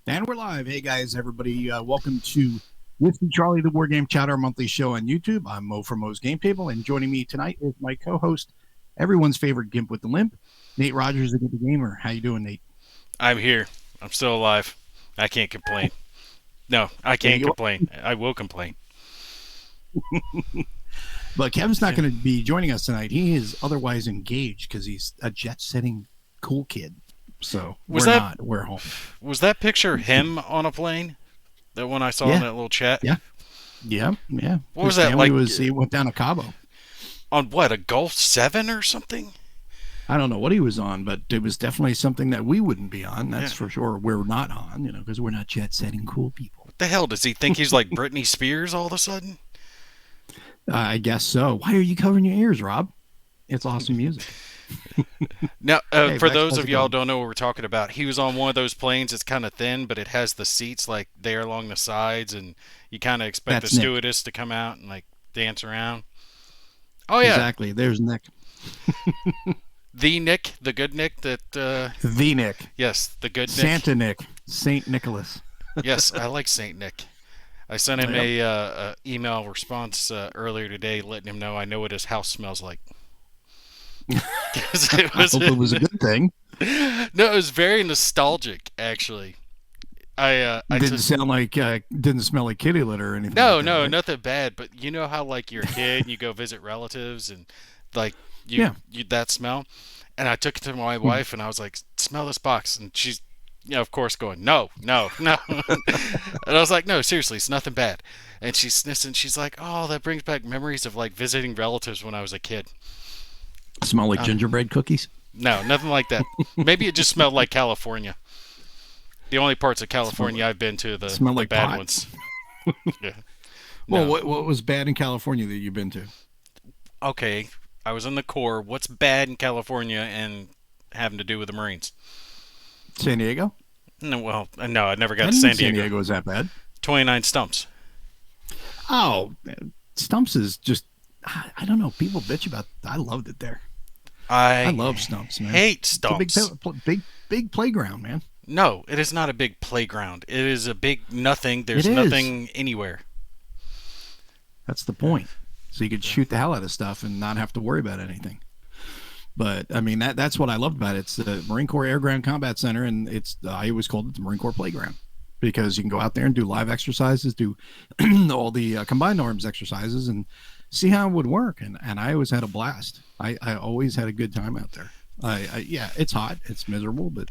And we're live. Hey guys, everybody, welcome to Whiskey Charlie, the War Game Chatter monthly show on YouTube. I'm Mo from Mo's Game Table, and joining me tonight is my co-host, everyone's favorite Gimp with the Limp, Nate Rogers, the Gamer. How you doing, Nate? I'm here. I'm still alive. I can't complain. No, I There can't you complain. I will complain. are. But Kevin's not going to be joining us tonight. He is otherwise engaged because he's a jet-setting cool kid. So Was we're that not. We're home. was that picture him on a plane? That one I saw in Yeah, that little chat? yeah, yeah. What was His that family like he went down to Cabo. on what, a Gulf 7 or something? I don't know what he was on, but it was definitely something that we wouldn't be on. That's Yeah. for sure. We're not on, because we're not jet setting cool people. What the hell does he think he's like Britney Spears all of a sudden? I guess so. Why are you covering your ears, Rob? It's awesome music. Now, Hey, for Rex, those how's of it y'all who going? don't know what we're talking about, he was on one of those planes that's kind of thin, but it has the seats like there along the sides, and you kind of expect the That's Nick. stewardess to come out and like dance around. Oh yeah, Exactly. There's Nick. the Nick, the good Nick that The Nick. yes, the good Nick. Santa Nick. Saint Nicholas. Yes, I like Saint Nick. I sent him Yep. a email response earlier today, letting him know I know what his house smells like. 'Cause it I was hope it was a good thing. no, it was very nostalgic actually. I Didn't took sound like didn't smell like kitty litter or anything no like that, no right? nothing bad, but you know how like you're a kid and you go visit relatives and like Yeah. you that smell, and I took it to my Hmm. wife and I was like, smell this box, and she's of course going no no no, and I was like no seriously it's nothing bad, and she sniffs and she's like oh that brings back memories of like visiting relatives when I was a kid. Smell like Uh, gingerbread cookies. no nothing like that. Maybe it just smelled like California. The only parts of Smell, California I've been to smell the like bad pot. ones. Yeah. Well, No. what was bad in California that you've been to? Okay, I was in the Corps. What's bad in California and having to do with the Marines? San Diego? No, well, no, I never I got to didn't think San San Diego. Diego was that bad. 29 stumps. Oh, Stumps is just, I don't know. People bitch about, I loved it there. I I love Stumps, man. hate It's a stumps. big playground, man. No, it is not a big playground. It is a big nothing. It There's is. nothing anywhere. That's the point. So you could shoot the hell out of stuff and not have to worry about anything. But I mean, that's what I loved about it. It's the Marine Corps Air Ground Combat Center, and I always called it the Marine Corps Playground because you can go out there and do live exercises, do all the combined arms exercises, and see how it would work. And I always had a blast. I always had a good time out there. Yeah, it's hot, it's miserable, but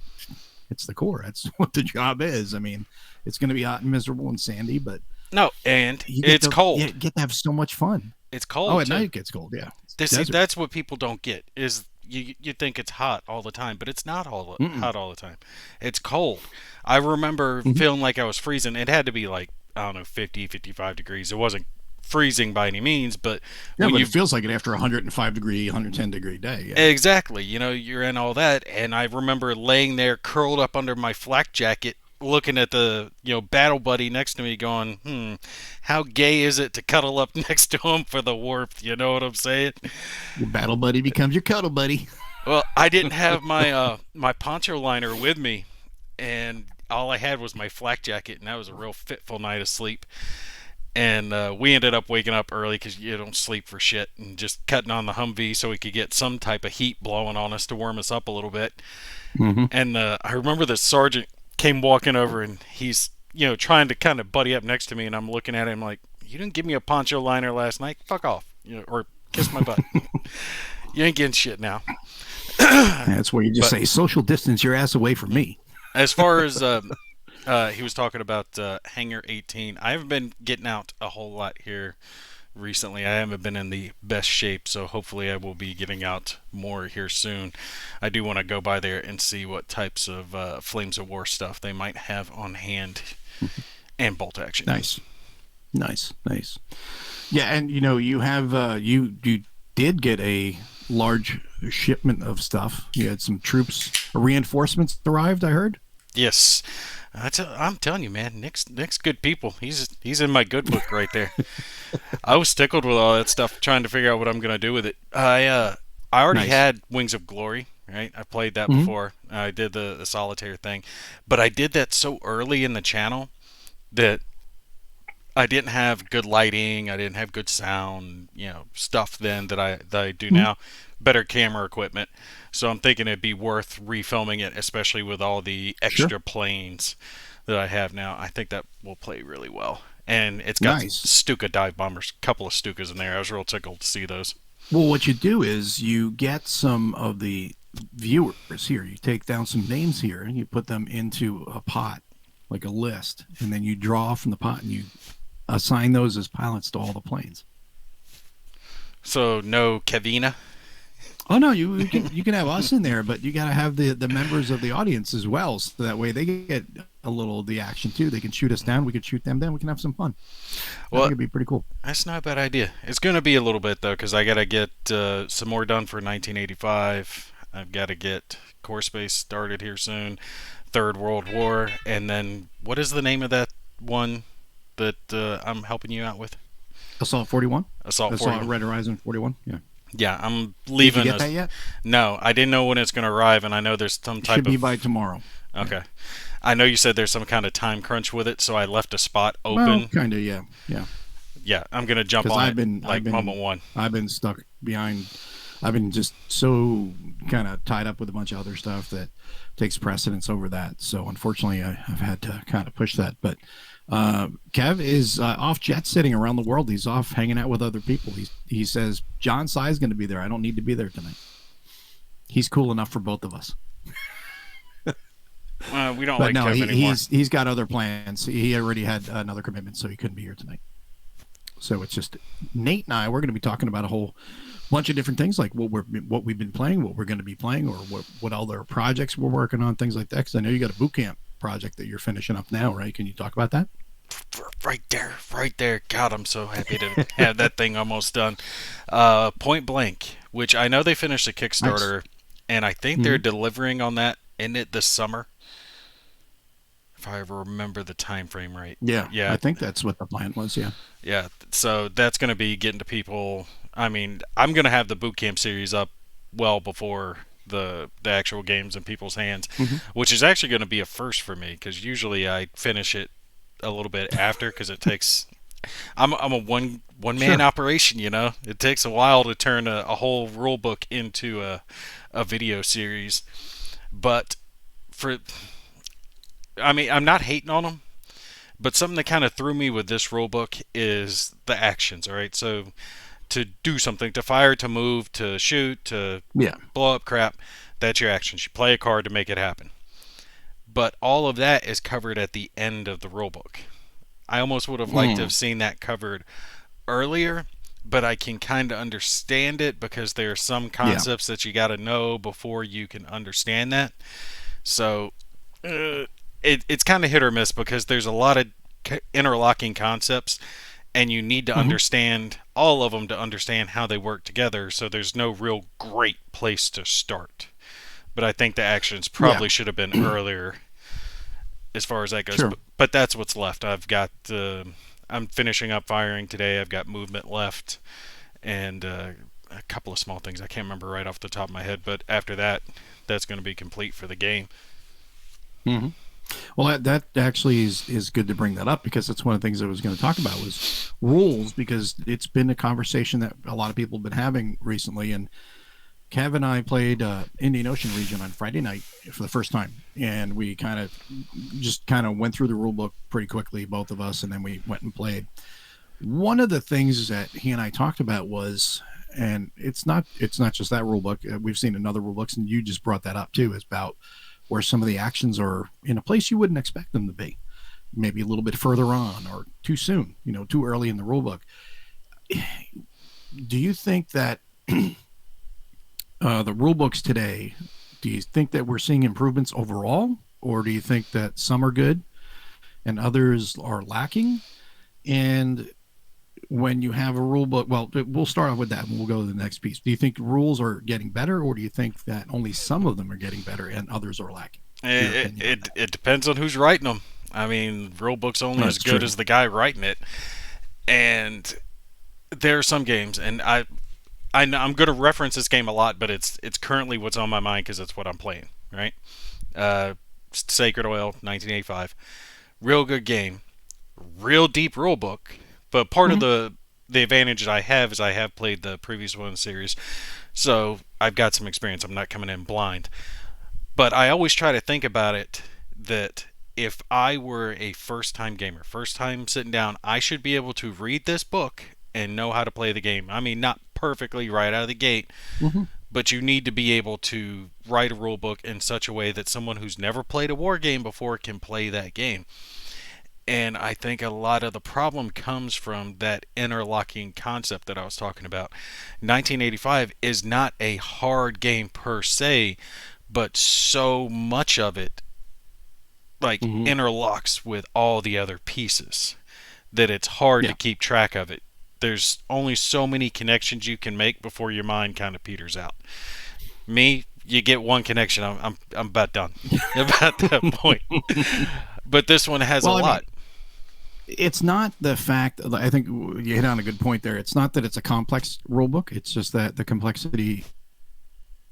it's the Corps. That's what the job is. I mean, it's going to be hot and miserable and sandy, but No, and you it's you cold. get to have so much fun. It's Oh, cold at night too. it gets cold. Yeah, it's See, desert. that's what people don't get is you think it's hot all the time, but it's not Mm-mm. hot all the time. It's cold. I remember Mm-hmm. feeling like I was freezing. It had to be like I don't know 50, 55 degrees. It wasn't freezing by any means, but Yeah, when but it you feels like it after a 105-degree, 110-degree day. Yeah. exactly, you're in all that, and I remember laying there curled up under my flak jacket looking at the battle buddy next to me going how gay is it to cuddle up next to him for the warmth, you know what I'm saying? Your battle buddy becomes your cuddle buddy. Well, I didn't have my my poncho liner with me, and all I had was my flak jacket, and that was a real fitful night of sleep. And we ended up waking up early because you don't sleep for shit, and just cutting on the Humvee so we could get some type of heat blowing on us to warm us up a little bit. Mm-hmm. And I remember the sergeant came walking over, and he's trying to kind of buddy up next to me, and I'm looking at him like, "You didn't give me a poncho liner last night. Fuck off, or kiss my butt. You ain't getting shit now." That's where you just But say, social distance your ass away from me. as far as he was talking about Hangar 18, I haven't been getting out a whole lot here recently. I haven't been in the best shape, so hopefully I will be getting out more here soon. I do want to go by there and see what types of Flames of War stuff they might have on hand and bolt action. Nice. Nice. Yeah, and you have you did get a large shipment of stuff. You had some troops, reinforcements arrived, I heard. Yes. I'm telling you, man, Nick's good people. He's in my good book right there. I was tickled with all that stuff, trying to figure out what I'm gonna do with it. I already Nice. had Wings of Glory, right? I played that Hmm. before. I did the solitaire thing, but I did that so early in the channel that I didn't have good lighting. I didn't have good sound, stuff then that I do Hmm. now. Better camera equipment. So I'm thinking it'd be worth refilming it, especially with all the Sure. extra planes that I have now. I think that will play really well. And it's got Nice. Stuka dive bombers, a couple of Stukas in there. I was real tickled to see those. Well, what you do is you get some of the viewers here. You take down some names here and you put them into a pot, like a list, and then you draw from the pot and you assign those as pilots to all the planes. So no Kevina. Oh no, you can have us in there, but you got to have the members of the audience as well, so that way they get a little of the action too. They can shoot us down, we could shoot them down, we can have some fun. I think Well, it'd be pretty cool. that's not a bad idea. It's going to be a little bit though, because I got to get some more done for 1985. I've got to get Core Space started here soon. Third World War, and then what is the name of that one that I'm helping you out with? Assault 41, Assault Assault 41. Red Horizon 41. Yeah. Yeah, I'm Did you leaving. get that yet? No, I didn't know when it's going to arrive, and I know there's some It should type be by of. tomorrow. Yeah. Okay. I know you said there's some kind of time crunch with it, so I left a spot Well, open. kind of, yeah, yeah. Yeah, I'm going to jump Because on I've it been, I've like been, moment one. I've been stuck behind. I've been just so kind of tied up with a bunch of other stuff that takes precedence over that. So unfortunately, I've had to kind of push that. But Kev is off jet sitting around the world. He's off hanging out with other people. He says John Sy is going to be there. I don't need to be there tonight. He's cool enough for both of us. We don't But like no, Kev anymore. he's got other plans. He already had another commitment, so he couldn't be here tonight. So it's just Nate and I. We're going to be talking about a whole bunch of different things, like what we've been playing, what we're going to be playing, or what other projects we're working on, things like that. Because I know you got a boot camp project that you're finishing up now, right? Can you talk about that? Right there, right there. God, I'm so happy to have that thing almost done. Point Blank, which I know they finished the Nice. Kickstarter, and I think they're Mm-hmm. delivering on that in it this summer. If I ever remember the time frame right. Yeah, I Yeah, think that's what the plan was. Yeah. yeah. So that's going to be getting to people. I mean, I'm going to have the boot camp series up well before the actual games in people's hands, Mm-hmm. which is actually going to be a first for me because usually I finish it a little bit after because it takes. I'm a one man Sure. operation, you know. It takes a while to turn a whole rule book into a video series, but for I mean, I'm not hating on them, but something that kind of threw me with this rule book is the actions. All right, so to do something, to fire, to move, to shoot, to Yeah. blow up crap, that's your actions. You play a card to make it happen. But all of that is covered at the end of the rule book. I almost would have liked to Mm. have seen that covered earlier, but I can kind of understand it because there are some Yeah. concepts that you got to know before you can understand that. So it's kind of hit or miss because there's a lot of interlocking concepts, and you need to Mm-hmm. understand all of them to understand how they work together. So there's no real great place to start. But I think the actions Yeah. probably should have been earlier as far as that goes. Sure. But that's what's left. I'm finishing up firing today. I've got movement left and a couple of small things I can't remember right off the top of my head. But after that, that's going to be complete for the game. Mm-hmm. Well, that actually is good to bring that up because that's one of the things I was going to talk about was rules because it's been a conversation that a lot of people have been having recently. And Kev and I played Indian Ocean region on Friday night for the first time, and we kind of went through the rule book pretty quickly, both of us, and then we went and played. One of the things that he and I talked about was, and it's not just that rule book. We've seen another rule books, and you just brought that up too, is about where some of the actions are in a place you wouldn't expect them to be, maybe a little bit further on or too soon, too early in the rule book. Do you think that the rule books today, do you think that we're seeing improvements overall, or do you think that some are good and others are lacking? And when you have a rule book, well, we'll start off with that and we'll go to the next piece. Do you think rules are getting better, or do you think that only some of them are getting better and others are lacking? Your It, opinion on it, that. it depends on who's writing them. I mean, rule book's only as That's good true. as the guy writing it. And there are some games, and I I'm going to reference this game a lot, but it's currently what's on my mind because it's what I'm playing. Right? Sacred Oil, 1985, real good game, real deep rule book. But part of Mhm. the advantage that I have is I have played the previous one series, so I've got some experience. I'm not coming in blind. But I always try to think about it that if I were a first time gamer, first time sitting down, I should be able to read this book and know how to play the game. I mean, not perfectly right out of the gate, Mhm. but you need to be able to write a rule book in such a way that someone who's never played a war game before can play that game. And I think a lot of the problem comes from that interlocking concept that I was talking about. 1985 is not a hard game per se, but so much of it like Mhm. interlocks with all the other pieces that it's hard to Yeah. keep track of it. There's only so many connections you can make before your mind kind of peters out. Me, you get one connection, I'm about done. About that point. But this one has a Well, I mean, lot. it's not the fact. I think you hit on a good point there. It's not that it's a complex rule book. It's just that the complexity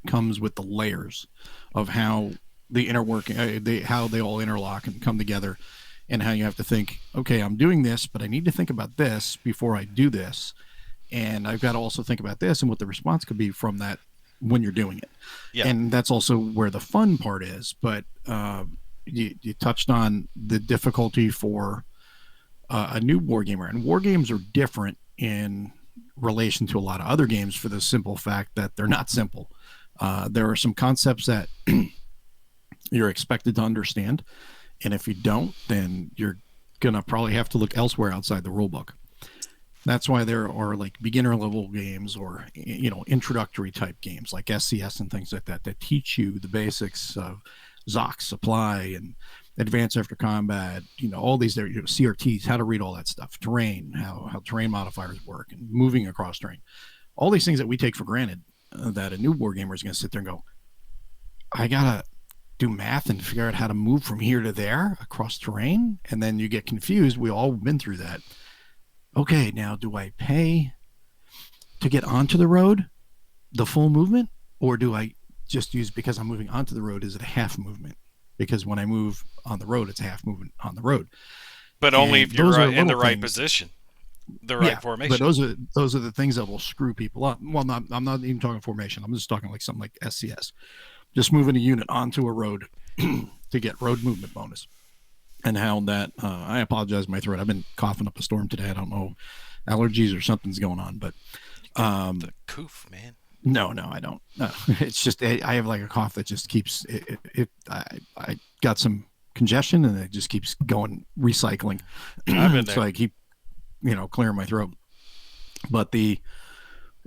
comes with the layers of how the inner working, how they all interlock and come together, and how you have to think. Okay, I'm doing this, but I need to think about this before I do this, and I've got to also think about this and what the response could be from that when you're doing it. Yeah. And that's also where the fun part is. But you touched on the difficulty for a new war gamer, and war games are different in relation to a lot of other games for the simple fact that they're not simple. There are some concepts that you're expected to understand, and if you don't, then you're gonna probably have to look elsewhere outside the rule book. That's why there are like beginner level games or introductory type games like SCS and things like that that teach you the basics of Zoc supply and advance after combat, all these there, CRTs, how to read all that stuff, terrain, how terrain modifiers work, and moving across terrain. All these things that we take for granted, that a new war gamer is going to sit there and go, I gotta do math and figure out how to move from here to there across terrain, and then you get confused. We all been through that. Okay, now do I pay to get onto the road, the full movement, or do I just use, because I'm moving onto the road, is it a half movement? Because when I move on the road, it's a half movement on the road. But only if And those you're are in little the right things. position, the right Yeah, but formation. those are the things that will screw people up. Well, I'm not even talking formation. I'm just talking like something like SCS. Just moving a unit onto a road to get road movement bonus. And how that, I apologize, my throat. I've been coughing up a storm today. I don't know, allergies or something's going on, but You got um, the coof, man. no, I don't. It's just I have like a cough that just keeps I got some congestion and it just keeps going recycling. I've been So there. I keep clearing my throat. But the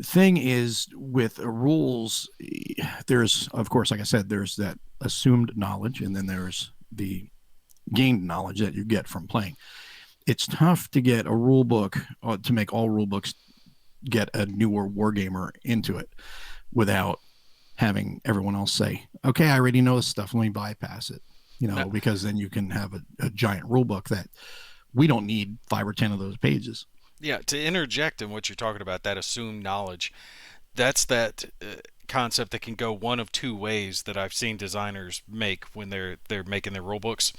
thing is with rules, there's of course, like I said, there's that assumed knowledge, and then there's the gained knowledge that you get from playing. It's tough to get a rule book, to make all rule books get a newer wargamer into it without having everyone else say, okay, I already know this stuff, let me bypass it, No, because then you can have a giant rule book that we don't need 5 or 10 of those pages. yeah, to interject in what you're talking about, that assumed knowledge, that's that concept that can go one of two ways that I've seen designers make when they're making their rule books.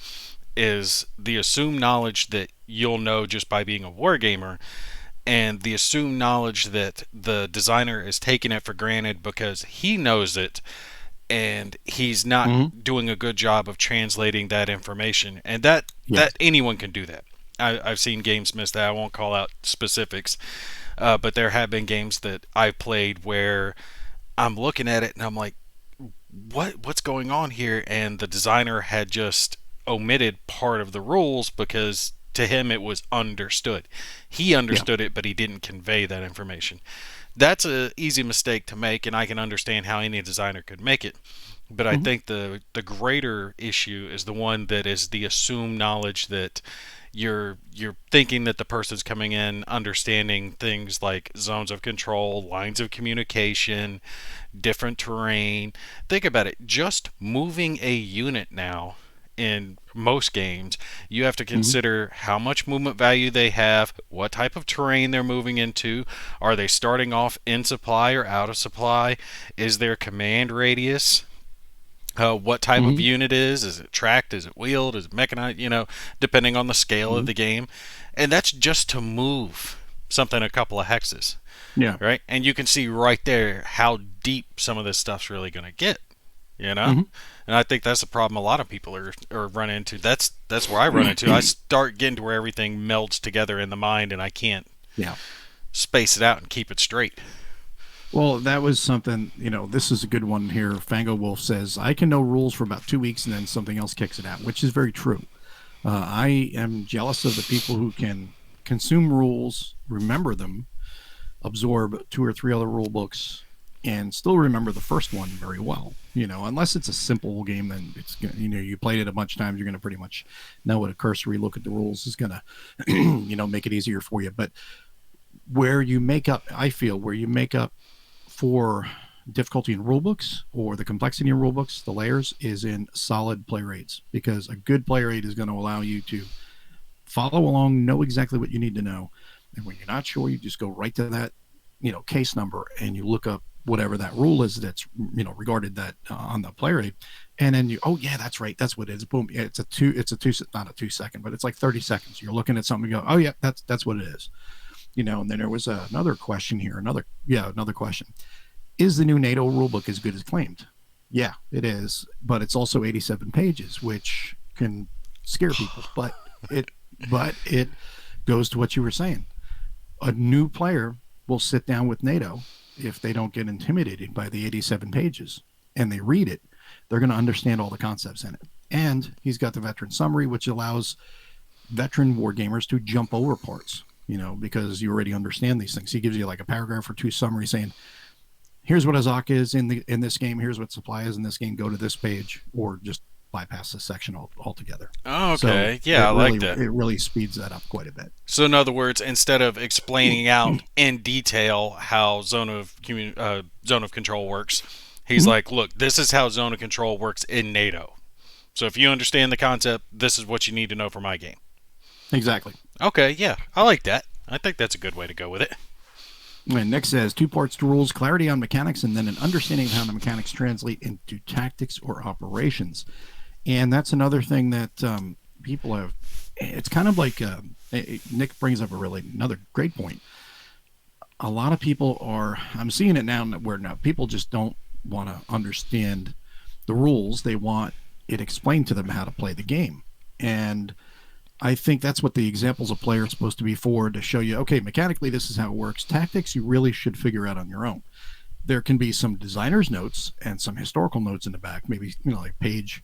Is the assumed knowledge that you'll know just by being a wargamer, and the assumed knowledge that the designer is taking it for granted because he knows it and he's not Mm-hmm. doing a good job of translating that information, and that Yes. anyone can do that. I've seen games miss that. I won't call out specifics, but there have been games that I've played where I'm looking at it and I'm like, what's going on here? And the designer had just omitted part of the rules because to him it was understood. He Yeah. understood it, but he didn't convey that information. That's a easy mistake to make, and I can understand how any designer could make it. But I Mm-hmm. think the greater issue is the one that is the assumed knowledge that you're thinking that the person's coming in understanding things like zones of control, lines of communication, different terrain. Think about it. Just moving a unit now in most games, you have to Hmm. consider how much movement value they have, what type of terrain they're moving into, are they starting off in supply or out of supply, is their command radius, what type of Hmm. unit is it tracked, is it wheeled, is it mechanized, depending on the scale of Hmm. the game. And that's just to move something a couple of hexes, Yeah. right? And you can see right there how deep some of this stuff's really going to get, you know? Hmm. And I think that's the problem a lot of people are run into. That's where I run into. I start getting to where everything melds together in the mind and I can't Yeah. space it out and keep it straight. Well, that was something, this is a good one here. Fango Wolf says, I can know rules for about 2 weeks and then something else kicks it out, which is very true. I am jealous of the people who can consume rules, remember them, absorb two or three other rule books, and still remember the first one very well. Unless it's a simple game, then you played it a bunch of times, you're gonna pretty much know what a cursory look at the rules is gonna, make it easier for you. But where you make up, I feel, where you make up for difficulty in rule books or the complexity in rule books, the layers, is in solid play rates, because a good play rate is going to allow you to follow along, know exactly what you need to know. And when you're not sure, you just go right to that, case number, and you look up whatever that rule is that's, regarded that on the play rate. And then oh yeah, that's right. That's what it is. Boom. Yeah, not a 2 second, but it's like 30 seconds. You're looking at something and go, oh yeah, that's what it is. And then there was another question here. Another question. Is the new NATO rulebook as good as claimed? Yeah, it is, but it's also 87 pages, which can scare people. It but it goes to what you were saying. A new player will sit down with NATO if they don't get intimidated by the 87 pages and they read it. They're going to understand all the concepts in it. And he's got the veteran summary, which allows veteran war gamers to jump over parts, because you already understand these things. He gives you like a paragraph or two summary saying, here's what Azak is in this game, here's what supply is in this game, go to this page, or just bypass this section altogether. Oh, So okay. Yeah, I like that. it really speeds that up quite a bit. So, in other words, instead of explaining out in detail how zone of control works, he's Mhm. like, "Look, this is how zone of control works in NATO. So, if you understand the concept, this is what you need to know for my game." Exactly. Okay, yeah, I like that. I think that's a good way to go with it. And Nick says 2 parts to rules, clarity on mechanics, and then an understanding of how the mechanics translate into tactics or operations. And that's another thing that people have. It's kind of like Nick brings up another great point. A lot of people are. I'm seeing it now where now people just don't want to understand the rules. They want it explained to them how to play the game, and I think that's what the examples of player is supposed to be for, to show you, okay, mechanically, this is how it works. Tactics, you really should figure out on your own. There can be some designer's notes and some historical notes in the back, maybe, like page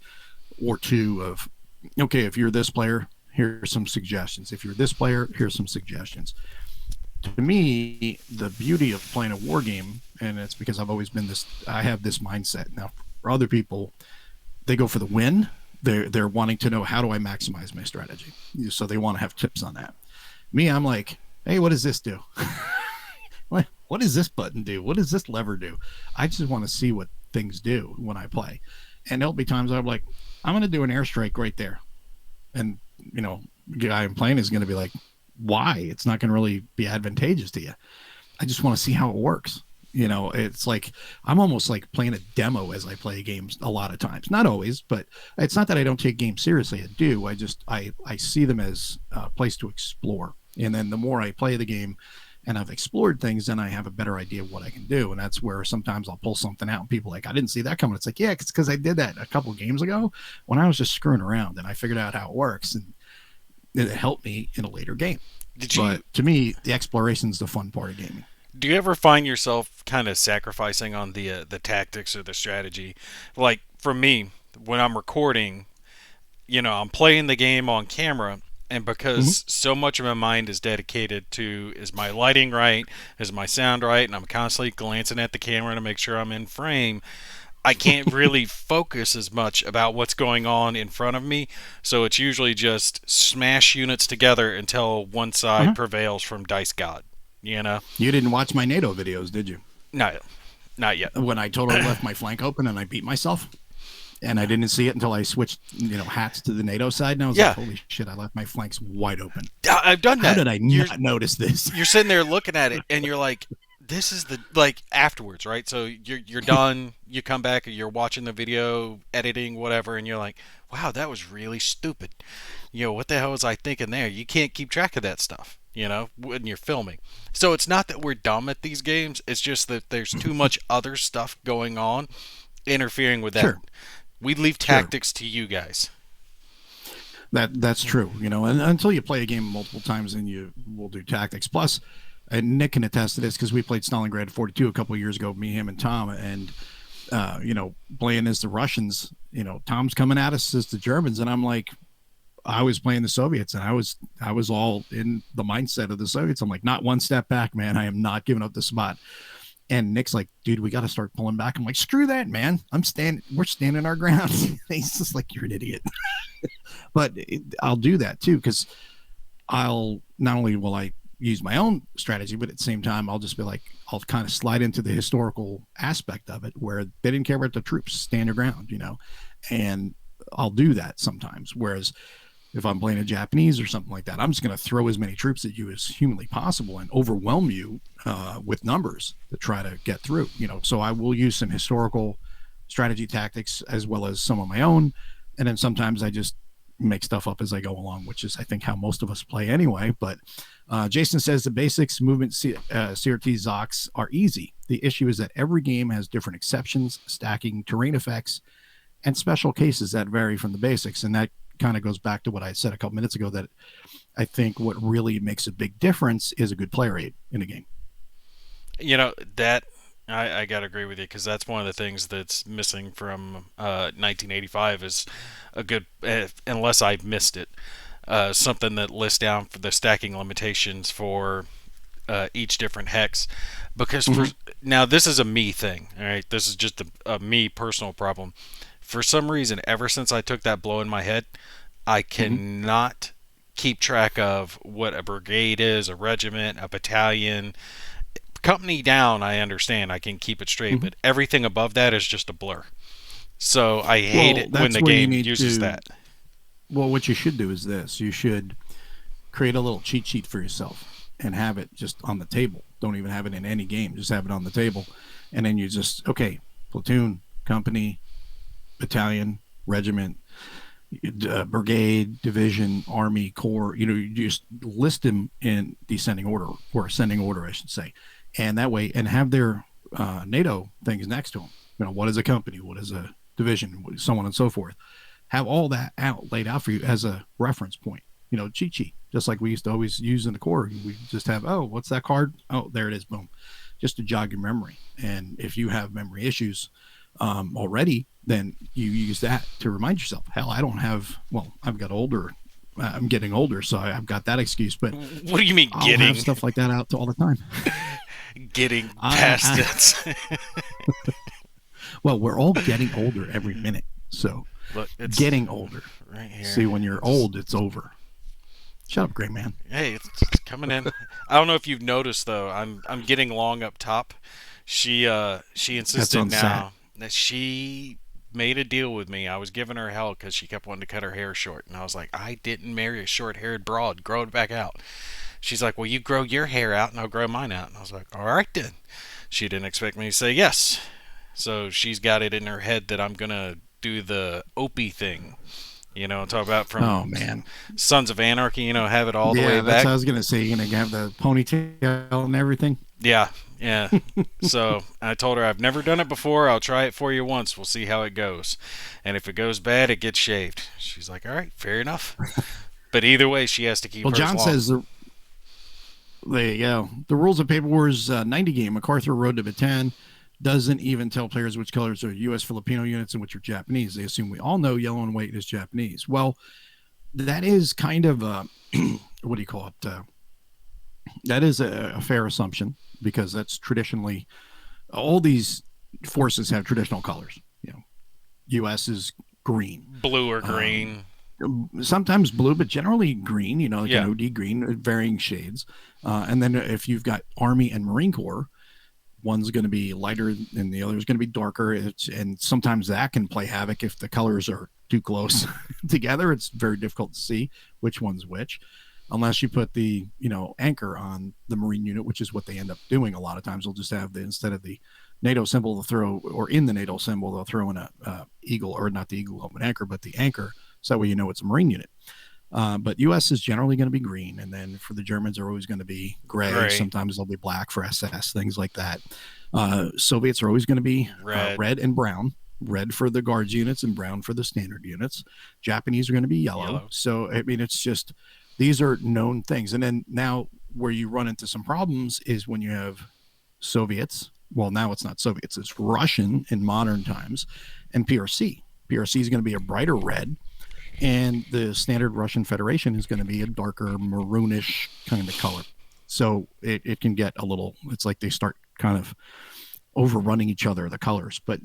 or two of, okay, if you're this player, here's some suggestions. If you're this player, here's some suggestions. To me, the beauty of playing a war game, and it's because I have this mindset. Now, for other people, they go for the win. They're wanting to know, how do I maximize my strategy? So they want to have tips on that. Me, I'm like, hey, what does this do? What does this button do? What does this lever do? I just want to see what things do when I play. And there'll be times I'm like, I'm going to do an airstrike right there. And, the guy I'm playing is going to be like, why? It's not going to really be advantageous to you. I just want to see how it works. It's like I'm almost like playing a demo as I play games a lot of times. Not always, but it's not that I don't take games seriously. I do. I see them as a place to explore. And then the more I play the game and I've explored things, then I have a better idea of what I can do. And that's where sometimes I'll pull something out and people are like, I didn't see that coming. It's like, yeah, it's because I did that a couple of games ago when I was just screwing around and I figured out how it works, and it helped me in a later game. Did you But to me, the exploration is the fun part of gaming. do you ever find yourself kind of sacrificing on the tactics or the strategy? Like for me, when I'm recording, I'm playing the game on camera, and Mm-hmm. because so much of my mind is dedicated to, is my lighting right, is my sound right, and I'm constantly glancing at the camera to make sure I'm in frame, I can't really focus as much about what's going on in front of me. So it's usually just smash units together until one side Uh-huh. prevails from Dice God. You know? You didn't watch my NATO videos, did you? No, not yet. When I totally left my flank open and I beat myself. And I didn't see it until I switched, hats to the NATO side, and I was like, Yeah, "Holy shit! I left my flanks wide open. I've done How that. did I not notice this?" You're sitting there looking at it, and you're like, this is the like afterwards, right? So you're done. You come back, and you're watching the video, editing, whatever, and you're like, wow, that was really stupid. What the hell was I thinking there? You can't keep track of that stuff. When you're filming. So it's not that we're dumb at these games. It's just that there's too much other stuff going on interfering with that. Sure, We leave sure. tactics to you guys. That's true. And until you play a game multiple times, and you will do tactics. Plus, and Nick can attest to this because we played Stalingrad 42 a couple of years ago, me, him, and Tom, and playing as the Russians. Tom's coming at us as the Germans, and I'm like, I was playing the Soviets, and I was all in the mindset of the Soviets. I'm like, not one step back, man. I am not giving up the spot. And Nick's like, dude, we got to start pulling back. I'm like, screw that, man. We're standing our ground. He's just like, you're an idiot. But I'll do that too, because I'll not only will I use my own strategy, but at the same time, I'll just be like, I'll kind of slide into the historical aspect of it where they didn't care about the troops, stand your ground, and I'll do that sometimes. Whereas if I'm playing a Japanese or something like that, I'm just going to throw as many troops at you as humanly possible and overwhelm you with numbers to try to get through. So I will use some historical strategy tactics as well as some of my own, and then sometimes I just make stuff up as I go along, which is I think how most of us play anyway. But Jason says the basics movement CRT Zocs are easy. The issue is that every game has different exceptions, stacking, terrain effects, and special cases that vary from the basics, and that kind of goes back to what I said a couple minutes ago, that I think what really makes a big difference is a good player aid in a game. That I gotta agree with you because that's one of the things that's missing from 1985 is a good, unless I missed it, something that lists down for the stacking limitations for each different hex. Because now this is a me thing, all right? This is just a me personal problem. For some reason, ever since I took that blow in my head, I cannot keep track of what a brigade is, a regiment, a battalion. Company down, I understand. I can keep it straight, but everything above that is just a blur. So I hate it when the game uses that. Well, what you should do is this. You should create a little cheat sheet for yourself and have it just on the table. Don't even have it in any game. Just have it on the table. And then you just, okay, platoon, company, battalion, regiment, brigade, division, army, corps, you just list them in descending order, or ascending order, I should say. And that way, and have their NATO things next to them. What is a company? What is a division? So on and so forth. Have all that laid out for you as a reference point. Cheat sheet, just like we used to always use in the Corps. We just have, oh, what's that card? Oh, there it is. Boom. Just to jog your memory. And if you have memory issues already, then you use that to remind yourself. Hell, I don't have, well, I've got older. I'm getting older, so I've got that excuse. But what do you mean I'll getting? have stuff like that out all the time. Getting past it. Well, we're all getting older every minute. So Look, it's getting older. Right here. See, when you're old, it's over. Shut up, great man. Hey, it's coming in. I don't know if you've noticed though. I'm getting long up top. She insisted now that she made a deal with me. I was giving her hell because she kept wanting to cut her hair short, and I was like, I didn't marry a short-haired broad. Grow it back out. She's like, well, you grow your hair out, and I'll grow mine out. And I was like, all right then. She didn't expect me to say yes, so she's got it in her head that I'm gonna do the Opie thing. Talk about from Sons of Anarchy, have it all the way Yeah, back. that's what I was going to say. You're going to have the ponytail and everything. Yeah. So I told her I've never done it before. I'll try it for you once. We'll see how it goes. And if it goes bad, it gets shaved. She's like, all right, fair enough. But either way, she has to keep hers John long. says, there you go. The rules of Paper Wars 90 game, MacArthur Road to Bataan, doesn't even tell players which colors are U.S. Filipino units and which are Japanese. They assume we all know yellow and white is Japanese. Well, that is kind of a, what do you call it? That is a fair assumption because that's traditionally, all these forces have traditional colors. U.S. is green. Blue or green. Sometimes blue, but generally green, like an OD green, varying shades. And then if you've got Army and Marine Corps, One's going to be lighter and the other is going to be darker. And sometimes that can play havoc if the colors are too close together. It's very difficult to see which one's which, unless you put the anchor on the Marine unit, which is what they end up doing a lot of times. They'll just have instead of the NATO symbol, they'll throw, or in the NATO symbol, they'll throw in a eagle, or not the eagle of an anchor, but the anchor, so that way it's a Marine unit. But U.S. is generally going to be green, and then for the Germans are always going to be gray. Sometimes they'll be black for SS, things like that. Soviets are always going to be red and brown. Red for the guards units and brown for the standard units. Japanese are going to be yellow. So I mean, it's just these are known things. And then now where you run into some problems is when you have Soviets. Well, now it's not Soviets; it's Russian in modern times, and PRC. PRC is going to be a brighter red. And the standard Russian Federation is going to be a darker maroonish kind of color. So it can get a little, it's like they start kind of overrunning each other, the colors. But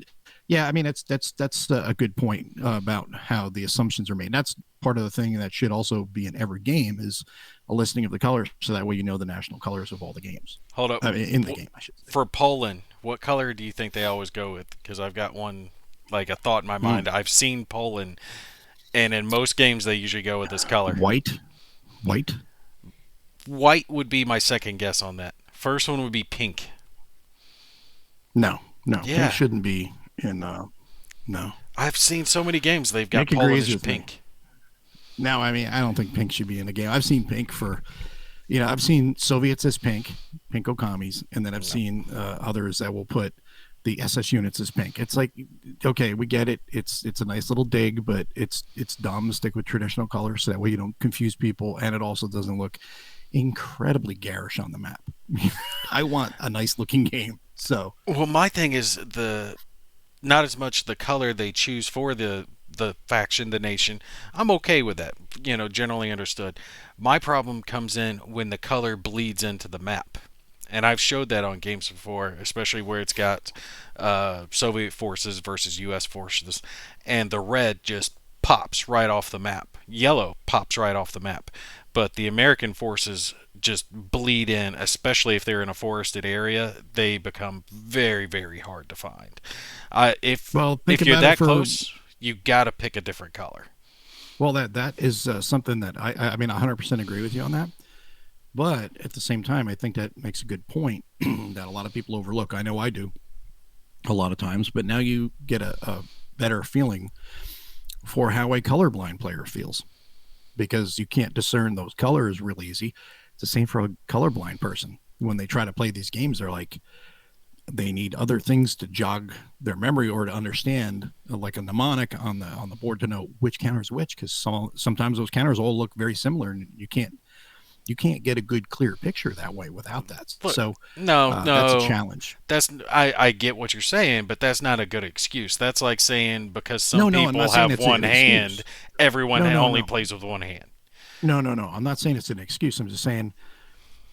yeah, I mean, that's a good point about how the assumptions are made. That's part of the thing that should also be in every game is a listing of the colors. So that way, the national colors of all the games. Hold up. In the game, I should say. For Poland, what color do you think they always go with? Because I've got one, like a thought in my mind. I've seen Poland. And in most games, they usually go with this color. White. White would be my second guess on that. First one would be pink. No. Yeah. Pink shouldn't be in. No. I've seen so many games they've got Polish pink. No, I mean, I don't think pink should be in a game. I've seen pink for, I've seen Soviets as pink Okamis, and then I've seen others that will put the SS units is pink. It's like, okay, we get it. It's a nice little dig, but it's dumb to stick with traditional colors so that way you don't confuse people, and it also doesn't look incredibly garish on the map. I want a nice looking game. So, well, my thing is not as much the color they choose for the faction, the nation. I'm okay with that, generally understood. My problem comes in when the color bleeds into the map. And I've showed that on games before, especially where it's got Soviet forces versus U.S. forces, and the red just pops right off the map. Yellow pops right off the map. But the American forces just bleed in, especially if they're in a forested area. They become very, very hard to find. If you're that close, you got to pick a different color. Well, that is something that I mean, 100% agree with you on that. But at the same time, I think that makes a good point that a lot of people overlook. I know I do a lot of times, but now you get a better feeling for how a colorblind player feels because you can't discern those colors real easy. It's the same for a colorblind person. When they try to play these games, they're like, they need other things to jog their memory or to understand, like a mnemonic on the board to know which counter is which, because sometimes those counters all look very similar and you can't get a good clear picture that way without that. So no, that's a challenge. I get what you're saying, but that's not a good excuse. That's like saying because some people have one hand, everyone only plays with one hand. No. I'm not saying it's an excuse. I'm just saying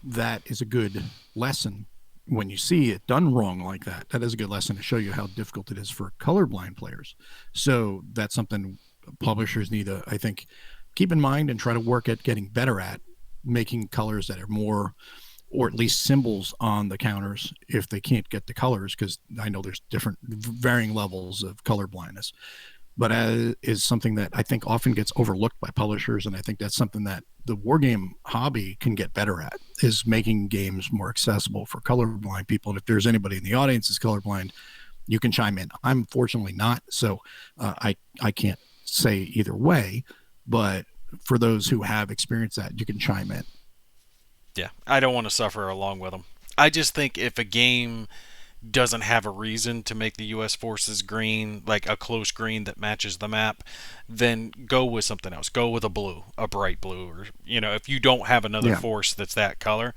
that is a good lesson when you see it done wrong like that. That is a good lesson to show you how difficult it is for colorblind players. So that's something publishers need to, I think, keep in mind and try to work at getting better at, making colors that are more, or at least symbols on the counters if they can't get the colors, because I know there's different varying levels of color blindness, but is something that I think often gets overlooked by publishers. And I think that's something that the wargame hobby can get better at, is making games more accessible for colorblind people. And if there's anybody in the audience is colorblind, you can chime in. I'm fortunately not, so I can't say either way, but for those who have experienced that, you can chime in. Yeah, I don't want to suffer along with them. I just think if a game doesn't have a reason to make the U.S. forces green, like a close green that matches the map, then go with something else. Go with a blue, a bright blue, or if you don't have another force that's that color,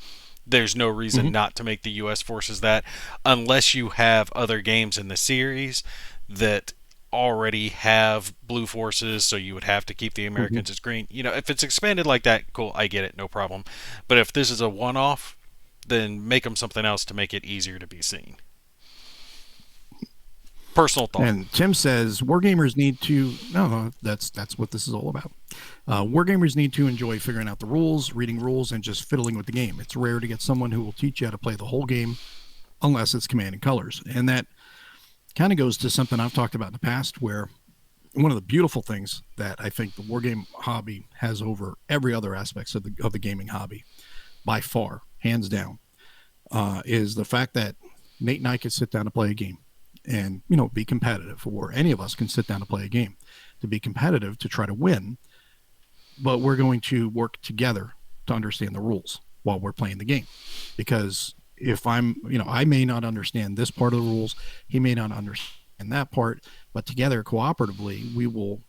there's no reason not to make the U.S. forces that, unless you have other games in the series that already have blue forces, so you would have to keep the Americans as green. If it's expanded like that, cool, I get it, no problem. But if this is a one-off, then make them something else to make it easier to be seen. Personal thought. And Tim says wargamers need to that's what this is all about. Wargamers need to enjoy figuring out the rules, reading rules, and just fiddling with the game. It's rare to get someone who will teach you how to play the whole game unless it's Command and Colors. And that kind of goes to something I've talked about in the past, where one of the beautiful things that I think the wargame hobby has over every other aspects of the gaming hobby, by far, hands down, is the fact that Nate and I can sit down to play a game and, be competitive, or any of us can sit down to play a game to be competitive, to try to win, but we're going to work together to understand the rules while we're playing the game. Because if I may not understand this part of the rules, he may not understand that part, but together, cooperatively, we will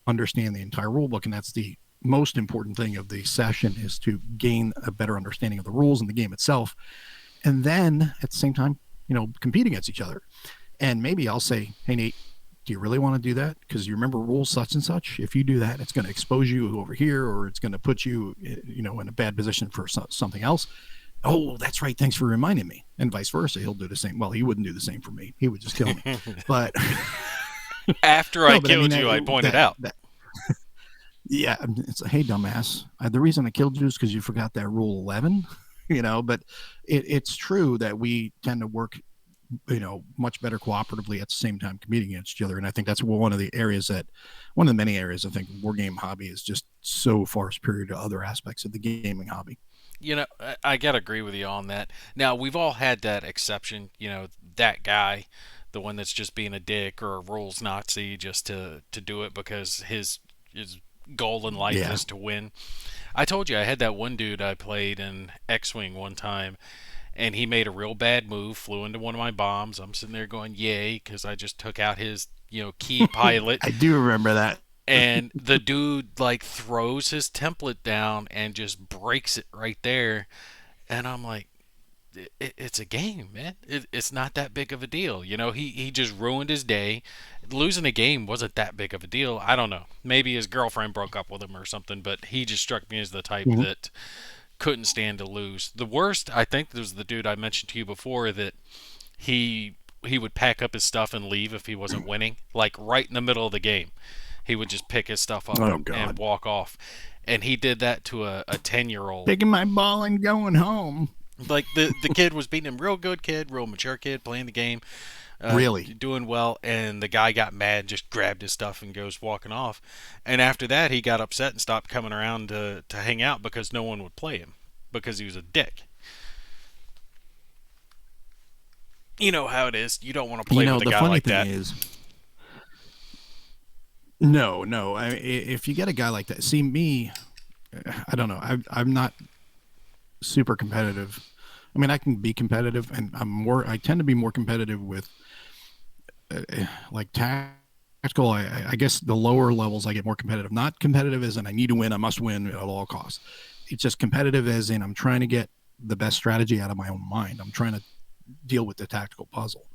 understand the entire rule book. And that's the most important thing of the session, is to gain a better understanding of the rules and the game itself. And then at the same time, compete against each other. And maybe I'll say, hey, Nate, do you really want to do that? Because you remember rule such and such. If you do that, it's going to expose you over here, or it's going to put you, in a bad position for something else. Oh, that's right. Thanks for reminding me. And vice versa. He'll do the same. Well, he wouldn't do the same for me. He would just kill me. But After I no, but killed you, I pointed out. Yeah, it's hey, dumbass. The reason I killed you is because you forgot that rule 11. But it's true that we tend to work, much better cooperatively at the same time competing against each other. And I think that's one of the many areas I think war game hobby is just so far superior to other aspects of the gaming hobby. I gotta agree with you on that. Now, we've all had that exception, that guy, the one that's just being a dick or a rules Nazi just to do it because his goal in life Yeah. is to win. I told you I had that one dude I played in X-Wing one time, and he made a real bad move, flew into one of my bombs. I'm sitting there going, yay, because I just took out his, key pilot. I do remember that. And the dude, like, throws his template down and just breaks it right there. And I'm like, it's a game, man. It's not that big of a deal. He just ruined his day. Losing a game wasn't that big of a deal. I don't know. Maybe his girlfriend broke up with him or something, but he just struck me as the type Mhm. that couldn't stand to lose. The worst, I think, was the dude I mentioned to you before, that he would pack up his stuff and leave if he wasn't winning, like right in the middle of the game. He would just pick his stuff up Oh and God. walk off. And he did that to a 10-year-old. Taking my ball and going home. Like the kid was beating him, real good kid, real mature kid, playing the game, Really? doing well, and the guy got mad, just grabbed his stuff and goes walking off. And after that, he got upset and stopped coming around to hang out because no one would play him because he was a dick. You know how it is. You don't want to play with a The guy funny like thing that. is, no, no. If you get a guy like that, see me, I don't know. I'm not super competitive. I mean, I can be competitive, and I tend to be more competitive with like tactical. I guess the lower levels I get more competitive. Not competitive as in I need to win, I must win at all costs. It's just competitive as in I'm trying to get the best strategy out of my own mind. I'm trying to deal with the tactical puzzle.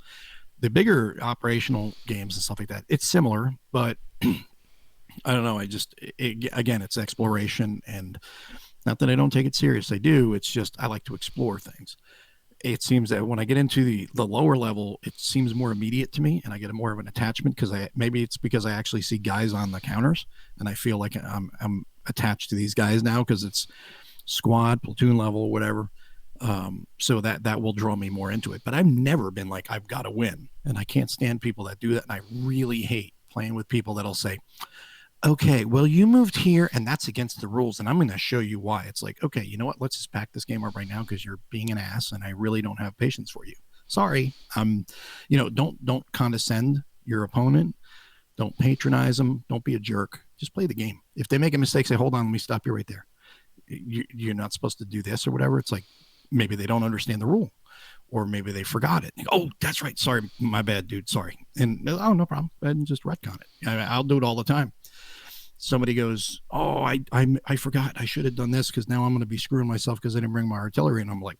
The bigger operational games and stuff like that, it's similar, but I don't know. Again, it's exploration, and not that I don't take it serious. I do. It's just I like to explore things. It seems that when I get into the lower level, it seems more immediate to me, and I get more of an attachment because maybe it's because I actually see guys on the counters, and I feel like I'm attached to these guys now because it's squad, platoon level, whatever. So that will draw me more into it. But I've never been like I've got to win, and I can't stand people that do that. And I really hate playing with people that'll say, okay, well, you moved here and that's against the rules. And I'm going to show you why. It's like, okay, you know what? Let's just pack this game up right now because you're being an ass and I really don't have patience for you. Sorry. Don't condescend your opponent. Don't patronize them. Don't be a jerk. Just play the game. If they make a mistake, say, hold on, let me stop you right there. You're not supposed to do this or whatever. It's like maybe they don't understand the rule or maybe they forgot it. Oh, that's right. Sorry. My bad, dude. Sorry. And oh, no problem. And just retcon it. I'll do it all the time. Somebody goes, oh, I forgot. I should have done this because now I'm going to be screwing myself because I didn't bring my artillery. And I'm like,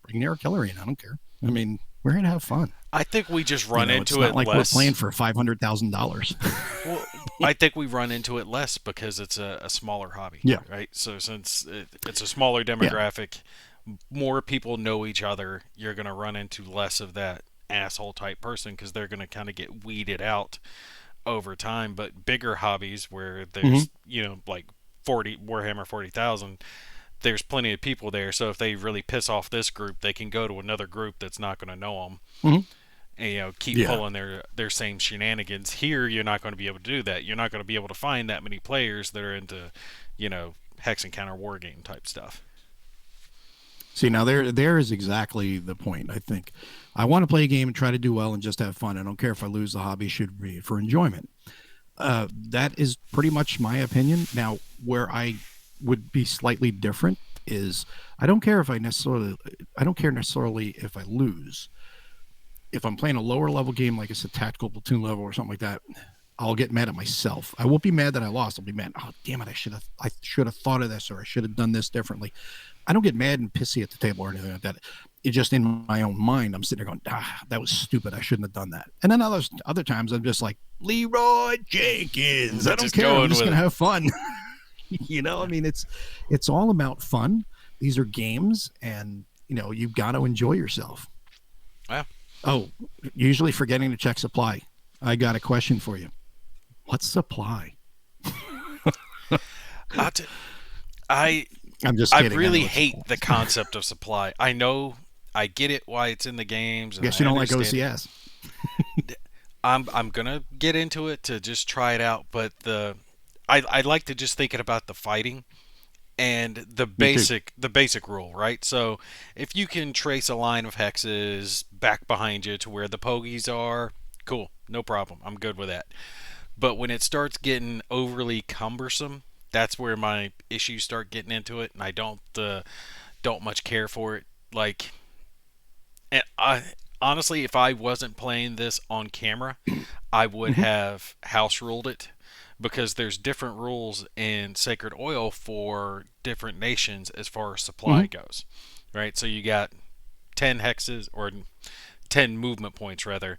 bring the artillery in. I don't care. I mean, we're here to have fun. I think we just run It's into not it like we're playing less. for $500,000. Well, I think we run into it less because it's a smaller hobby, Yeah. right? So since it's a smaller Yeah. demographic, more people know each other. You're going to run into less of that asshole type person because they're going to kind of get weeded out over time. But bigger hobbies where Mm-hmm. there's like 40 Warhammer 40,000, there's plenty of people there. So if they really piss off this group, they can go to another group that's not going to know them. Mhm. And, keep Yeah. pulling their same shenanigans. Here, you're not going to be able to do that. You're not going to be able to find that many players that are into, hex encounter war game type stuff. See, now there is exactly the point. I think I want to play a game and try to do well and just have fun. I don't care if I lose. The hobby should be for enjoyment. That is pretty much my opinion. Now, where I would be slightly different is I don't care necessarily if I lose. If I'm playing a lower level game, like it's a tactical platoon level or something like that, I'll get mad at myself. I won't be mad that I lost. I'll be mad. Oh, damn it! I should have thought of this, or I should have done this differently. I don't get mad and pissy at the table or anything like that. It's just in my own mind. I'm sitting there going, that was stupid. I shouldn't have done that. And then other times I'm just like, Leroy Jenkins. I don't care. I'm just gonna have fun. I mean, it's all about fun. These are games, and you've got to enjoy yourself. Yeah. Oh, usually forgetting to check supply. I got a question for you. What's supply? I'm just kidding. I really hate the concept of supply. I know, I get it why it's in the games. I guess you don't like OCS. I'm gonna get into it to just try it out, but I like to just thinking about the fighting and the basic rule, right? So if you can trace a line of hexes back behind you to where the pogies are, cool, no problem. I'm good with that. But when it starts getting overly cumbersome, that's where my issues start getting into it, and I don't much care for it. Like, and I honestly, if I wasn't playing this on camera, I would have house ruled it, because there's different rules in Sacred Oil for different nations as far as supply goes, right? So you got 10 hexes, or 10 movement points rather,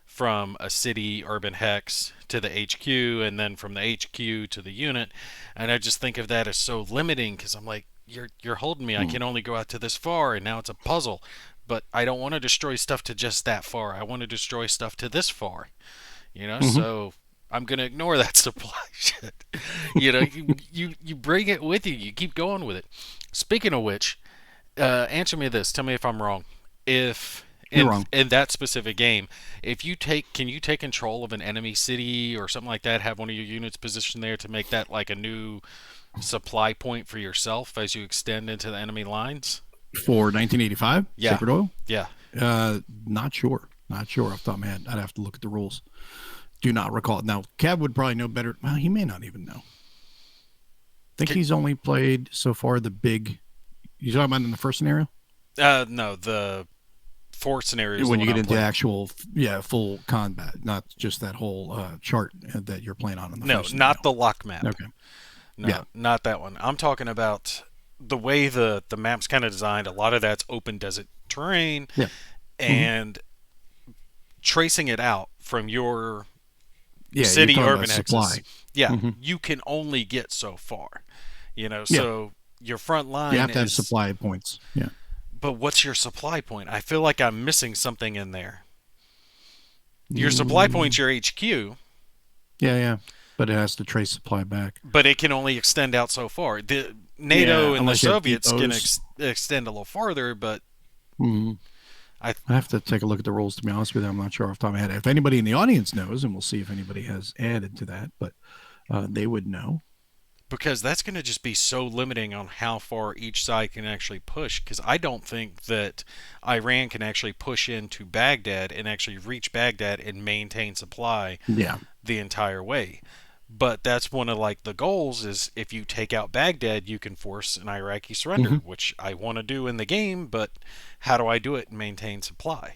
from a city urban hex to the HQ, and then from the HQ to the unit. And I just think of that as so limiting, because I'm like, you're holding me. I can only go out to this far, and now it's a puzzle. But I don't want to destroy stuff to just that far. I want to destroy stuff to this far. So I'm gonna ignore that supply shit. You bring it with you. You keep going with it. Speaking of which, answer me this. Tell me if I'm wrong. If in that specific game, can you take control of an enemy city or something like that? Have one of your units positioned there to make that like a new supply point for yourself as you extend into the enemy lines? For 1985, yeah. Sacred Oil? Yeah. Not sure. Not sure off the top of my head. I'd have to look at the rules. Do not recall. Now, Kev would probably know better. Well, he may not even know. I think he's only played so far the big. You talking about in the first scenario? No, the fourth scenario is when you get into actual, full combat, not just that whole chart that you're playing on. In the first not the lock map. Okay. No, not that one. I'm talking about the way the map's kind of designed. A lot of that's open desert terrain, and tracing it out from your city urban hexes. You can only get so far. So your front line. You have to have supply points. Yeah. But what's your supply point? I feel like I'm missing something in there. Your supply point's your HQ. Yeah. But it has to trace supply back. But it can only extend out so far. The NATO and the Soviets can extend a little farther, but I have to take a look at the rules, to be honest with you. I'm not sure off the top of my head. If anybody in the audience knows, and we'll see if anybody has added to that, but they would know. Because that's going to just be so limiting on how far each side can actually push. Because I don't think that Iran can actually push into Baghdad and actually reach Baghdad and maintain supply the entire way. But that's one of the goals is if you take out Baghdad, you can force an Iraqi surrender, which I want to do in the game. But how do I do it and maintain supply?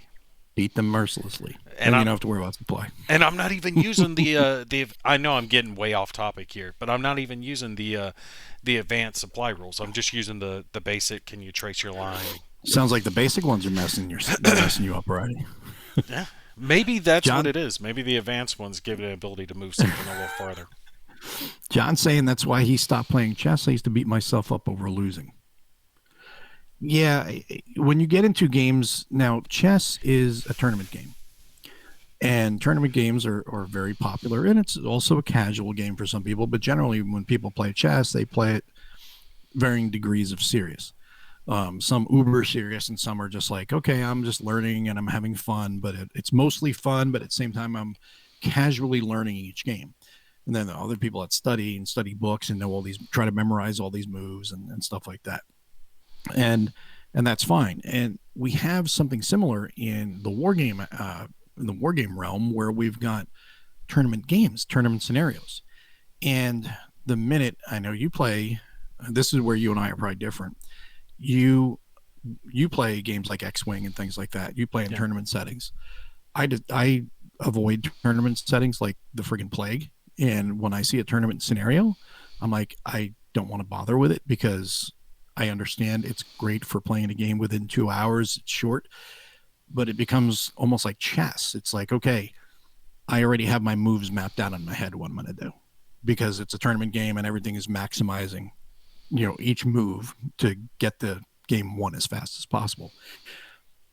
Beat them mercilessly, and you don't have to worry about supply. And I'm not even using the I know I'm getting way off topic here, but I'm not even using the advanced supply rules. I'm just using the basic. Can you trace your line? Sounds like the basic ones are messing you up already. Yeah, maybe that's what it is. Maybe the advanced ones give it the ability to move something a little farther. John's saying that's why he stopped playing chess. I used to beat myself up over losing. Yeah, when you get into games now, chess is a tournament game, and tournament games are very popular, and it's also a casual game for some people. But generally, when people play chess, they play it varying degrees of serious. Some uber serious, and some are just like, okay, I'm just learning and I'm having fun, but it's mostly fun, but at the same time, I'm casually learning each game. And then the other people that study and study books and know all these, try to memorize all these moves and stuff like that. And that's fine. And we have something similar in the war game realm, where we've got tournament games, tournament scenarios. And the minute I know you play, this is where you and I are probably different. You play games like X-Wing and things like that. You play in Yeah. tournament settings. I avoid tournament settings like the friggin' plague. And when I see a tournament scenario, I'm like, I don't want to bother with it, because I understand it's great for playing a game within 2 hours. It's short, but it becomes almost like chess. It's like, okay, I already have my moves mapped out in my head what I'm going to do, because it's a tournament game and everything is maximizing, each move to get the game won as fast as possible.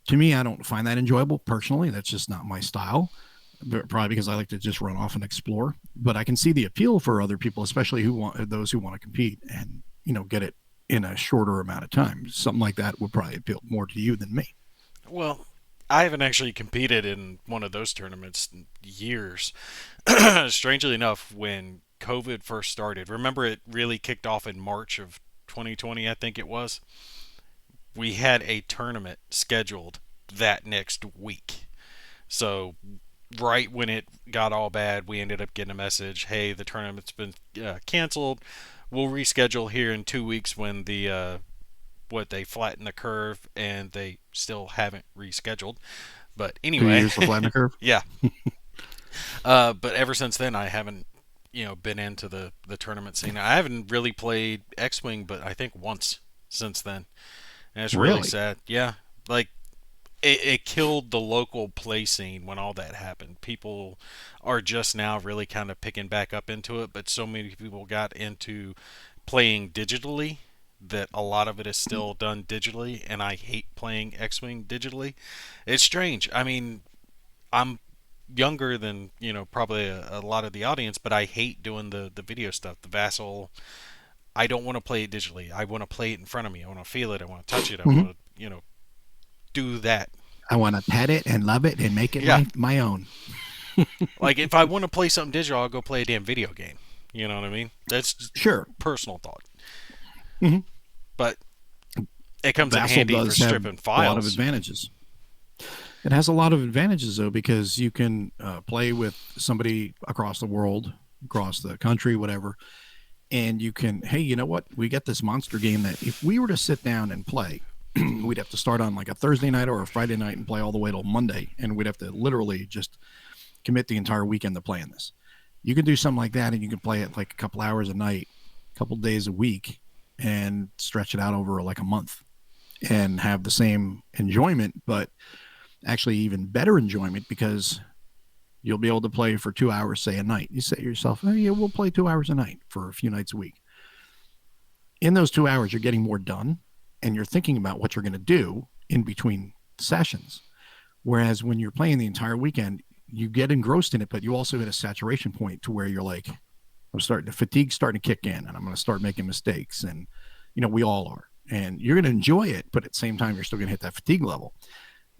To me, I don't find that enjoyable personally. That's just not my style. Probably because I like to just run off and explore. But I can see the appeal for other people, especially those who want to compete and get it in a shorter amount of time. Something like that would probably appeal more to you than me. Well, I haven't actually competed in one of those tournaments in years. Strangely enough, when COVID first started, remember it really kicked off in March of 2020, I think it was. We had a tournament scheduled that next week. So, right when it got all bad, we ended up getting a message, hey, the tournament's been canceled. We'll reschedule here in 2 weeks, when what they flatten the curve, and they still haven't rescheduled. But 2 years anyway, to flatten the curve. yeah. But ever since then, I haven't been into the tournament scene. I haven't really played X-Wing, but I think once since then, and it's really Really? sad. Yeah, like it killed the local play scene when all that happened. People are just now really kind of picking back up into it, but so many people got into playing digitally that a lot of it is still done digitally, and I hate playing X-Wing digitally. It's strange. I mean, I'm younger than probably a lot of the audience, but I hate doing the video stuff, the Vassal. I don't want to play it digitally. I want to play it in front of me. I want to feel it. I want to touch it. I Mm-hmm. want to do that. I want to pet it and love it and make it Yeah, my own. like if I want to play something digital, I'll go play a damn video game. You know what I mean? That's just Sure. personal thought. Mm-hmm. But it comes in Vassal handy for does have stripping a lot of files. advantages. It has a lot of advantages, though, because you can play with somebody across the world, across the country, whatever, and you can, hey, you know what? We got this monster game that if we were to sit down and play, we'd have to start on like a Thursday night or a Friday night and play all the way till Monday, and we'd have to literally just commit the entire weekend to playing this. You can do something like that, and you can play it like a couple hours a night, a couple days a week, and stretch it out over like a month and have the same enjoyment, but actually even better enjoyment, because you'll be able to play for 2 hours, say a night. You say to yourself, oh, yeah, we'll play 2 hours a night for a few nights a week. In those 2 hours, you're getting more done, and you're thinking about what you're going to do in between sessions. Whereas when you're playing the entire weekend, you get engrossed in it, but you also hit a saturation point to where you're like, I'm starting to fatigue, starting to kick in, and I'm going to start making mistakes. And, we all are. And you're going to enjoy it, but at the same time, you're still going to hit that fatigue level.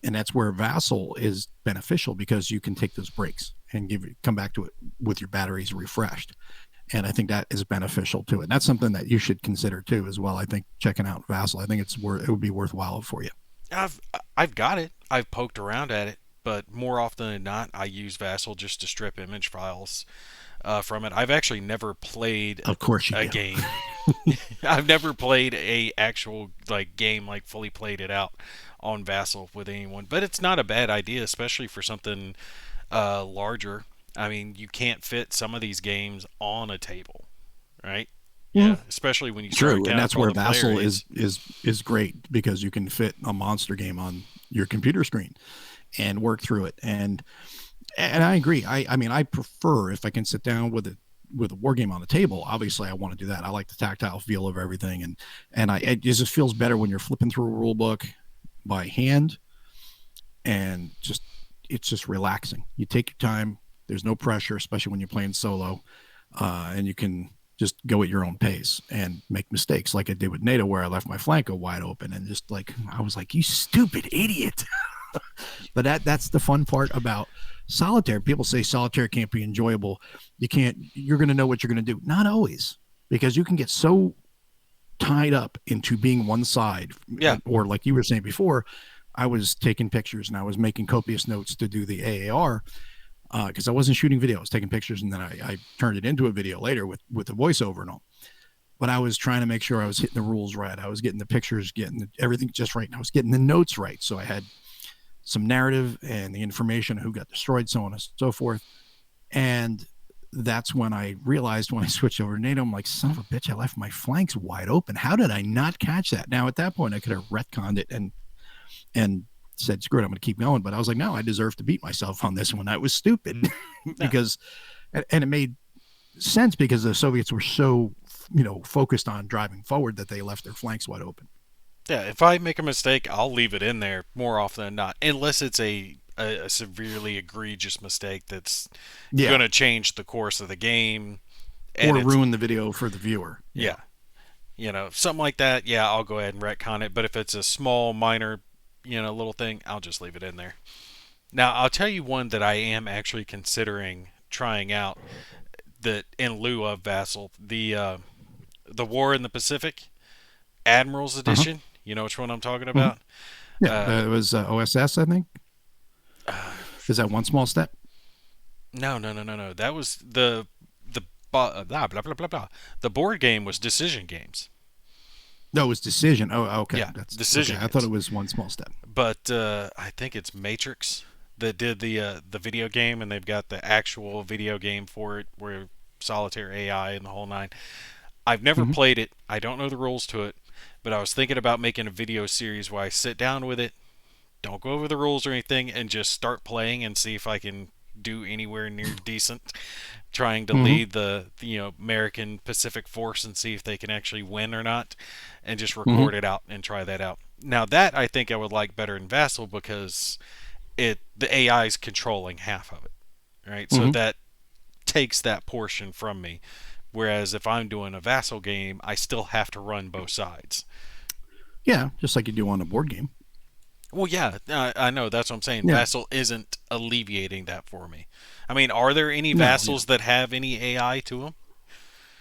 And that's where Vassal is beneficial, because you can take those breaks and come back to it with your batteries refreshed. And I think that is beneficial to it. And that's something that you should consider too, as well. I think checking out Vassal, I think it would be worthwhile for you. I've I've got it. I've poked around at it, but more often than not, I use Vassal just to strip image files from it. I've actually never played Of course you a do. game. I've never played a actual game, like fully played it out on Vassal with anyone. But it's not a bad idea, especially for something larger. I mean, you can't fit some of these games on a table, right? Yeah, Mm, especially when you start true, and accounting that's for all where the player Vassal aids. is great, because you can fit a monster game on your computer screen and work through it. And I agree. I mean, I prefer, if I can sit down with a war game on the table. Obviously, I want to do that. I like the tactile feel of everything, and it just feels better when you're flipping through a rule book by hand, and it's just relaxing. You take your time. There's no pressure, especially when you're playing solo, and you can just go at your own pace and make mistakes like I did with NATO, where I left my flanco wide open and just like I was like, you stupid idiot. But that's the fun part about solitaire. People say solitaire can't be enjoyable. You're going to know what you're going to do. Not always, because you can get so tied up into being one side. Yeah. Or like you were saying before, I was taking pictures and I was making copious notes to do the AAR because I wasn't shooting video. I was taking pictures, and then I turned it into a video later with the voiceover and all. But I was trying to make sure I was hitting the rules right. I was getting the pictures, getting everything just right. And I was getting the notes right. So I had some narrative and the information, who got destroyed, so on and so forth. And that's when I realized, when I switched over to NATO, I'm like, son of a bitch, I left my flanks wide open. How did I not catch that? Now, at that point, I could have retconned it and said, screw it, I'm going to keep going. But I was like, no, I deserve to beat myself on this one. I was stupid because, and it made sense because the Soviets were so, focused on driving forward that they left their flanks wide open. Yeah, if I make a mistake, I'll leave it in there more often than not, unless it's a severely egregious mistake that's going to change the course of the game. Or ruin the video for the viewer. Yeah. Something like that, yeah, I'll go ahead and retcon it. But if it's a small, minor, little thing, I'll just leave it in there. Now, I'll tell you one that I am actually considering trying out that in lieu of Vassal, the War in the Pacific, Admiral's Edition. You know which one I'm talking about? Yeah, it was OSS, I think. Is that One Small Step? No. That was the blah blah blah blah blah. The board game was Decision Games. No, it was Decision. Oh, okay. Yeah, That's Decision. Okay. I thought it was One Small Step. But I think it's Matrix that did the video game, and they've got the actual video game for it, where solitaire AI and the whole nine. I've never played it. I don't know the rules to it, but I was thinking about making a video series where I sit down with it, don't go over the rules or anything, and just start playing and see if I can do anywhere near decent, trying to lead the American Pacific Force and see if they can actually win or not, and just record it out and try that out. Now that I think I would like better in Vassal because the AI is controlling half of it, right? So that takes that portion from me. Whereas if I'm doing a Vassal game, I still have to run both sides. Yeah, just like you do on a board game. Well, yeah, I know. That's what I'm saying. Yeah. Vassal isn't alleviating that for me. I mean, are there any Vassals that have any AI to them?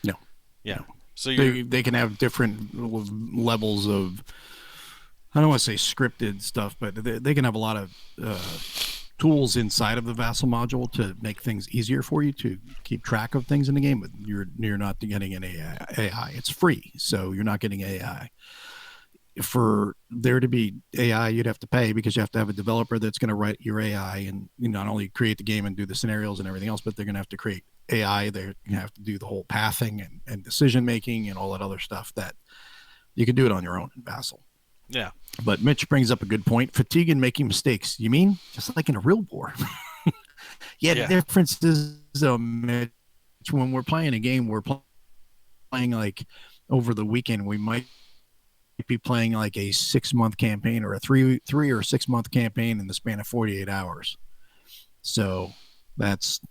No. Yeah. No. So they can have different levels of, I don't want to say scripted stuff, but they can have a lot of tools inside of the Vassal module to make things easier for you to keep track of things in the game, but you're not getting an AI. It's free, so you're not getting AI. For there to be AI, you'd have to pay because you have to have a developer that's going to write your AI and not only create the game and do the scenarios and everything else, but they're going to have to create AI. They're going to have to do the whole pathing and decision making and all that other stuff that you can do it on your own in Vassal. Yeah. But Mitch brings up a good point. Fatigue and making mistakes. You mean just like in a real war? The difference is, Mitch, when we're playing a game, we're playing like over the weekend. We might be playing like a 6-month campaign or a 3 or 6 month campaign in the span of 48 hours. So that's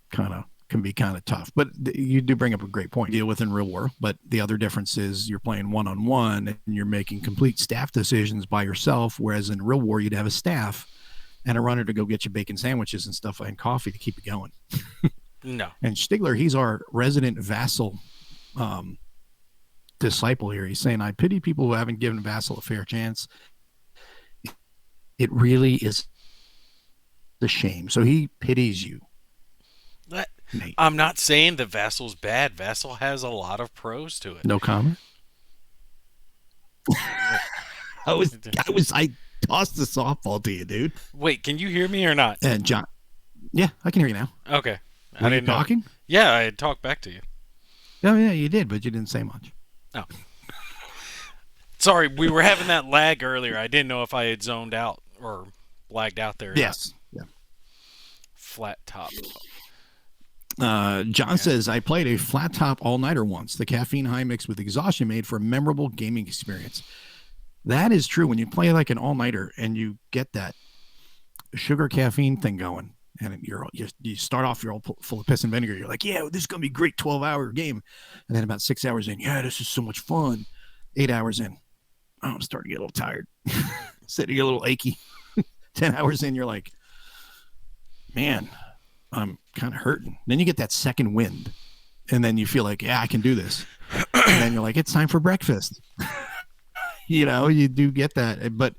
can be kind of tough. But you do bring up a great point. Deal with in real war. But the other difference is you're playing one-on-one and you're making complete staff decisions by yourself. Whereas in real war, you'd have a staff and a runner to go get you bacon sandwiches and stuff and coffee to keep it going. No. And Stigler, he's our resident Vassal disciple here. He's saying, I pity people who haven't given Vassal a fair chance. It really is a shame. So he pities you. Nate. I'm not saying that Vassal's bad. Vassal has a lot of pros to it. No comment. I tossed the softball to you, dude. Wait, can you hear me or not? And John, yeah, I can hear you now. Okay. Were you talking? Yeah, I had talked back to you. Oh yeah, you did, but you didn't say much. Oh. Sorry, we were having that lag earlier. I didn't know if I had zoned out or lagged out there. Yes. Yeah. Flat top. John says, I played a flat top all-nighter once. The caffeine high mixed with exhaustion made for a memorable gaming experience. That is true. When you play like an all-nighter and you get that sugar caffeine thing going, and you start off, you're all full of piss and vinegar. You're like, yeah, this is gonna be a great 12-hour game, and then about 6 hours in, yeah, this is so much fun. 8 hours in, oh, I'm starting to get a little tired, sitting a little achy. 10 hours in, you're like, man, I'm kind of hurting. Then you get that second wind, and then you feel like, yeah, I can do this. And then you're like, it's time for breakfast. You do get that, but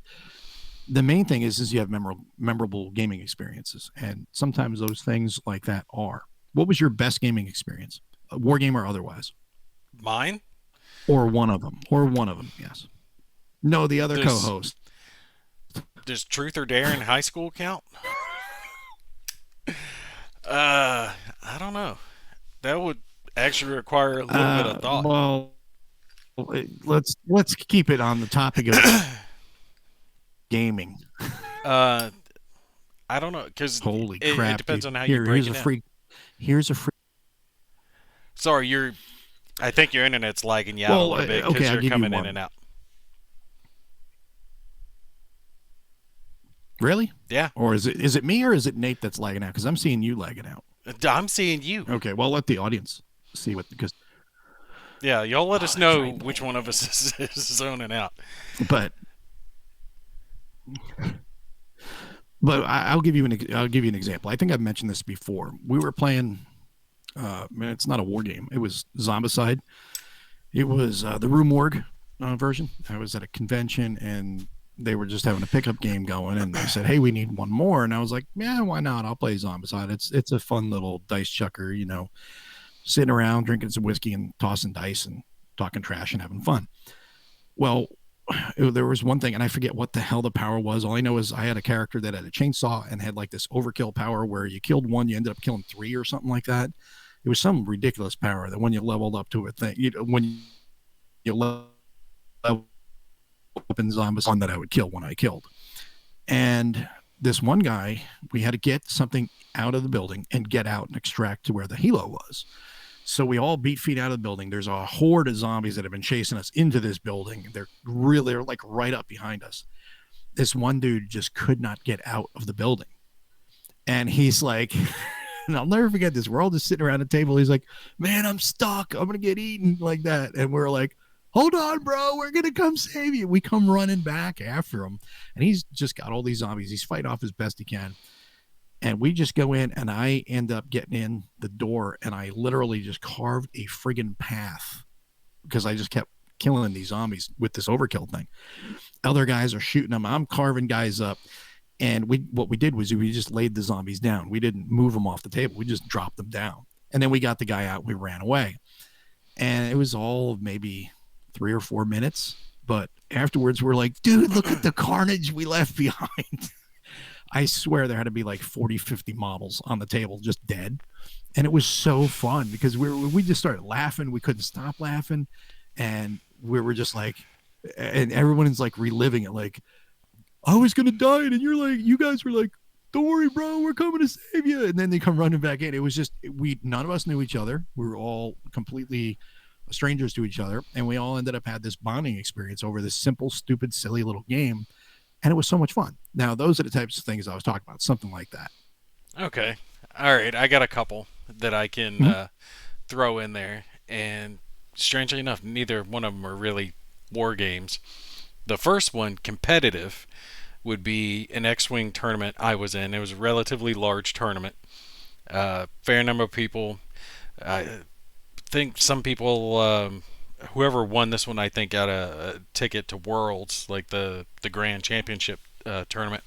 the main thing is you have memorable gaming experiences, and sometimes those things like that are. What was your best gaming experience, war game or otherwise, Mine? or one of them, Yes. No, the other Does co-host. does Truth or Dare in high school count? I don't know. That would actually require a little bit of thought. Well, let's keep it on the topic of gaming. uh, I don't know because Holy it crap, depends dude! on how you Here's break a it down. free. Here's a free. Sorry, you're. I think your internet's lagging you out a Well, little bit okay, because I'll you're give you coming in and one. out. Really? Yeah, Or is it me or is it Nate that's lagging out? Because I'm seeing you lagging out. I'm seeing you. Okay, well, let the audience see what because Yeah, y'all let oh, us that's know right. which one of us is zoning out. But I'll give you an example. I think I've mentioned this before. We were playing. It's not a war game. It was Zombicide. It was the Rue Morgue version. I was at a convention and they were just having a pickup game going, and they said, "Hey, we need one more." And I was like, "Yeah, why not? I'll play Zombicide. It's a fun little dice chucker, sitting around drinking some whiskey and tossing dice and talking trash and having fun." Well, there was one thing, and I forget what the hell the power was. All I know is I had a character that had a chainsaw and had like this overkill power where you killed one, you ended up killing three or something like that. It was some ridiculous power that when you leveled up to a thing, when you leveled up in zombies, one that I would kill when I killed. And this one guy, we had to get something out of the building and get out and extract to where the helo was. So we all beat feet out of the building. There's a horde of zombies that have been chasing us into this building. They're like right up behind us. This one dude just could not get out of the building. And he's like, and I'll never forget this. We're all just sitting around a table. He's like, man, I'm stuck. I'm going to get eaten like that. And we're like, hold on, bro. We're going to come save you. We come running back after him. And he's just got all these zombies. He's fighting off as best he can. And we just go in, and I end up getting in the door, and I literally just carved a friggin' path because I just kept killing these zombies with this overkill thing. Other guys are shooting them. I'm carving guys up. And what we did was we just laid the zombies down. We didn't move them off the table. We just dropped them down. And then we got the guy out. We ran away. And it was all maybe 3 or 4 minutes. But afterwards, we're like, dude, look at the carnage we left behind. I swear there had to be like 40, 50 models on the table just dead. And it was so fun because we just started laughing. We couldn't stop laughing. And we were just like, and everyone's like reliving it. Like, I was going to die. And you guys were like, don't worry, bro. We're coming to save you. And then they come running back in. It was just, none of us knew each other. We were all completely strangers to each other. And we all ended up had this bonding experience over this simple, stupid, silly little game. And it was so much fun. Now, those are the types of things I was talking about, something like that. Okay, all right. I got a couple that I can Mm-hmm. throw in there, and strangely enough, neither one of them are really war games. The first one, competitive, would be an X-wing tournament I was in. It was a relatively large tournament, fair number of people. I think some people, whoever won this one, I think got a ticket to Worlds, like the Grand Championship tournament.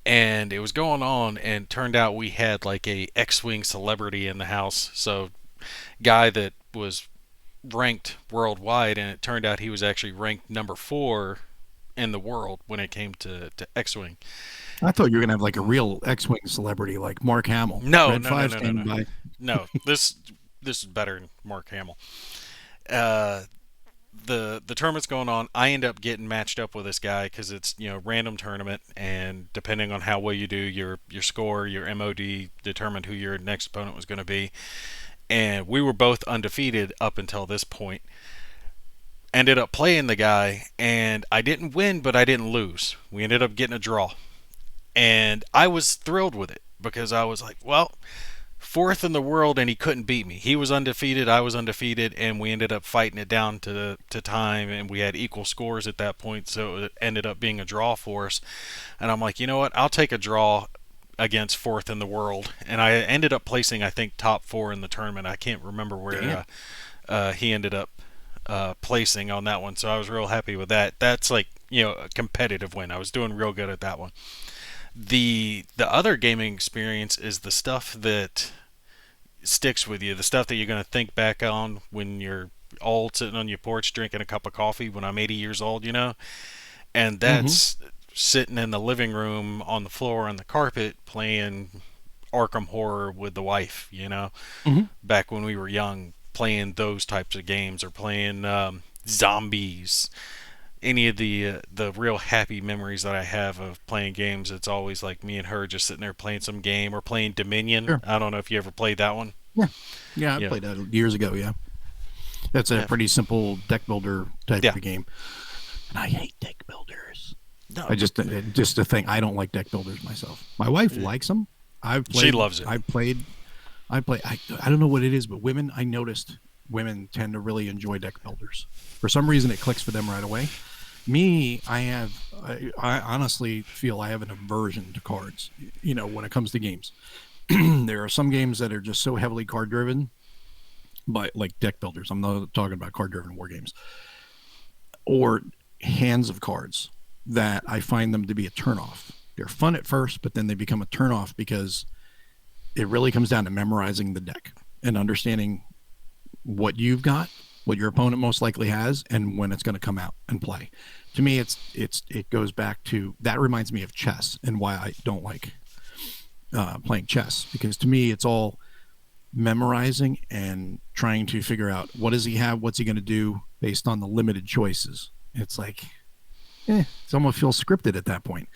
And it was going on, and turned out we had like a X-wing celebrity in the house. So, guy that was ranked worldwide, and it turned out he was actually ranked number 4 in the world when it came to X-wing. I thought you were going to have like a real X-Wing celebrity like Mark Hamill. No, Red no, no, 5 no, no, standing no, by. no. This is better than Mark Hamill. Uh, the tournament's going on. I end up getting matched up with this guy because it's random tournament, and depending on how well you do, your score, your MOD determined who your next opponent was going to be. And we were both undefeated up until this point. Ended up playing the guy, and I didn't win, but I didn't lose. We ended up getting a draw, and I was thrilled with it. because I was like, well, fourth in the world, and he couldn't beat me. He was undefeated, I was undefeated, and we ended up fighting it down to time, and we had equal scores at that point, so it ended up being a draw for us. And I'm like, you know what? I'll take a draw against fourth in the world, and I ended up placing, I think, top four in the tournament. I can't remember Damn. where he ended up placing on that one, so I was real happy with that. That's like, a competitive win. I was doing real good at that one. The other gaming experience is the stuff that sticks with you, the stuff that you're going to think back on when you're old, sitting on your porch drinking a cup of coffee when I'm 80 years old. And Mm-hmm. that's sitting in the living room on the floor on the carpet playing Arkham Horror with the wife. Mm-hmm. Back when we were young, playing those types of games, or playing zombies. Any of the real happy memories that I have of playing games, it's always like me and her just sitting there playing some game, or playing Dominion. Sure. I don't know if you ever played that one. Yeah. Yeah, I Yeah, played that years ago. Yeah, that's a yeah, pretty simple deck builder type yeah. of game, and I hate deck builders. No, I just a thing. I don't like deck builders myself. My wife likes them. I've she played. loves it. I've played. I play. I don't know what it is, but women. I noticed women tend to really enjoy deck builders. For some reason, it clicks for them right away. Me, I have. I honestly feel I have an aversion to cards. When it comes to games, there are some games that are just so heavily card driven, but like deck builders. I'm not talking about card driven war games or hands of cards that I find them to be a turnoff. They're fun at first, but then they become a turnoff because it really comes down to memorizing the deck and understanding what you've got, what your opponent most likely has, and when it's going to come out and play. To me, it goes back to that. Reminds me of chess and why I don't like playing chess, because to me it's all memorizing and trying to figure out what does he have, what's he going to do based on the limited choices. It's like, it almost feels scripted at that point.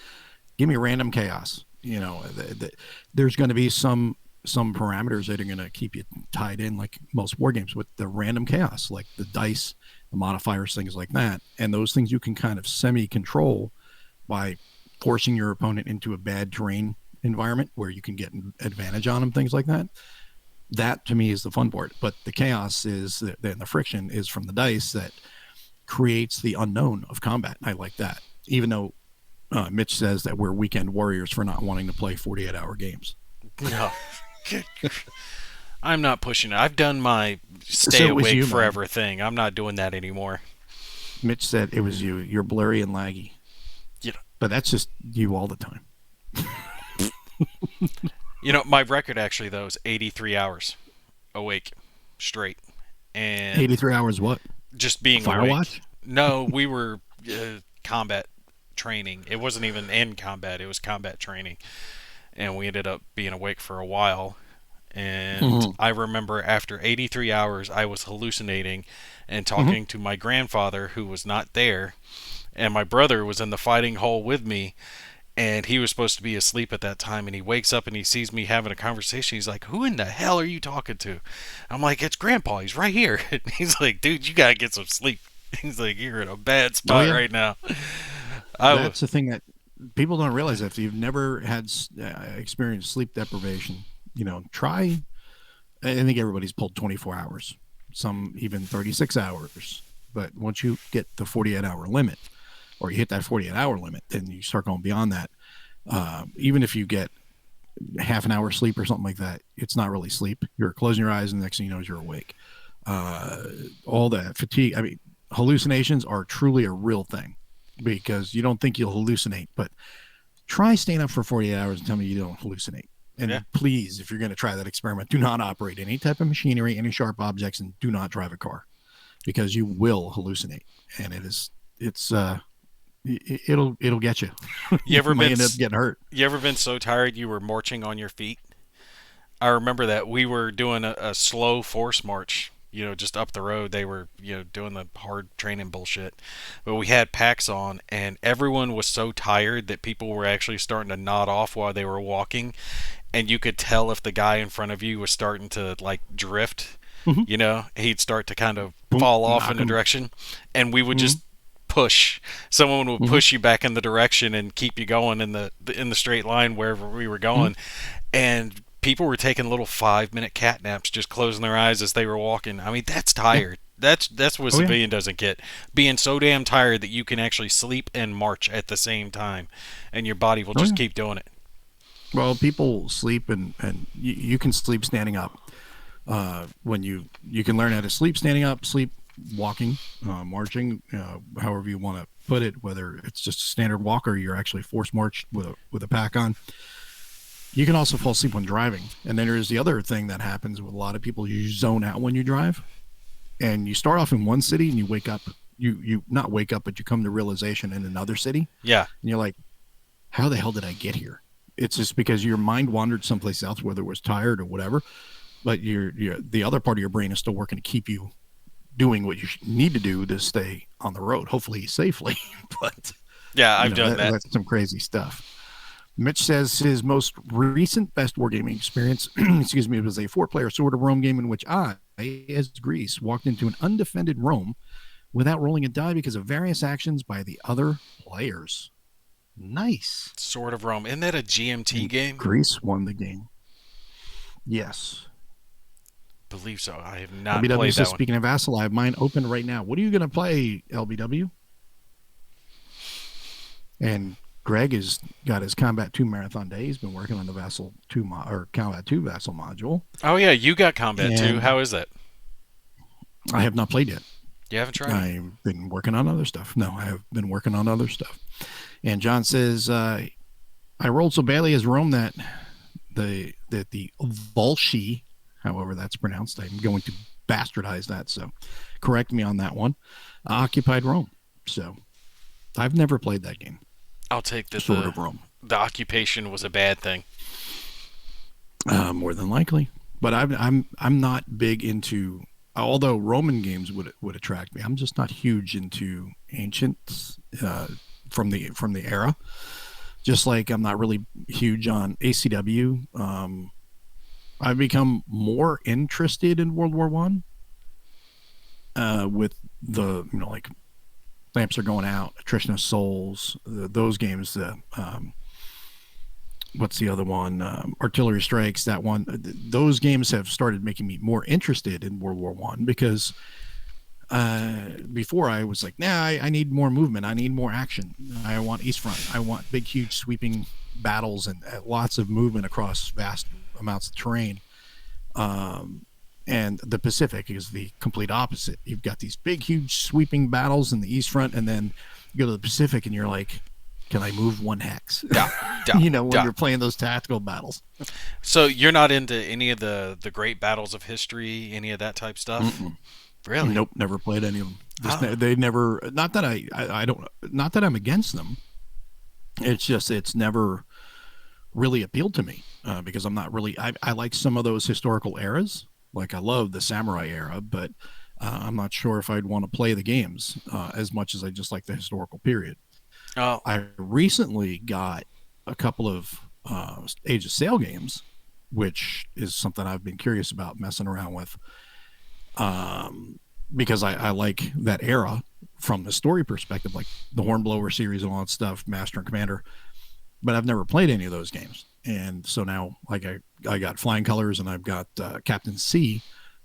Give me random chaos. There's going to be some parameters that are going to keep you tied in, like most war games, with the random chaos, like the dice, the modifiers, things like that. And those things you can kind of semi control by forcing your opponent into a bad terrain environment where you can get an advantage on them, things like that. That to me is the fun part. But the chaos is the friction is from the dice that creates the unknown of combat. I like that, even though Mitch says that we're weekend warriors for not wanting to play 48-hour games. No, I'm not pushing it. I've done my stay So it was awake you, man. forever thing. I'm not doing that anymore. Mitch said it was you. You're blurry and laggy, You know, but that's just you all the time. my record actually though is 83 hours awake straight, and 83 hours what? just being awake. Firewatch? No, we were combat training. It wasn't even in combat. It was combat training, and we ended up being awake for a while. And Mm-hmm. I remember after 83 hours, I was hallucinating and Mm-hmm. talking to my grandfather, who was not there, and my brother was in the fighting hall with me, and he was supposed to be asleep at that time, and he wakes up and he sees me having a conversation. He's like, "Who in the hell are you talking to?" I'm like, "It's Grandpa. He's right here." And he's like, "Dude, you gotta get some sleep." He's like, "You're in a bad Oh spot yeah, right now." I was, that's the thing that people don't realize. If you've never had experienced sleep deprivation, try. I think everybody's pulled 24 hours, some even 36 hours. But once you get the 48-hour limit, or you hit that 48-hour limit, then you start going beyond that. Even if you get half an hour sleep or something like that, it's not really sleep. You're closing your eyes, and the next thing you know is you're awake. Uh, all that fatigue. I mean, hallucinations are truly a real thing, because you don't think you'll hallucinate, but try staying up for 48 hours and tell me you don't hallucinate. yeah. And please, if you're going to try that experiment, do not operate any type of machinery, any sharp objects, and do not drive a car, because you will hallucinate. And it'll get you. You You ever may been end up getting hurt. you ever been so tired you were marching on your feet? I remember that we were doing a slow force march, just up the road. They were, doing the hard training bullshit. But we had packs on, and everyone was so tired that people were actually starting to nod off while they were walking. And you could tell if the guy in front of you was starting to, like, drift. Mm-hmm. He'd start to kind of Boom, fall off knock in a them. direction. And we would Mm-hmm. just push. Someone would Hmm. push you back in the direction and keep you going in the straight line wherever we were Hmm. going. And people were taking little 5 minute cat naps, just closing their eyes as they were walking. I mean, that's Yeah. tired. That's what Oh yeah. civilian doesn't get. Being so damn tired that you can actually sleep and march at the same time, and your body will Oh just yeah. keep doing it. Well, people sleep and you can sleep standing up. When you can learn how to sleep standing up, sleep walking, marching, however you want to put it. Whether it's just a standard walk or you're actually forced marched with a pack on. You can also fall asleep when driving. And then there's the other thing that happens with a lot of people. You zone out when you drive, and you start off in one city and you wake up. You not wake up, but you come to realization in another city, Yeah, and you're like, how the hell did I get here? It's just because your mind wandered someplace else, whether it was tired or whatever. But the other part of your brain is still working to keep you doing what you need to do to stay on the road, hopefully safely. But yeah, I've done that. that's some crazy stuff. Mitch says his most recent best wargaming experience, excuse me, was a four-player Sword of Rome game in which I, as Greece, walked into an undefended Rome without rolling a die because of various actions by the other players. Nice. Sword of Rome. Isn't that a GMT And game? Greece won the game. Yes. Believe so. I have not LBW played that says, one. speaking of Vassal, I have mine open right now. What are you going to play, LBW? And Greg has got his Combat 2 Marathon Day. He's been working on the Vassal 2 or Combat 2 Vassal module. Oh yeah, you got combat too. And How is that? I have not played yet. You haven't tried it? I've been working on other stuff. No, I have been working on other stuff. And John says, I rolled so badly as Rome that the Volsci, however that's pronounced, I'm going to bastardize that. So correct me on that one. Occupied Rome. So I've never played that game. I'll take that Sword of Rome. the occupation was a bad thing. More than likely. But I'm not big into. Although Roman games would attract me, I'm just not huge into ancient from the era. Just like I'm not really huge on ACW. I've become more interested in World War One with the like lamps are going out, attrition of souls, those games. What's the other one? Artillery strikes. That one. Those games have started making me more interested in World War One because before I was like, nah, I need more movement. I need more action. I want East Front. I want big, huge, sweeping battles and lots of movement across vast amounts of terrain. And the Pacific is the complete opposite. You've got these big, huge, sweeping battles in the East Front, and then you go to the Pacific, and you're like, can I move one hex? Yeah, yeah, When yeah. you're playing those tactical battles. So you're not into any of the great battles of history, any of that type stuff? Mm-mm. Really? Nope, never played any of them. Oh. They never. Not that I don't. Not that I'm against them. It's just it's never really appealed to me because I'm not really. I like some of those historical eras. Like I love the samurai era, but I'm not sure if I'd want to play the games as much as I just like the historical period. Oh. I recently got a couple of Age of Sail games, which is something I've been curious about messing around with. Because I like that era from the story perspective, like the Hornblower series and all that stuff, Master and Commander. But I've never played any of those games, and so now like I got Flying Colors and I've got Captain C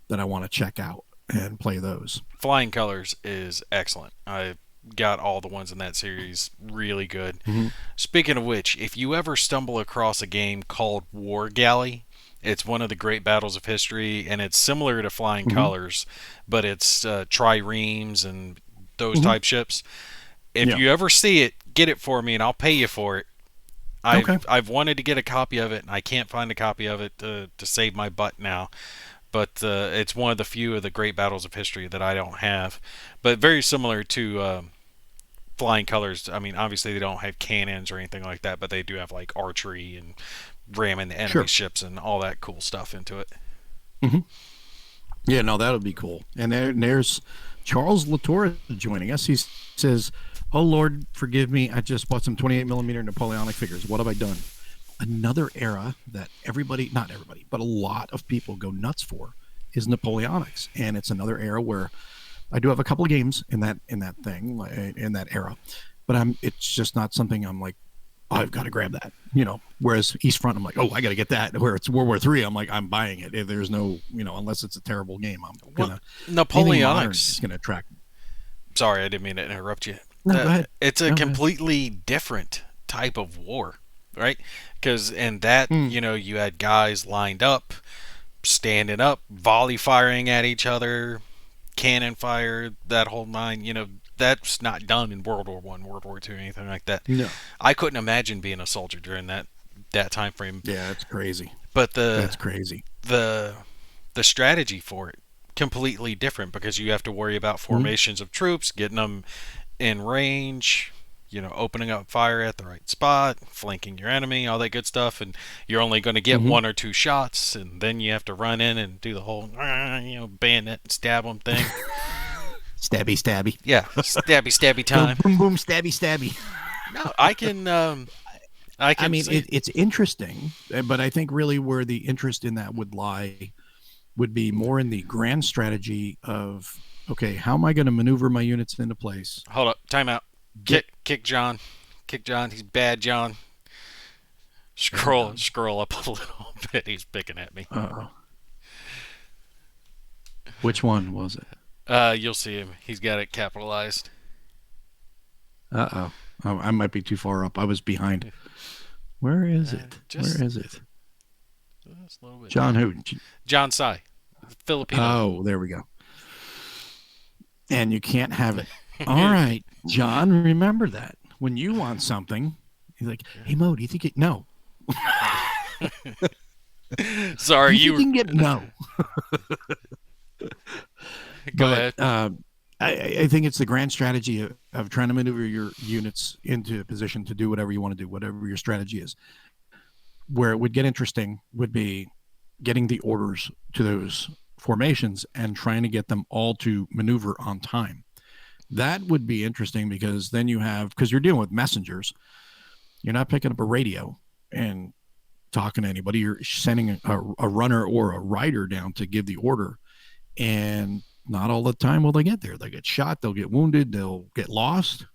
that I want to check out and play those. Flying Colors is excellent. I got all the ones in that series really good. Mm-hmm. Speaking of which, if you ever stumble across a game called War Galley, it's one of the great battles of history, and it's similar to Flying Mm-hmm. Colors, but it's triremes and those Mm-hmm. type ships. If Yeah. you ever see it, get it for me, and I'll pay you for it. Okay. I've wanted to get a copy of it, and I can't find a copy of it to save my butt now. But it's one of the few of the great battles of history that I don't have. But very similar to Flying Colors. I mean, obviously they don't have cannons or anything like that, but they do have like archery and ramming the enemy Sure. ships and all that cool stuff into it. Mm-hmm. Yeah. No, that would be cool. And there's Charles Latour joining us. He says, "Oh Lord, forgive me. I just bought some 28 millimeter Napoleonic figures. What have I done?" Another era that everybody, not everybody, but a lot of people go nuts for is Napoleonics. And it's another era where I do have a couple of games in that thing in that era, but it's just not something I'm like, oh, I've got to grab that. Whereas East Front, I'm like, oh, I got to get that. Where it's World War III, I'm like, I'm buying it. If there's no, unless it's a terrible game, I'm Well, gonna anything modern is Napoleonics. gonna attract me. Sorry, I didn't mean to interrupt you. No, go ahead. It's a No, go ahead. completely different type of war, right? Because in that, Hmm. you had guys lined up, standing up, volley firing at each other, cannon fire, that whole nine. That's not done in World War One, World War Two, anything like that. No. I couldn't imagine being a soldier during that time frame. Yeah, that's crazy. But That's crazy. the the strategy for it completely different because you have to worry about Hmm. formations of troops, getting them in range, opening up fire at the right spot, flanking your enemy, all that good stuff, and you're only going to get Hmm. one or two shots, and then you have to run in and do the whole, bayonet and stab them thing. Stabby, stabby. Yeah, stabby, stabby Boom, time. boom, boom, stabby, stabby. No, I I can mean, see. it's interesting, but I think really where the interest in that would lie would be more in the grand strategy of, okay, how am I going to maneuver my units into place? Hold up, timeout. Get Kick John. Kick John. He's bad, John. bad, Scroll John. scroll up a little bit. He's picking at me. Uh-oh. Which one was it? You'll see him. He's got it capitalized. Uh-oh. I might be too far up. I was behind. Where is it? Just, Where is it? just a little bit John down. who? John Sai, Filipino. Oh, there we go. And you can't have it. All right, John, remember that. When you want something, he's like, hey, Mo, do you think it? No. Sorry, You think you you can get no? go But ahead. I think it's the grand strategy of trying to maneuver your units into a position to do whatever you want to do, whatever your strategy is. Where it would get interesting would be getting the orders to those formations and trying to get them all to maneuver on time. That would be interesting because then because you're dealing with messengers, you're not picking up a radio and talking to anybody. You're sending a runner or a rider down to give the order. And not all the time will they get there. They get shot, they'll get wounded, they'll get lost,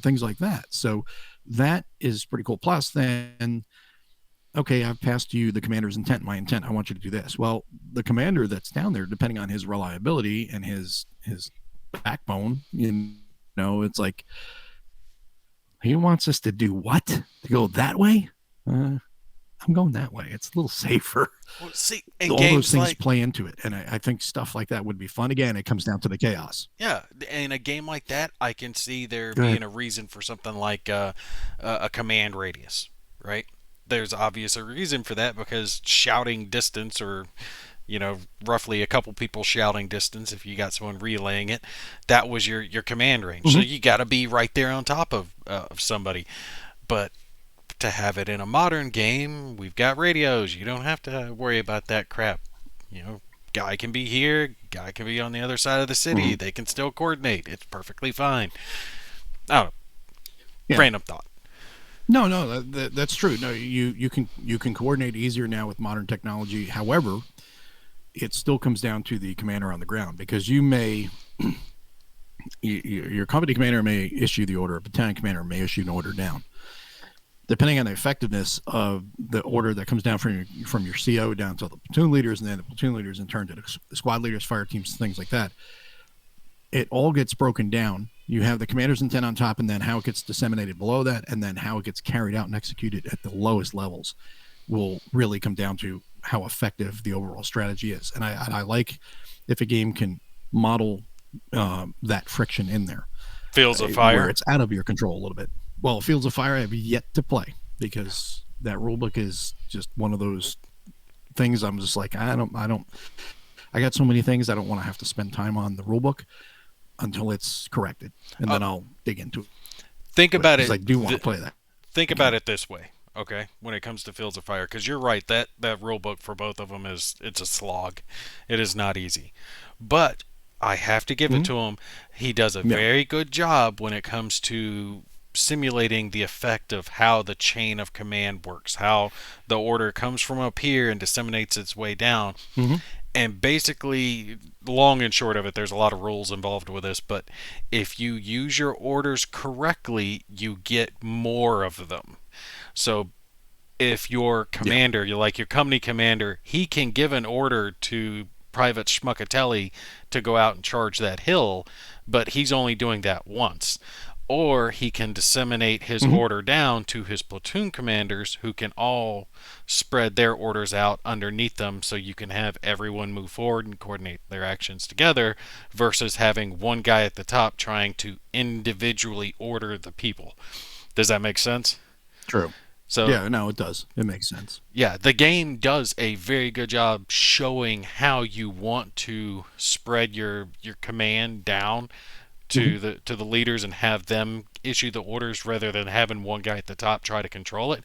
things like that. So that is pretty cool. Plus, then, okay, I've passed you the commander's intent. My intent, I want you to do this. Well, the commander that's down there, depending on his reliability and his backbone, it's like he wants us to do what? To go that way? I'm going that way. It's a little safer. Well, see, in All those games things like play into it, and I think stuff like that would be fun. Again, it comes down to the chaos. yeah, in a game like that, I can see there Go ahead. being a reason for something like a command radius, right? There's obvious a reason for that because shouting distance or roughly a couple people shouting distance if you got someone relaying it, that was your command range. So Mm-hmm. you got to be right there on top of somebody. But to have it in a modern game, we've got radios. You don't have to worry about that crap. Guy can be here, guy can be on the other side of the city. Mm-hmm. They can still coordinate. It's perfectly fine. I don't know. Yeah. Random thought. No, no, that's true. No, you can coordinate easier now with modern technology. However, it still comes down to the commander on the ground because your company commander may issue the order, a battalion commander may issue an order down. Depending on the effectiveness of the order that comes down from your CO down to the platoon leaders, and then the platoon leaders in turn to the squad leaders, fire teams, things like that, it all gets broken down. You have the commander's intent on top, and then how it gets disseminated below that, and then how it gets carried out and executed at the lowest levels will really come down to how effective the overall strategy is. And I like if a game can model that friction in there, Fields of where Fire. it's out of your control a little bit. Well, Fields of Fire I have yet to play because that rulebook is just one of those things. I'm just like, I got so many things I don't want to have to spend time on the rulebook until it's corrected, and then I'll dig into it. Think about Because it. I do want to play that. Think about it this way, okay? When it comes to Fields of Fire, because you're right, that rule book for both of them it's a slog. It is not easy, but I have to give it to him. He does a Yeah. very good job when it comes to simulating the effect of how the chain of command works, how the order comes from up here and disseminates its way down. Mm-hmm. And basically, long and short of it, there's a lot of rules involved with this, but if you use your orders correctly, you get more of them. So if your Yeah. commander, you like your company commander, he can give an order to Private Schmuckatelli to go out and charge that hill, but he's only doing that once. Or he can disseminate his Hmm. order down to his platoon commanders who can all spread their orders out underneath them so you can have everyone move forward and coordinate their actions together versus having one guy at the top trying to individually order the people. Does that make sense? True. So Yeah, no, it does. It makes sense. yeah, the game does a very good job showing how you want to spread your command down Hmm. to the leaders and have them issue the orders rather than having one guy at the top try to control it.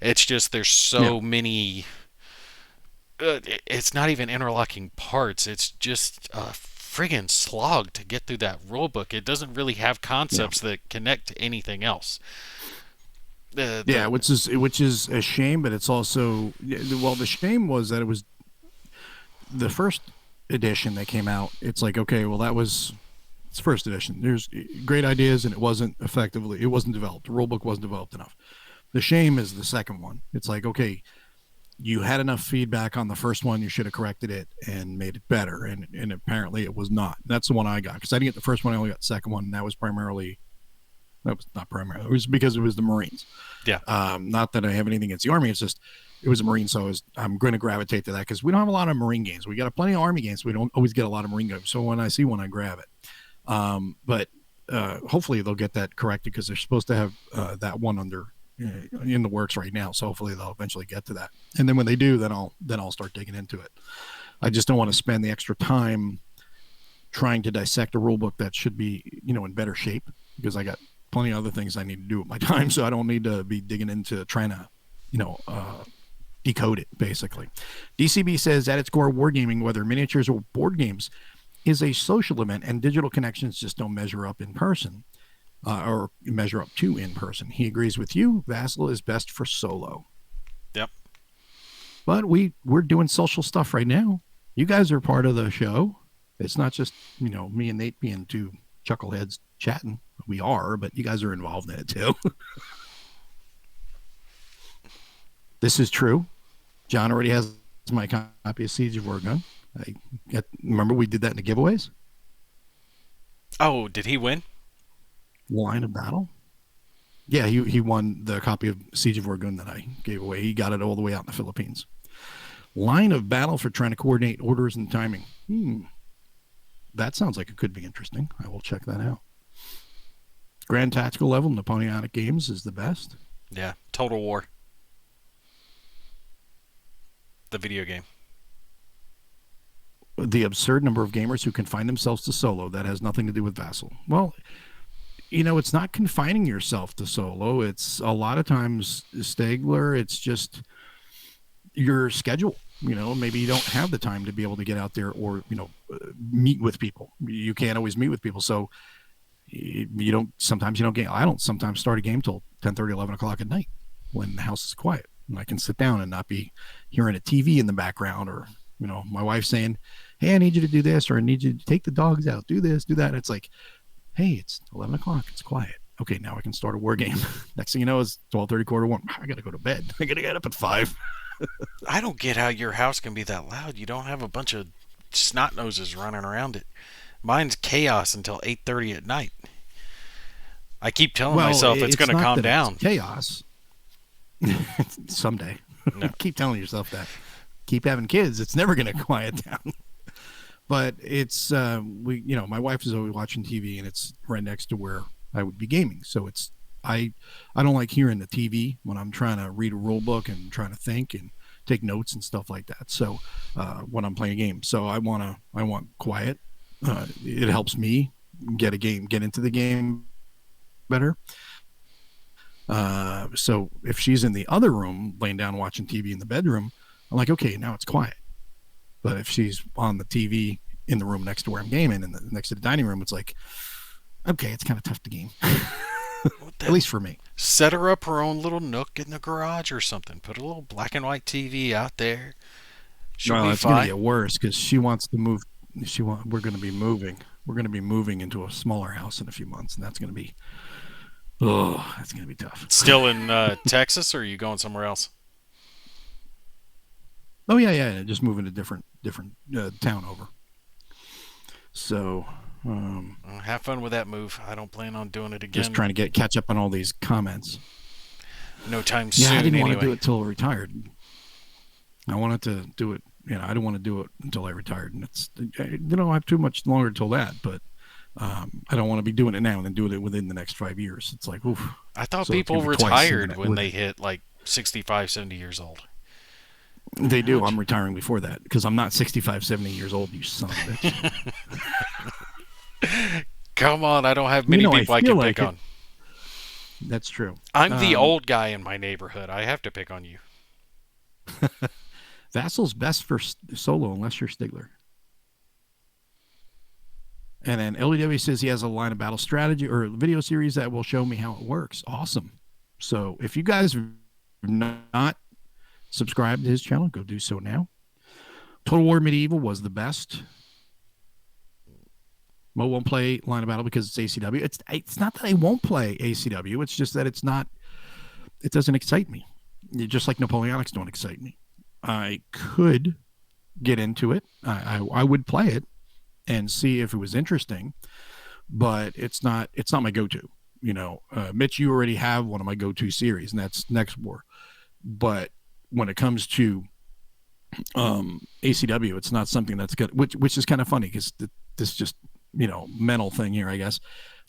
It's just there's Yeah. so many. It's not even interlocking parts. It's just a friggin' slog to get through that rule book. It doesn't really have Yeah. concepts that connect to anything else. Yeah, The which is a shame, but it's also well, the shame was that it was the first edition that came out. It's like, okay, well, that was it's first edition. There's great ideas, and it wasn't developed. The rulebook wasn't developed enough. The shame is the second one. It's like, okay, you had enough feedback on the first one, you should have corrected it and made it better, and apparently it was not. That's the one I got because I didn't get the first one. I only got the second one, and that was not primarily. It was because it was the Marines. yeah. Not that I have anything against the Army. It's just it was a Marine, so I'm going to gravitate to that because we don't have a lot of Marine games. We got plenty of Army games. We don't always get a lot of Marine games. So when I see one, I grab it. But hopefully they'll get that corrected because they're supposed to have that one under in the works right now. So hopefully they'll eventually get to that. And then when they do, then I'll start digging into it. I just don't want to spend the extra time trying to dissect a rule book that should be in better shape because I got plenty of other things I need to do with my time. So I don't need to be digging into trying to you know decode it basically. DCB says at its core, wargaming, whether miniatures or board games, is a social event, and digital connections just don't measure up in person or measure up to in person. He agrees with you. Vassal is best for solo, Yep. but we're doing social stuff right now. You guys are part of the show. It's not just me and Nate being two chuckleheads chatting. We are, but you guys are involved in it too. This is true. John already has my copy of Siege of Oregon. Remember we did that in the giveaways. Oh, did he win? Line of Battle. Yeah, he won the copy of Siege of Oregon that I gave away. He got it all the way out in the Philippines. Line of Battle for trying to coordinate orders and timing. That sounds like it could be interesting. I will check that out. Grand Tactical Level Napoleonic Games is the best. Yeah. Total War. The video game. The absurd number of gamers who confine themselves to solo. That has nothing to do with Vassal. Well, it's not confining yourself to solo. It's a lot of times, Stegler, it's just your schedule. Maybe you don't have the time to be able to get out there or, meet with people. You can't always meet with people. So sometimes you don't game. I don't sometimes start a game till 10:30, 11 o'clock at night when the house is quiet and I can sit down and not be hearing a TV in the background or, my wife saying, hey, I need you to do this, or I need you to take the dogs out, do this, do that. And it's like, hey, it's 11 o'clock. It's quiet. Okay, now I can start a war game. Next thing you know, it's 12:30, quarter one. I got to go to bed. I got to get up at 5. I don't get how your house can be that loud. You don't have a bunch of snot noses running around it. Mine's chaos until 8:30 at night. I keep telling Well, myself it's going to not calm that down. it's chaos. Someday. No. Keep telling yourself that. Keep having kids. It's never going to quiet down. But it's my wife is always watching TV, and it's right next to where I would be gaming. So it's I don't like hearing the TV when I'm trying to read a rule book and trying to think and take notes and stuff like that. So when I'm playing a game, so I want quiet. It helps me get into the game better. So if she's in the other room laying down watching TV in the bedroom, I'm like, okay, now it's quiet. But if she's on the TV in the room next to where I'm gaming and next to the dining room, it's like, okay, it's kind of tough to game. At least for me. Set her up her own little nook in the garage or something. Put a little black and white TV out there. Should Well, we it's going to fly? get worse because she wants to move. We're going to be moving. We're going to be moving into a smaller house in a few months, and that's going to be. Oh, that's going to be tough. Still in Texas, or are you going somewhere else? Oh yeah. Just moving to different town over. So, Have fun with that move. I don't plan on doing it just again trying to catch up on all these comments. no time Yeah, I soon, didn't want to do anyway. it till retired. I wanted to do it. I didn't want to do it until I retired, and I don't have too much longer until that. But I don't want to be doing it now and then doing it within the next 5 years. It's like, oof. I thought So it's people gonna be twice retired when they hit like 65, 70 years old. They do. I'm Ouch. retiring before that because I'm not 65, 70 years old. You son of a bitch. Come on, I don't have You many know, I people I feel can like pick it. on. That's true. I'm the old guy in my neighborhood. I have to pick on you. Vassal's best for solo unless you're Stigler. And then LEW says he has a line of battle strategy or video series that will show me how it works. Awesome. So if you guys are not subscribed to his channel, go do so now. Total War Medieval was the best. Mo won't play line of battle because it's ACW. It's not that I won't play ACW. It's just that it doesn't excite me. Just like Napoleonics don't excite me. I could get into it. I would play it and see if it was interesting, but it's not my go-to. Mitch, you already have one of my go-to series, and that's Next War. But when it comes to ACW, it's not something that's good, which is kind of funny because this just mental thing here, I guess.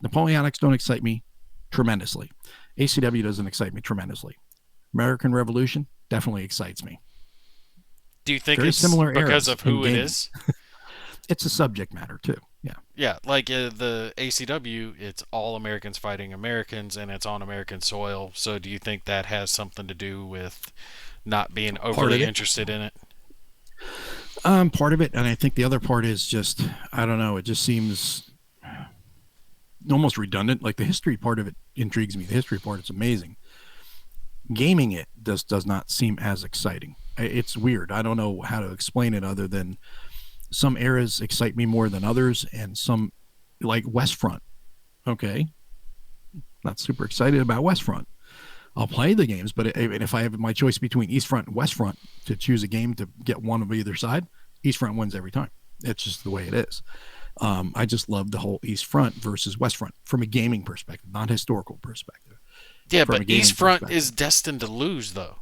Napoleonics don't excite me tremendously. ACW doesn't excite me tremendously. American Revolution definitely excites me. Do you think Very it's similar because eras of in who it gaming. is? It's a subject matter too. Yeah. Yeah, like the ACW, it's all Americans fighting Americans and it's on American soil. So do you think that has something to do with not being Part of overly it. interested in it? Part of it, and I think the other part is just I don't know. It just seems almost redundant. Like the history part of it intrigues me. The history part is amazing. Gaming it does not seem as exciting. It's weird. I don't know how to explain it other than some eras excite me more than others, and some like West Front. Okay, not super excited about West Front. I'll play the games, but if I have my choice between East Front and West Front to choose a game to get one of either side, East Front wins every time. It's just the way it is. I just love the whole East Front versus West Front from a gaming perspective, not historical perspective. Yeah, From but a gaming East Front perspective. is destined to lose, though.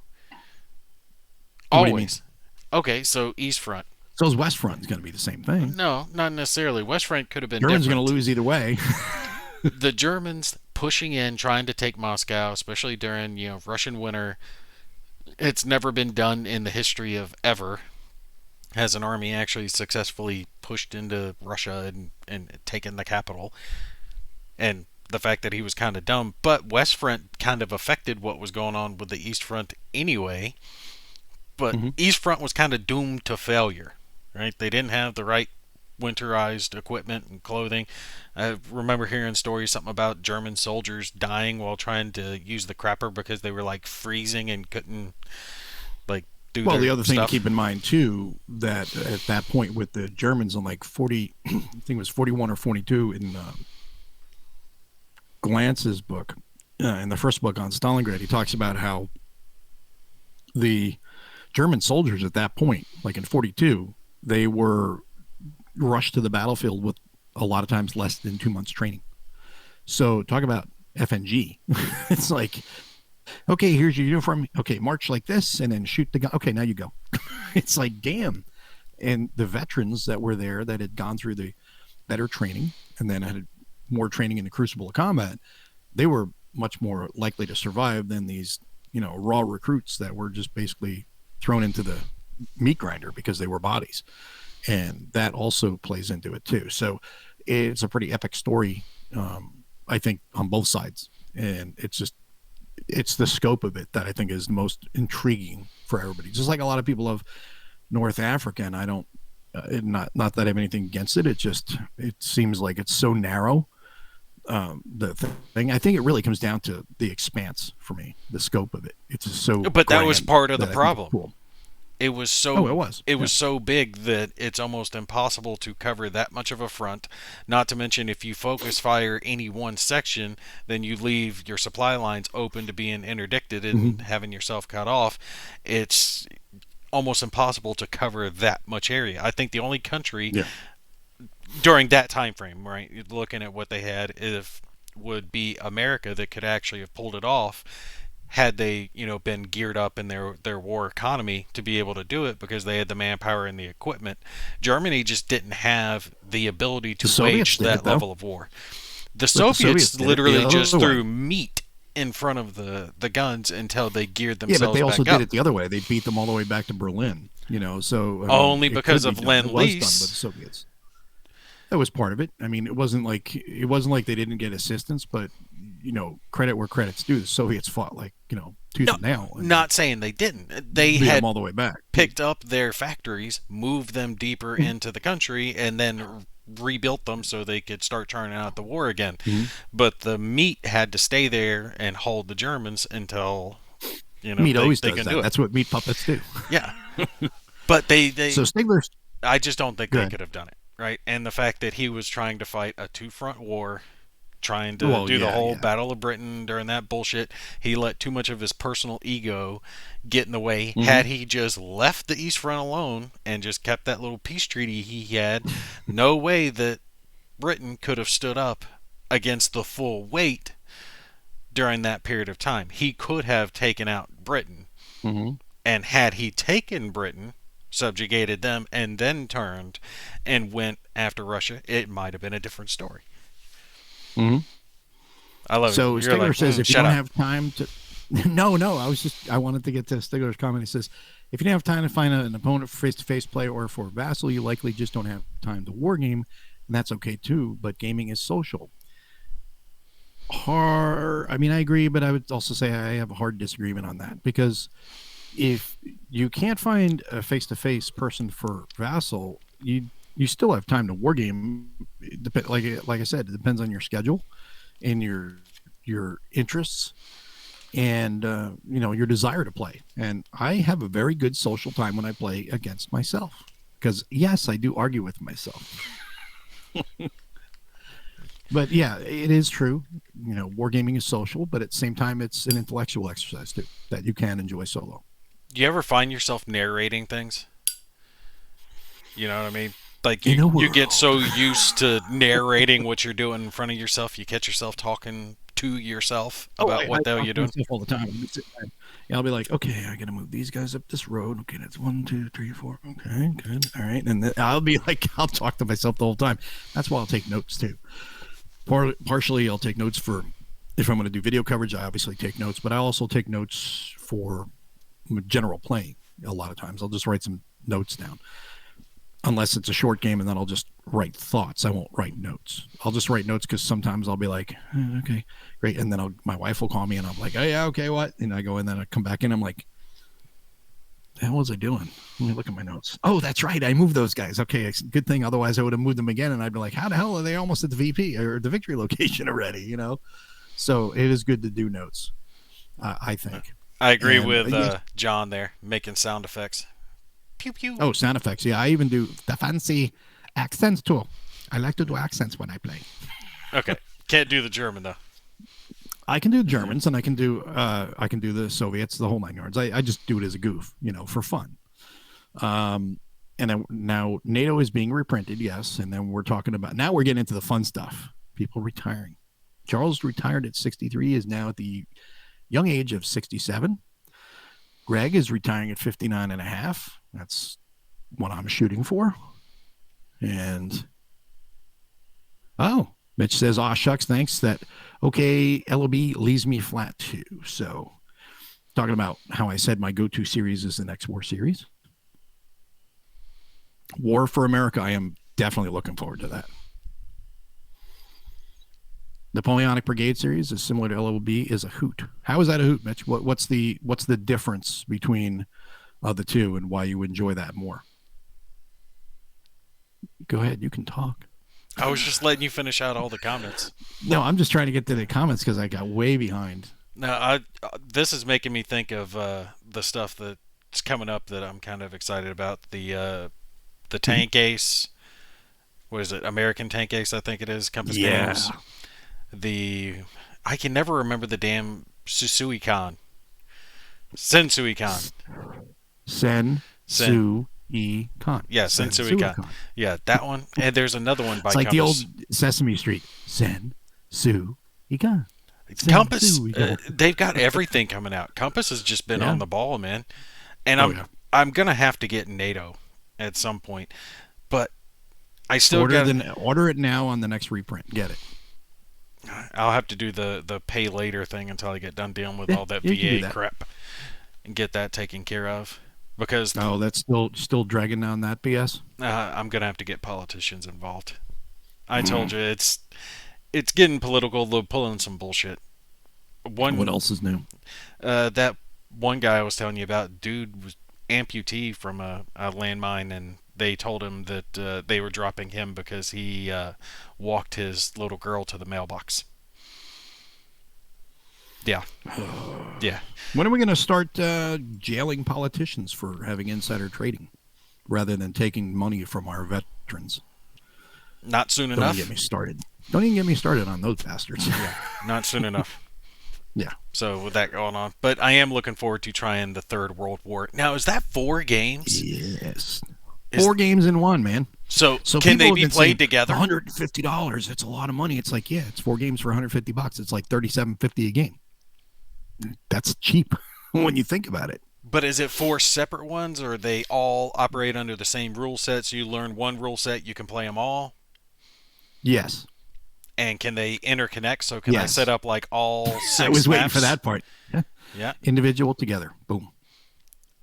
What do you mean? Always. Okay, so East Front. So is West Front is going to be the same thing. No, not necessarily. West Front could have been Germans are different. going to lose either way. The Germans pushing in, trying to take Moscow, especially during Russian winter. It's never been done in the history of ever. Has an army actually successfully pushed into Russia and taken the capital. And the fact that he was kind of dumb, but West Front kind of affected what was going on with the East Front anyway. But Mm-hmm. East Front was kind of doomed to failure, right? They didn't have the right winterized equipment and clothing. I remember hearing stories something about German soldiers dying while trying to use the crapper because they were like freezing and couldn't like do Well, their the other thing to stuff. keep in mind too, that at that point with the Germans on like 40, I think it was 41 or 42 in Glantz's book, in the first book on Stalingrad, he talks about how the German soldiers at that point, like in 42, they were rushed to the battlefield with a lot of times less than 2 months training. So talk about FNG. It's like, okay, here's your uniform. Okay, march like this and then shoot the gun. Okay, now you go. It's like, damn. And the veterans that were there that had gone through the better training and then had more training in the crucible of combat, they were much more likely to survive than these, raw recruits that were just basically thrown into the meat grinder because they were bodies. And that also plays into it too. So it's a pretty epic story, I think, on both sides. And it's the scope of it that I think is the most intriguing for everybody. Just like a lot of people of North Africa, and I don't, not that I have anything against it. It seems like it's so narrow. The thing, I think it really comes down to the expanse for me, the scope of it. It's just so But that was grand part of the that I think it's problem. cool. It was Oh, so it was. it Yeah. was so big that it's almost impossible to cover that much of a front. Not to mention, if you focus fire any one section, then you leave your supply lines open to being interdicted and Hmm. having yourself cut off. It's almost impossible to cover that much area. I think the only country Yeah. during that time frame, right, looking at what they had, if would be America that could actually have pulled it off had they, been geared up in their war economy to be able to do it because they had the manpower and the equipment. Germany just didn't have the ability The to Soviets wage did it that though. level of war. The But the Soviets Soviets did it the literally other just way. threw meat in front of the guns until they geared Yeah, but themselves they also back did up. it the other way. They beat them all the way back to Berlin. So I mean, Only it because could be of done. It Lend was done by the Lease. Soviets. That was part of it. I mean, it wasn't like they didn't get assistance, but credit where credit's due. The Soviets fought like tooth No, and nail and not saying they didn't. They beat them had all the way back. picked up their factories, moved them deeper into the country, and then rebuilt them so they could start turning out the war again. Mm-hmm. But the meat had to stay there and hold the Germans until Meat always they does can that. do it. That's what meat puppets do. Yeah, but they So Stigler's I just don't think they good. could have done it right. And the fact that he was trying to fight a two front war, trying to Well, do the yeah, whole yeah. Battle of Britain during that bullshit. He let too much of his personal ego get in the way. Mm-hmm. Had he just left the East Front alone and just kept that little peace treaty he had, no way that Britain could have stood up against the full weight during that period of time. He could have taken out Britain, Mm-hmm. and had he taken Britain, subjugated them, and then turned and went after Russia, it might have been a different story. Mm-hmm. I love it. So You're Stigler like, says if you shut don't up. have time to, no, no, I wanted to get to Stigler's comment. He says if you don't have time to find an opponent for face-to-face play or for a vassal, you likely just don't have time to war game, and that's okay too. But gaming is social. Hard. I mean, I agree, but I would also say I have a hard disagreement on that because if you can't find a face-to-face person for vassal, you still have time to war game. Like I said, it depends on your schedule and your interests and your desire to play. And I have a very good social time when I play against myself because yes, I do argue with myself. But yeah, it is true. Wargaming is social, but at the same time, it's an intellectual exercise too that you can enjoy solo. Do you ever find yourself narrating things? You know what I mean? Like In a you get world, so used to narrating what you're doing in front of yourself, you catch yourself talking to yourself oh, about I what the hell talk you're to doing. myself all the time. I'll be like, okay, I gotta move these guys up this road. Okay, that's 1, 2, 3, 4. Okay, good. All right, and then I'll be like, I'll talk to myself the whole time. That's why I'll take notes too. Partially, I'll take notes for if I'm going to do video coverage. I obviously take notes, but I also take notes for general playing. A lot of times, I'll just write some notes down. Unless it's a short game, and then I'll just write thoughts. I won't write notes. I'll just write notes because sometimes I'll be like, okay, great, and then my wife will call me, and I'm like, oh yeah, okay, what? And I go, and then I come back in, I'm like, the hell was I doing? Let me look at my notes. Oh, that's right. I moved those guys. Okay, good thing. Otherwise, I would have moved them again, and I'd be like, how the hell are they almost at the VP or the victory location already? So it is good to do notes. I think. I agree And with yes. John there, making sound effects. Pew pew. Oh, sound effects. Yeah, I even do the fancy accents too. I like to do accents when I play. Okay, can't do the German though. I can do Germans and I can do the Soviets, the whole nine yards. I just do it as a goof, for fun. And then now NATO is being reprinted, yes, and then we're talking about now we're getting into the fun stuff. People retiring. Charles retired at 63, is now at the young age of 67. Greg is retiring at 59 and a half. That's what I'm shooting for. And Mitch says, "Aw, shucks, thanks. That okay, LOB leaves me flat too." So, talking about how I said my go-to series is the next war series, War for America. I am definitely looking forward to that. Napoleonic Brigade series is similar to LOB, is a hoot. How is that a hoot, Mitch? What's the difference between the two and why you enjoy that more? Go ahead, you can talk. I was just letting you finish out all the comments. No, I'm just trying to get to the comments because I got way behind. Now, this is making me think of the stuff that that's coming up that I'm kind of excited about. The Mhm. Tank Ace. What is it? American Tank Ace, I think it is. Compass Games. Yeah. The I can never remember the damn Susuicon. Sensuicon. Sen Sen. Su E Con. Yeah, Sen Su Sensuicon. Con. Yeah, that one. And there's another one by It's like the old Compass. Sesame Street. Sen Su E Con. Sen Compass, Su E Con. they've got everything coming out. Compass has just been Yeah. on the ball, man. And Oh yeah. I'm gonna have to get NATO at some point, but I still got. Order it now on the next reprint. Get it. I'll have to do the pay later thing until I get done dealing with Yeah, all that you can do VA that. crap and get that taken care of. Because Oh, that's still dragging down that BS. I'm gonna have to get politicians involved. I told Mm. you it's getting political. They're pulling some bullshit. What One else is new? that one guy I was telling you about, dude was amputee from a landmine, and they told him that they were dropping him because he walked his little girl to the mailbox. Yeah, yeah. When are we going to start jailing politicians for having insider trading rather than taking money from our veterans? Not soon Don't even get enough. me started. Don't even get me started on those bastards. Yeah, not soon enough. Yeah. So with that going on, but I am looking forward to trying the Third World War. Now, is that 4 games? Yes. Is 4 games in one, man. so So can people they have be been played saying together? $150. It's a lot of money. It's like, yeah, it's 4 games for $150. It's like $37.50 a game. That's cheap when you think about it. But is it 4 separate ones, or they all operate under the same rule set? So you learn one rule set, you can play them all, Yes. and can they interconnect? So can I Yes. set up like all I six was waiting maps? for that part. Yeah. Yeah, Individual together. Boom.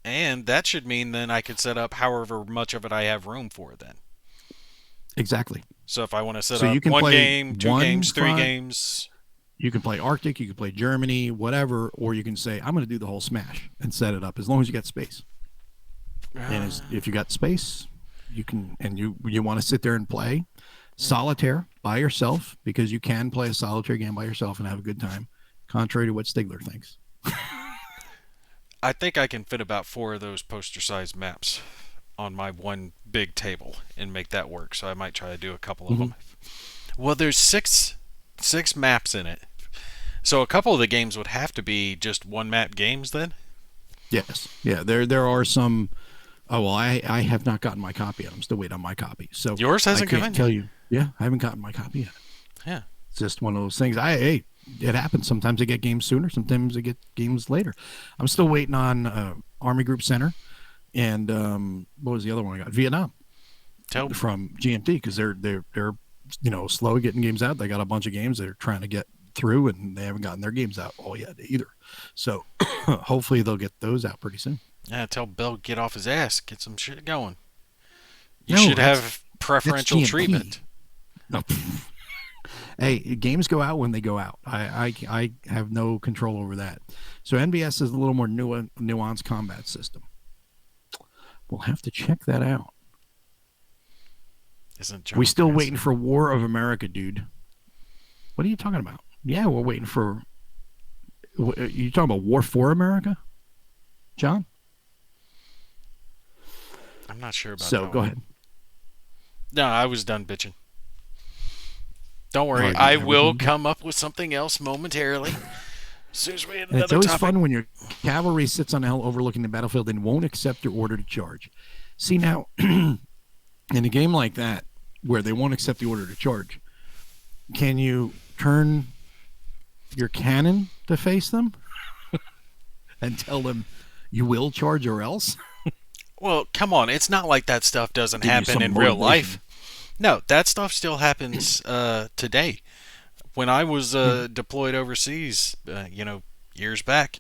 and that should mean then I could set up however much of it I have room for. Then, Exactly. so if I want to set So up you can one play game, two one games, three front. games. You can play Arctic, you can play Germany, whatever, or you can say, I'm going to do the whole Smash and set it up as long as you got space. And if you got space, you can, and you want to sit there and play solitaire by yourself, because you can play a solitaire game by yourself and have a good time, contrary to what Stigler thinks. I think I can fit about 4 of those poster-sized maps on my one big table and make that work. So I might try to do a couple of them. Well, there's six maps in it, so a couple of the games would have to be just one map games then. Yes. Yeah. There are some. Oh well, I have not gotten my copy yet. I'm still waiting on my copy. So Yours hasn't I come can't in tell yet. you. Yeah, I haven't gotten my copy yet. Yeah. It's just one of those things. Hey, it happens. Sometimes I get games sooner. Sometimes I get games later. I'm still waiting on Army Group Center, and what was the other one I got? Vietnam Tell from GMT, because they're slow getting games out. They got a bunch of games they're trying to get through, and they haven't gotten their games out all yet either. So hopefully they'll get those out pretty soon. tell Bill get off his ass, get some shit going. You No, should that's- have preferential GMT. treatment. No. Hey, games go out when they go out. I have no control over that. So NBS is a little more nuanced combat system. We'll have to check that out. Isn't John We still Cranston- waiting for War of America, dude. What are you talking about? Yeah, we're waiting for. You talking about War for America, John? I'm not sure about So that go one. ahead. No, I was done bitching. Don't Oh, worry, you I never will did? come up with something else momentarily. As soon as we hit And it's another always topic. fun when your cavalry sits on a hill overlooking the battlefield and won't accept your order to charge. See, now, in a game like that, where they won't accept the order to charge, can you turn your cannon to face them and tell them you will charge or else? Well, come on, it's not like that stuff doesn't Give you happen some in real motivation. life. No, that stuff still happens today. When I was deployed overseas, years back,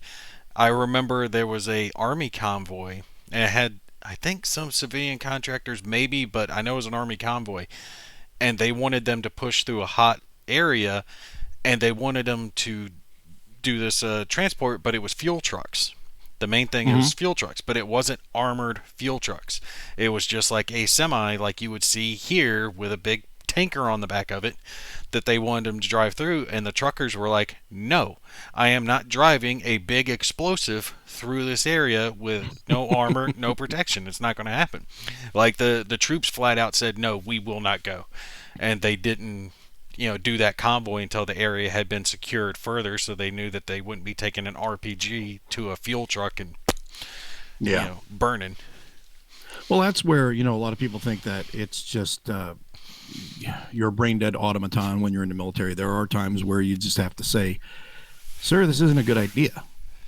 I remember there was a army convoy, and it had, I think, some civilian contractors, maybe, but I know it was an army convoy, and they wanted them to push through a hot area, and they wanted them to do this transport, but it was fuel trucks. The main thing was fuel trucks, but it wasn't armored fuel trucks. It was just like a semi, like you would see here, with a big tanker on the back of it that they wanted him to drive through, and the truckers were like, "No, I am not driving a big explosive through this area with no armor, no protection. It's not going to happen." Like the troops flat out said, "No, we will not go," and they didn't. Do that convoy until the area had been secured further, so they knew that they wouldn't be taking an RPG to a fuel truck and Yeah. burning. Well, that's where, a lot of people think that it's just you're a brain dead automaton when you're in the military. There are times where you just have to say, sir, this isn't a good idea.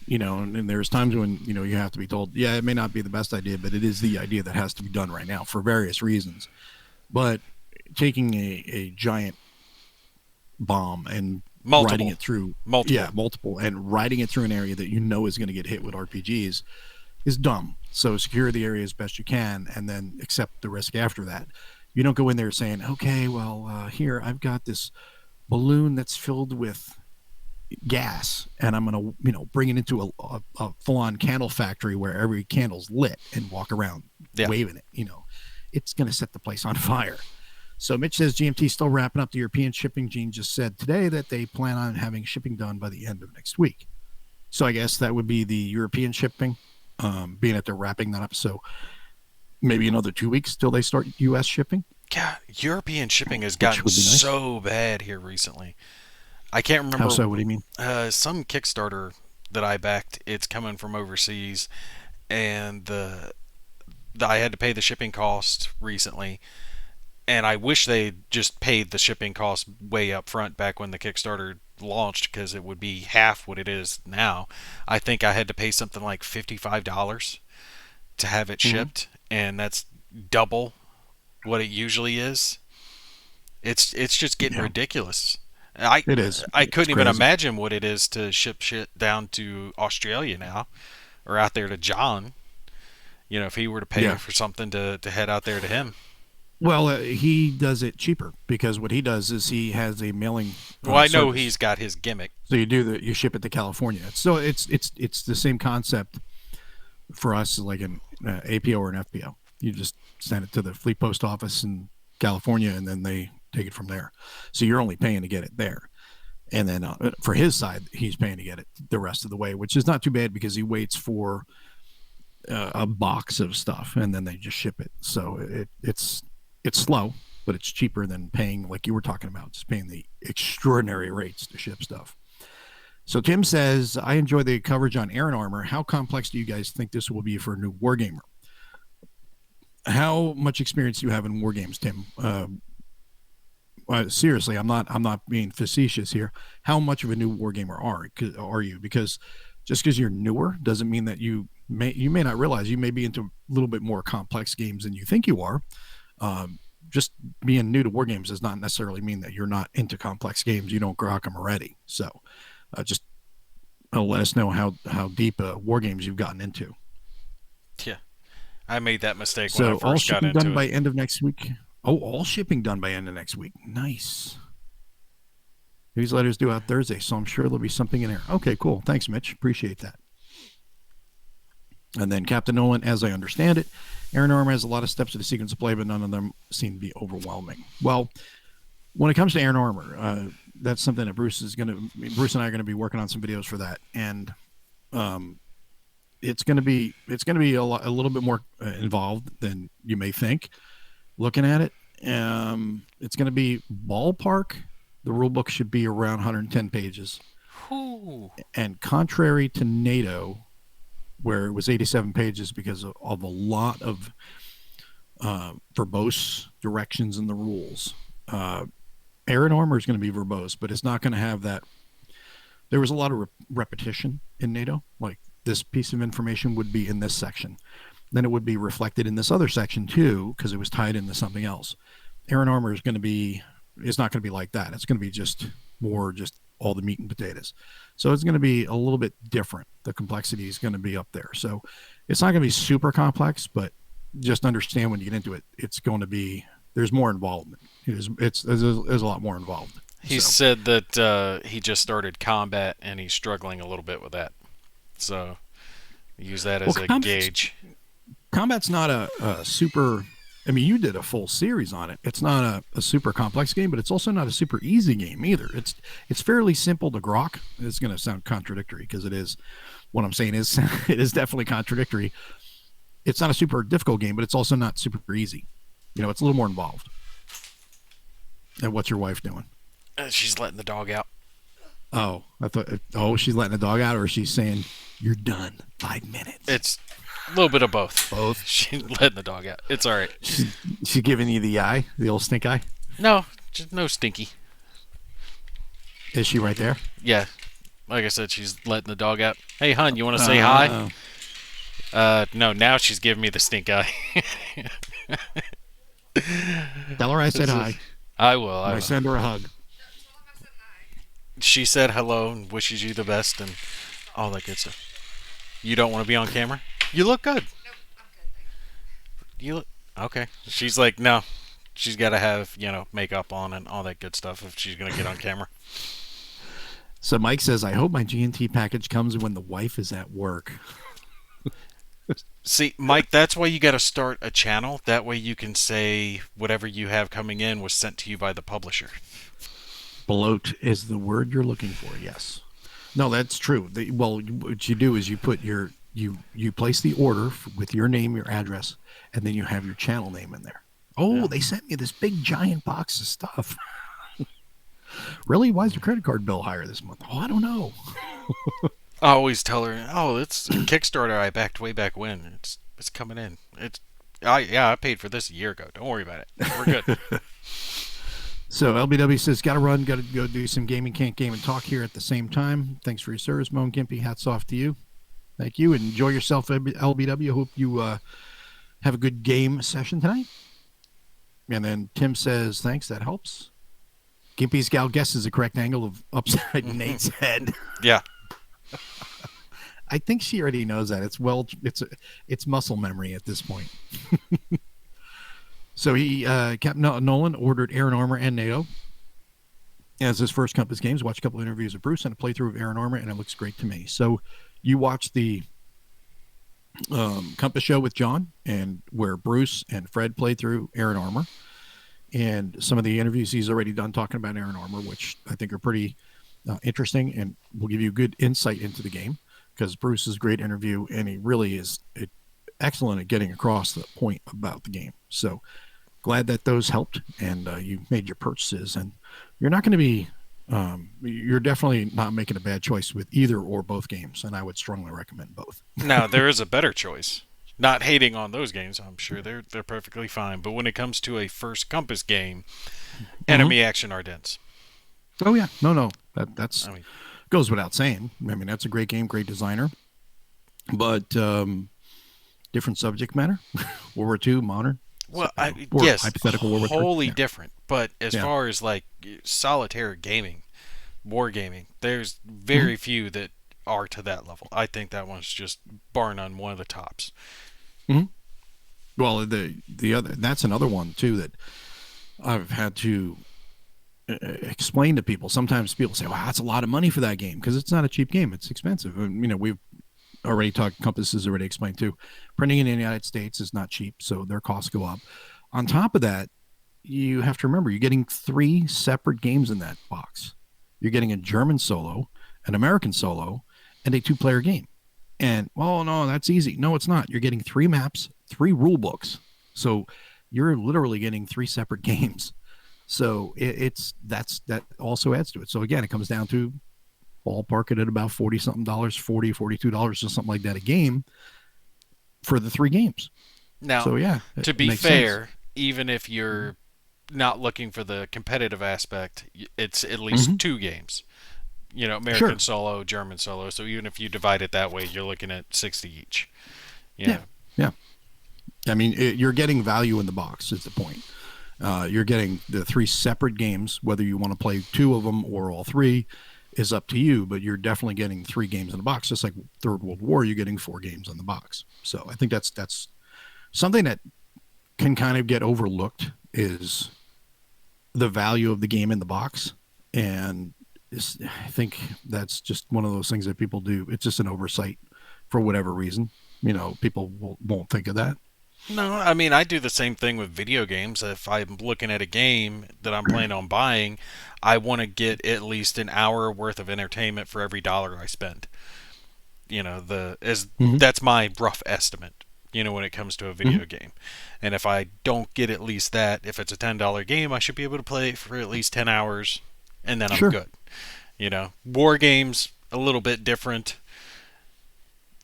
And there's times when, you have to be told, yeah, it may not be the best idea, but it is the idea that has to be done right now for various reasons. But taking a giant bomb and riding Multiple. it through, Multiple. yeah, multiple, and riding it through an area that is going to get hit with RPGs is dumb. So secure the area as best you can and then accept the risk after that. You don't go in there saying, okay, well, here, I've got this balloon that's filled with gas and I'm going to, bring it into a full-on candle factory where every candle's lit and walk around waving it. It's going to set the place on fire. So Mitch says GMT still wrapping up the European shipping. Gene just said today that they plan on having shipping done by the end of next week. So I guess that would be the European shipping, being that they're wrapping that up. So maybe another 2 weeks till they start U.S. shipping. God, European shipping has gotten nice. So bad here recently. I can't remember. How so? What do you mean? Some Kickstarter that I backed, it's coming from overseas, and I had to pay the shipping cost recently. And I wish they just paid the shipping cost way up front back when the Kickstarter launched, because it would be half what it is now. I think I had to pay something like $55 to have it shipped, and that's double what it usually is. It's just getting ridiculous. It is. I couldn't even imagine what it is to ship shit down to Australia now, or out there to John. If he were to pay for something to head out there to him. Well, he does it cheaper because what he does is he has a mailing. Well, I know he's got his gimmick. So you ship it to California. So it's the same concept for us, like an APO or an FPO. You just send it to the Fleet Post Office in California, and then they take it from there. So you're only paying to get it there, and then for his side, he's paying to get it the rest of the way, which is not too bad because he waits for a box of stuff, and then they just ship it. So it's slow, but it's cheaper than paying, like you were talking about, just paying the extraordinary rates to ship stuff. So Tim says, I enjoy the coverage on Iron Armor. How complex do you guys think this will be for a new wargamer? How much experience do you have in war games, Tim? Seriously, I'm not being facetious here. How much of a new wargamer are you? Because just because you're newer doesn't mean that you may not realize you may be into a little bit more complex games than you think you are. Just being new to war games does not necessarily mean that you're not into complex games. You don't grok them already. So just let us know how deep war games you've gotten into. Yeah, I made that mistake when I first got into it. So all shipping done by end of next week. Oh, all shipping done by end of next week. Nice. These letters due out Thursday, so I'm sure there'll be something in there. Okay, cool. Thanks, Mitch. Appreciate that. And then Captain Nolan, as I understand it, Iron Armor has a lot of steps to the sequence of play, but none of them seem to be overwhelming. Well, when it comes to Iron Armor, that's something that Bruce and I are going to be working on some videos for that, and it's going to be a little bit more involved than you may think. Looking at it, it's going to be ballpark. The rule book should be around 110 pages, and contrary to NATO, where it was 87 pages because of a lot of verbose directions in the rules. Iron Armor is going to be verbose, but it's not going to have that. There was a lot of repetition in NATO. Like, this piece of information would be in this section. Then it would be reflected in this other section too, because it was tied into something else. Iron Armor is not going to be like that. It's going to be just all the meat and potatoes. So it's going to be a little bit different. The complexity is going to be up there. So it's not going to be super complex, but just understand when you get into it, it's going to be, there's more involvement. There's a lot more involved. He said that he just started combat and he's struggling a little bit with that. So use that as a gauge. Combat's not a super I mean, you did a full series on it. It's not a super complex game, but it's also not a super easy game either. It's fairly simple to grok. It's going to sound contradictory because it is. What I'm saying is, it is definitely contradictory. It's not a super difficult game, but it's also not super easy. It's a little more involved. And what's your wife doing? She's letting the dog out. Oh, I thought. Oh, she's letting the dog out, or she's saying, "You're done. 5 minutes." It's a little bit of both. Both. She's letting the dog out. It's all right. She's giving you the eye, the old stink eye. No, just no stinky. Is she right there? Yeah. Like I said, she's letting the dog out. Hey, hun, you want to say hi? No, now she's giving me the stink eye. Tell her I said hi. I will. I will. Send her a hug. She said hello and wishes you the best and all that good stuff. You don't want to be on camera? You look good. Nope, I'm good. Thank You look okay. She's like, no. She's got to have, makeup on and all that good stuff if she's going to get on camera. So Mike says, I hope my G&T package comes when the wife is at work. See, Mike, that's why you got to start a channel. That way you can say whatever you have coming in was sent to you by the publisher. Bloat is the word you're looking for, yes. No, that's true. What you do is you put you place the order with your name, your address, and then you have your channel name in there. Oh, yeah. They sent me this big giant box of stuff. Really? Why is your credit card bill higher this month? Oh, I don't know. I always tell her, oh, it's Kickstarter I backed way back when. It's coming in. I paid for this a year ago. Don't worry about it. We're good. So LBW says, got to run, got to go do some gaming, can't game and talk here at the same time. Thanks for your service, Moan Gimpy. Hats off to you. Thank you. Enjoy yourself, LBW. Hope you have a good game session tonight. And then Tim says, thanks, that helps. Gimpy's gal guesses the correct angle of upside Nate's head. Yeah. I think she already knows that. It's muscle memory at this point. So Captain Nolan ordered Iron Armor and NATO as his first Compass games. Watched a couple of interviews of Bruce and a playthrough of Iron Armor, and it looks great to me. So you watched the Compass show with John, and where Bruce and Fred played through Iron Armor, and some of the interviews he's already done talking about Iron Armor, which I think are pretty interesting and will give you good insight into the game, because Bruce is a great interview, and he really is excellent at getting across the point about the game. So glad that those helped, and you made your purchases, and you're not going to be you're definitely not making a bad choice with either or both games, and I would strongly recommend both. Now, there is a better choice. Not hating on those games, I'm sure they're perfectly fine, but when it comes to a first Compass game, enemy action are dense. Oh yeah, no, that's goes without saying. I mean, that's a great game, great designer, but different subject matter. World War II, modern. Well, yes, hypothetical World War III. Wholly different. But as far as like solitaire gaming, wargaming, there's very few that are to that level. I think that one's just bar none one of the tops. Well, the other, that's another one too that I've had to explain to people. Sometimes people say, "Wow, that's a lot of money for that game," because it's not a cheap game. It's expensive. And, we've already talked. Compass has already explained too. Printing in the United States is not cheap, so their costs go up. On top of that, you have to remember you're getting 3 separate games in that box. You're getting a German solo, an American solo, and a 2-player game. And, well, no, that's easy. No, it's not. You're getting 3 maps, 3 rule books. So you're literally getting 3 separate games. So that also adds to it. So again, it comes down to ballpark it at about $40-something, $42 or something like that a game for the 3 games. Now, so yeah, to be fair, even if you're not looking for the competitive aspect, it's at least 2 games. American solo, German solo. So even if you divide it that way, you're looking at 60 each. Yeah. I mean, you're getting value in the box is the point. You're getting the 3 separate games. Whether you want to play 2 of them or all 3 is up to you, but you're definitely getting 3 games in the box. Just like Third World War, you're getting 4 games in the box. So I think that's something that can kind of get overlooked, is the value of the game in the box. And I think that's just one of those things that people do. It's just an oversight for whatever reason. People won't think of that. No, I mean I do the same thing with video games. If I'm looking at a game that I'm planning on buying, I want to get at least an hour worth of entertainment for every dollar I spend. The as Hmm. that's my rough estimate. When it comes to a Hmm. video game, and if I don't get at least that, if it's a $10 game, I should be able to play it for at least 10 hours, and then I'm Sure. good. War games a little bit different.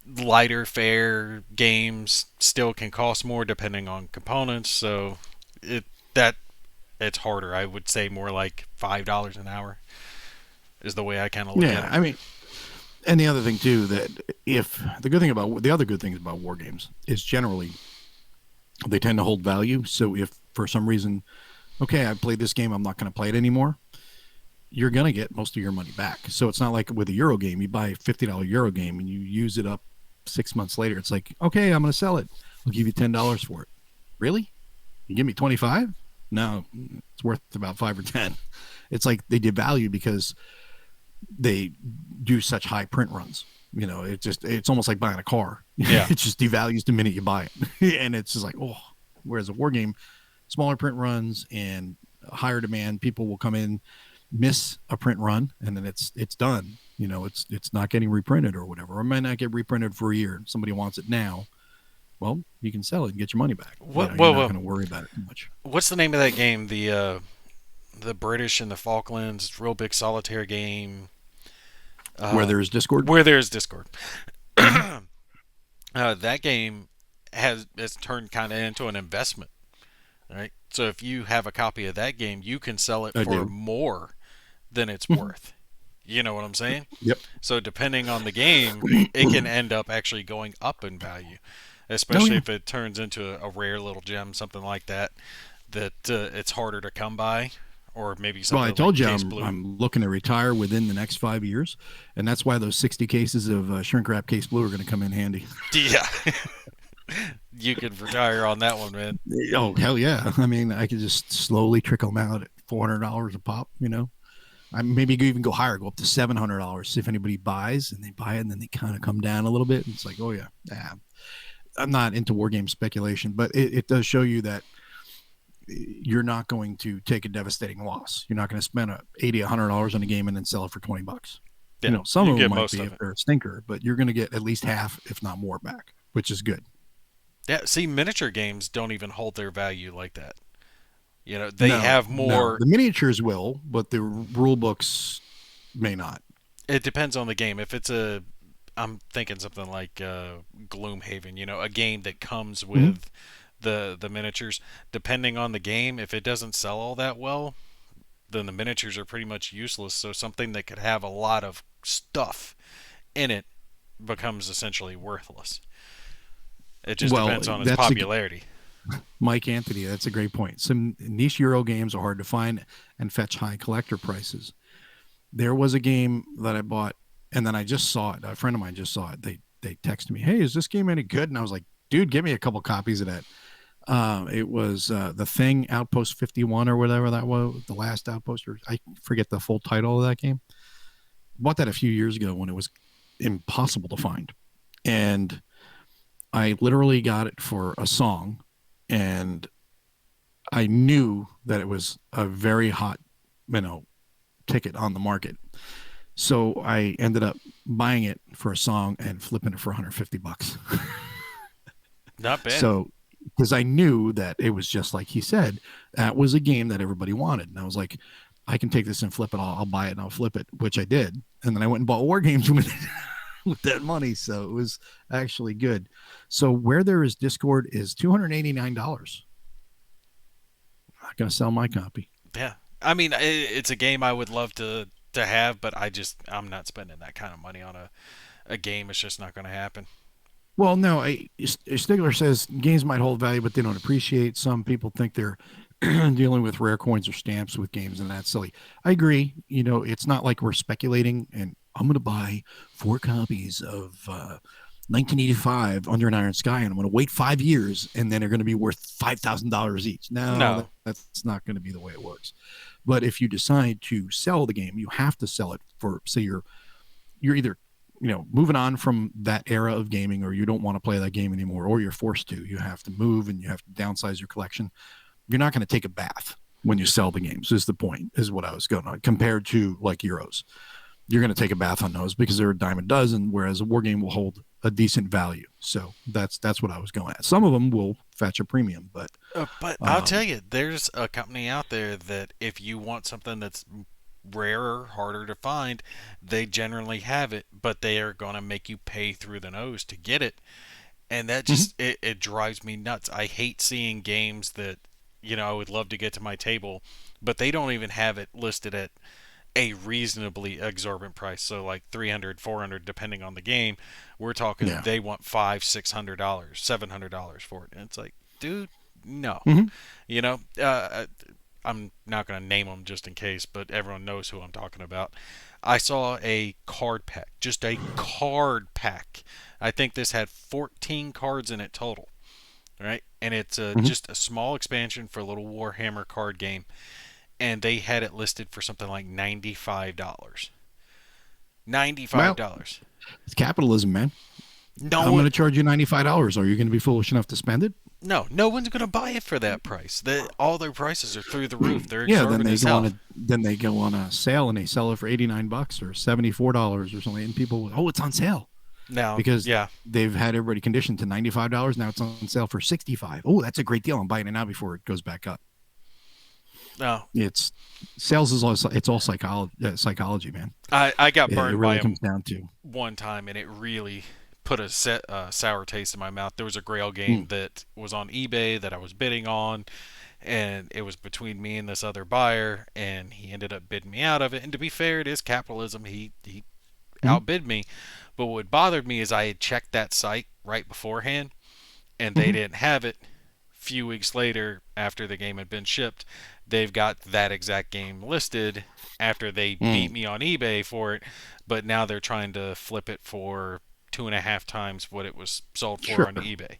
Lighter fare games still can cost more depending on components, so it that it's harder. I would say more like $5 an hour is the way I kind of look at Yeah, them. I mean, and the other thing too that if the other good things about war games is generally they tend to hold value. So if for some reason, okay, I played this game, I'm not going to play it anymore, you're going to get most of your money back. So it's not like with a Euro game, you buy a $50 Euro game and you use it up 6 months later. It's like, okay, I'm going to sell it. I'll give you $10 for it. Really? You give me 25? No, it's worth about 5 or 10. It's like they devalue because they do such high print runs. It's almost like buying a car. Yeah. It just devalues the minute you buy it, and it's just like, oh. Whereas a war game, smaller print runs and higher demand, people will come in, miss a print run, and then it's done. It's not getting reprinted or whatever, or it might not get reprinted for a year. Somebody wants it now. Well, you can sell it and get your money back. What? You're Well, not well, going to worry about it too much. what's the name of that game? The British and the Falklands, real big solitaire game. Where Uh, there's Discord. where there's Discord. Mm-hmm. That game has turned kind of into an investment, right? So if you have a copy of that game, you can sell it I for do. more than it's Mm-hmm. worth. You know what I'm saying? Yep. So depending on the game, it can end up actually going up in value, Oh especially yeah. if it turns into a rare little gem, something like that, that it's harder to come by, or maybe Well, I something like told you Case I'm Blue. I'm looking to retire within the next 5 years, and that's why those 60 cases of shrink wrap case blue are going to come in handy. Yeah, you could retire on that one, man. Oh hell yeah! I mean, I could just slowly trickle them out at $400 a pop. I maybe even go higher, go up to $700 if anybody buys, and they buy it, and then they kind of come down a little bit. And it's like, oh yeah, I'm not into war game speculation, but it does show you that you're not going to take a devastating loss. You're not going to spend $80, $100 on a game and then sell it for $20. Yeah, Some you of them get might most be of if it. they're a stinker, but you're going to get at least half, if not more, back, which is good. Yeah, see, miniature games don't even hold their value like that. They No, have no, more. the miniatures will, but the rule books may not. It depends on the game. If it's I'm thinking something like Gloomhaven. A game that comes Mm-hmm. with the miniatures. Depending on the game, if it doesn't sell all that well, then the miniatures are pretty much useless. So something that could have a lot of stuff in it becomes essentially worthless. It just Well, depends on its that's a popularity. Mike Anthony. That's a great point. Some niche Euro games are hard to find and fetch high collector prices. There was a game that I bought, and then I just saw it. A friend of mine just saw it. They texted me, "Hey, is this game any good?" And I was like, "Dude, give me a couple copies of that." It was the Thing Outpost 51 or whatever that was, the last outpost. Or I forget the full title of that game. Bought that a few years ago when it was impossible to find, and I literally got it for a song, and I knew that it was a very hot, ticket on the market. So I ended up buying it for a song and flipping it for $150. Not bad. So because I knew that it was just like he said, that was a game that everybody wanted, and I was like, I can take this and flip it. I'll buy it and I'll flip it, which I did, and then I went and bought war games with it. With that money, so it was actually good. So where there is Discord is $289. I'm not going to sell my copy. Yeah. I mean, it's a game I would love to have, but I'm not spending that kind of money on a game. It's just not going to happen. Well, no, Stigler says games might hold value, but they don't appreciate. Some people think they're dealing with rare coins or stamps with games, and that's silly. I agree. It's not like we're speculating, and I'm going to buy 4 copies of 1985 Under an Iron Sky, and I'm going to wait 5 years, and then they're going to be worth $5,000 each. No, No. that's not going to be the way it works. But if you decide to sell the game, you have to sell it for, say, you're either moving on from that era of gaming, or you don't want to play that game anymore, or you're forced to, you have to move and you have to downsize your collection. You're not going to take a bath when you sell the games, is the point, is what I was going on, compared to like Euros. You're going to take a bath on those because they're a dime a dozen, whereas a war game will hold a decent value. So that's what I was going at. Some of them will fetch a premium, but But I'll tell you, there's a company out there that if you want something that's rarer, harder to find, they generally have it, but they are going to make you pay through the nose to get it. And that Mhm. just, it drives me nuts. I hate seeing games that, I would love to get to my table, but they don't even have it listed at a reasonably exorbitant price. So like 300, 400, depending on the game. We're talking Yeah. they want $500, $600, $700 for it. And it's like, dude, no. Hmm. You know, I'm not going to name them just in case, but everyone knows who I'm talking about. I saw a card pack, just a card pack. I think this had 14 cards in it total, right? And it's Hmm. just a small expansion for a little Warhammer card game, and they had it listed for something like $95. Well, $95. it's capitalism, man. No I'm one, going to charge you $95. Are you going to be foolish enough to spend it? no one's going to buy it for that price. All their prices are through the roof. They're Yeah, exorbitant as hell. then they go on a sale and they sell it for $89 or $74 or something, and people, oh, it's on sale Now, because yeah, they've had everybody conditioned to $95. Now it's on sale for 65. Oh, that's a great deal. I'm buying it now before it goes back up. no, It's sales is all it's all psychology, man. I got It burned by really them comes down to. one time, and it really put a sour taste in my mouth. There was a Grail game Mm, that was on eBay that I was bidding on, and it was between me and this other buyer, and he ended up bidding me out of it. And to be fair, it is capitalism. He mhm, outbid me, but what bothered me is I had checked that site right beforehand, and they mhm, didn't have it. Few weeks later, after the game had been shipped, they've got that exact game listed after they beat mm. me on eBay for it, but now they're trying to flip it for 2.5 times what it was sold for Sure. on eBay.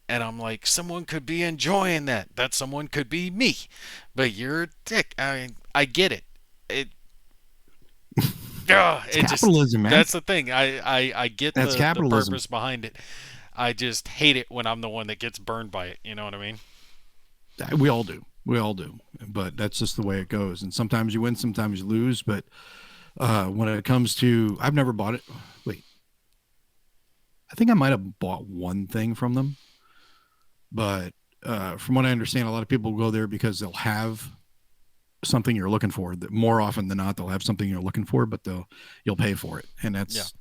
And I'm like, someone could be enjoying that. That someone could be me. But you're a dick. I get it. It It's it just capitalism, man. that's the thing. I get That's the capitalism. purpose behind it. I just hate it when I'm the one that gets burned by it. You know what I mean? We all do. We all do. But that's just the way it goes. And sometimes you win, sometimes you lose. But when it comes to, I've never bought it. Wait, I think I might have bought one thing from them. But from what I understand, a lot of people go there because they'll have something you're looking for. More often than not, they'll have something you're looking for, but you'll pay for it. And Yeah. that's,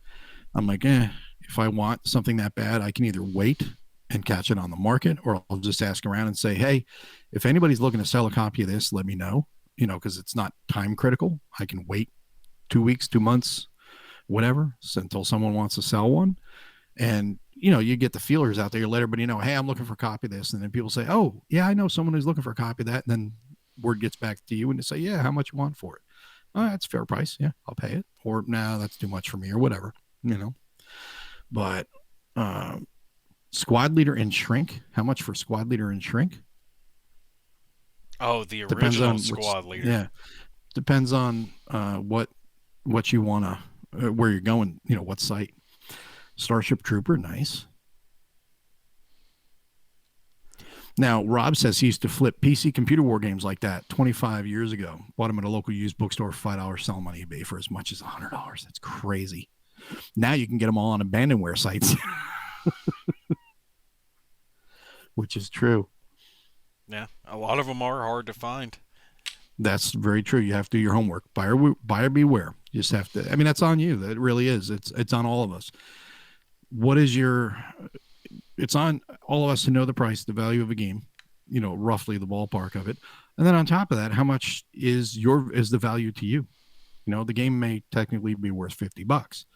I'm like, if I want something that bad, I can either wait and catch it on the market, or I'll just ask around and say, hey, if anybody's looking to sell a copy of this, let me know. Because it's not time critical. I can wait 2 weeks, 2 months, whatever, until someone wants to sell one. And you get the feelers out there. You let everybody know, hey, I'm looking for a copy of this, and then people say, oh, yeah, I know someone who's looking for a copy of that. And then word gets back to you, and they say, yeah, how much you want for it? Oh, that's a fair price. Yeah, I'll pay it. Or no, that's too much for me, or whatever. But uh, squad leader and shrink. How much for squad leader and shrink? Oh, the Depends original on which. squad leader. Yeah, depends on what you wanna where you're going. What site. Starship Trooper, nice. Now, Rob says he used to flip PC computer war games like that 25 years ago. Bought them at a local used bookstore for $5, sell them on eBay for as much as $100. That's crazy. Now you can get them all on abandonware sites, which is true. Yeah, a lot of them are hard to find. That's very true. You have to do your homework. Buyer beware. You just have to. I mean, that's on you. That really is. It's on all of us. What is your? It's on all of us to know the price, the value of a game. Roughly the ballpark of it, and then on top of that, how much is the value to you? The game may technically be worth $50,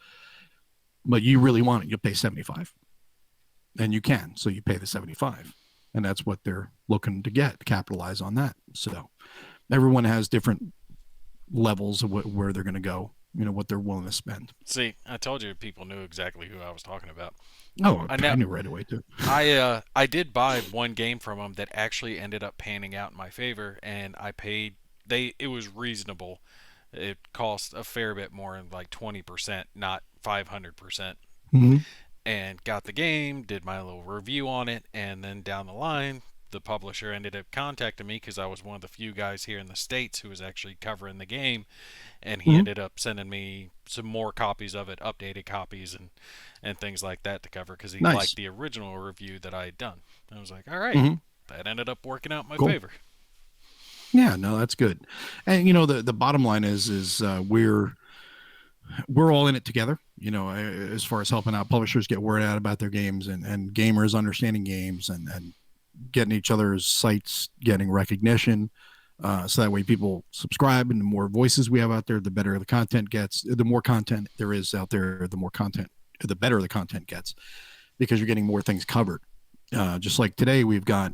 but you really want it, you'll pay 75, and you can. So you pay the 75, and that's what they're looking to capitalize on that. So everyone has different levels of where they're going to go. What they're willing to spend. See, I told you people knew exactly who I was talking about. Oh, I I know. knew right away too. I did buy one game from them that actually ended up panning out in my favor, and I paid. It was reasonable. It cost a fair bit more, like 20%, not 500%. Hmm. And got the game, did my little review on it, and then down the line, the publisher ended up contacting me because I was one of the few guys here in the States who was actually covering the game, and he Hmm. ended up sending me some more copies of it, updated copies, and things like that to cover because he liked Nice. the original review that I had done. I was like, all right, Hmm. that ended up working out in my Cool. favor. Yeah, no, that's good. And the bottom line is we're all in it together. As far as helping out publishers get word out about their games and gamers understanding games and getting each other's sites getting recognition. So that way people subscribe, and the more voices we have out there, the better the content gets. The more content there is out there, the better the content gets, because you're getting more things covered. Just like today, we've got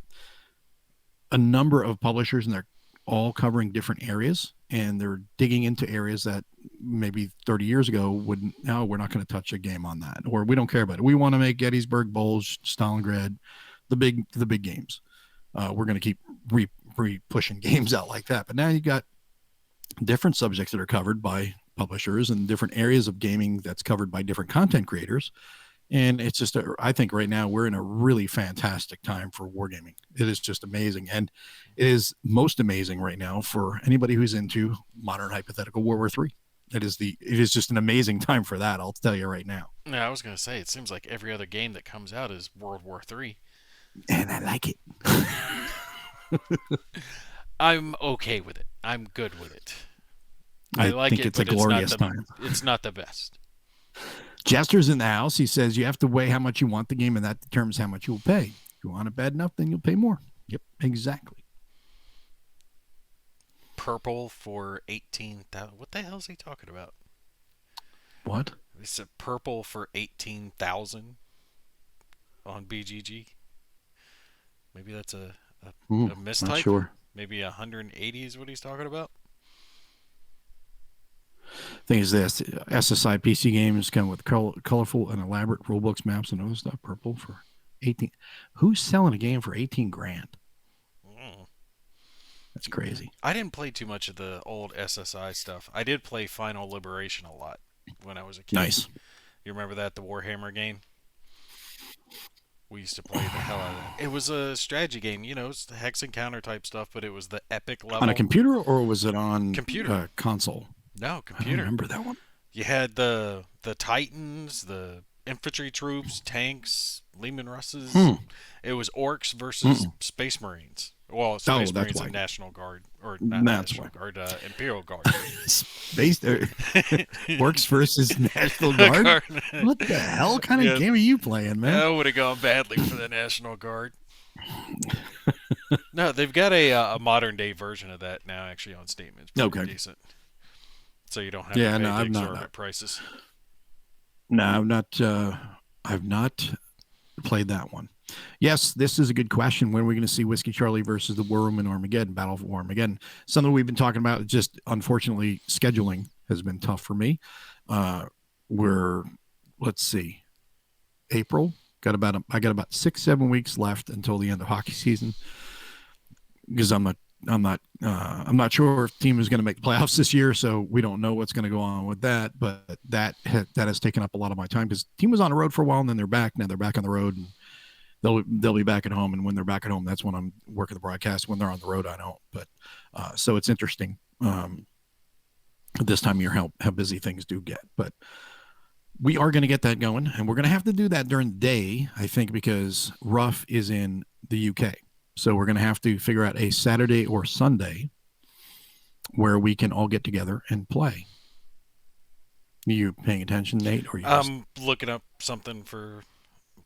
a number of publishers, and they're all covering different areas, and they're digging into areas that maybe 30 years ago wouldn't. No, we're not going to touch a game on that, or we don't care about it. We want to make Gettysburg, Bulge, Stalingrad, the big games. We're going to keep pushing games out like that. But now you got different subjects that are covered by publishers, and different areas of gaming that's covered by different content creators. And it's just, I think right now we're in a really fantastic time for wargaming. It is just amazing. And it is most amazing right now for anybody who's into modern hypothetical World War III. It is just an amazing time for that. I'll tell you right now. Yeah, I was gonna say it seems like every other game that comes out is World War III. And I like it. I'm okay with it. I'm good with it. I I like think it, it's a but it's not glorious the time. it's not the best. Jester's in the house. He says you have to weigh how much you want the game, and that determines how much you'll pay. If you want it bad enough, then you'll pay more. Yep, exactly. Purple for 18,000. What the hell is he talking about? What? He said purple for 18,000 on BGG. Maybe that's a Not mistype. sure. Maybe 180 is what he's talking about. Thing is this: SSI PC games come with colorful and elaborate rulebooks, maps, and other stuff. Purple for 18. Who's selling a game for 18 grand? Mm. That's crazy. I didn't play too much of the old SSI stuff. I did play Final Liberation a lot when I was a kid. Nice. You remember that, the Warhammer game? We used to play the hell out of that. It was a strategy game, it's the hex and counter type stuff, but it was the epic On a level. computer, or was it on Computer. console? No, I don't computer. remember that one. You had the Titans, the infantry troops, tanks, Lehman Russes. Hmm. It was orcs versus Space Marines. Well, Space that's Marines why. and National Guard, or not That's National why. Guard, Imperial Guard. Space Works versus National Guard. What the hell kind of Yeah, game are you playing, man? that would have gone badly for the National Guard. No, they've got a modern day version of that now, actually on Steam. It's pretty Okay. decent, so you don't have Yeah, to pay no, the I've not. exorbitant prices. No, I've not. I've not played that one. Yes, this is a good question. When are we going to see Whiskey Charlie versus the War Room in Armageddon, Battle for Armageddon? Something we've been talking about. Just unfortunately, scheduling has been tough for me. We're let's see, April. I got about 6-7 weeks left until the end of hockey season, because I'm not sure if team is going to make playoffs this year, so we don't know what's going to go on with that. But that has taken up a lot of my time, because team was on the road for a while, and then they're back. Now they're back on the road, and they'll be back at home. And when they're back at home, that's when I'm working the broadcast. When they're on the road, I don't. But so it's interesting this time of year how busy things do get. But we are going to get that going, and we're going to have to do that during the day, I think, because Ruff is in the UK. So we're going to have to figure out a Saturday or Sunday where we can all get together and play. Are you paying attention, Nate? Or I'm looking up something for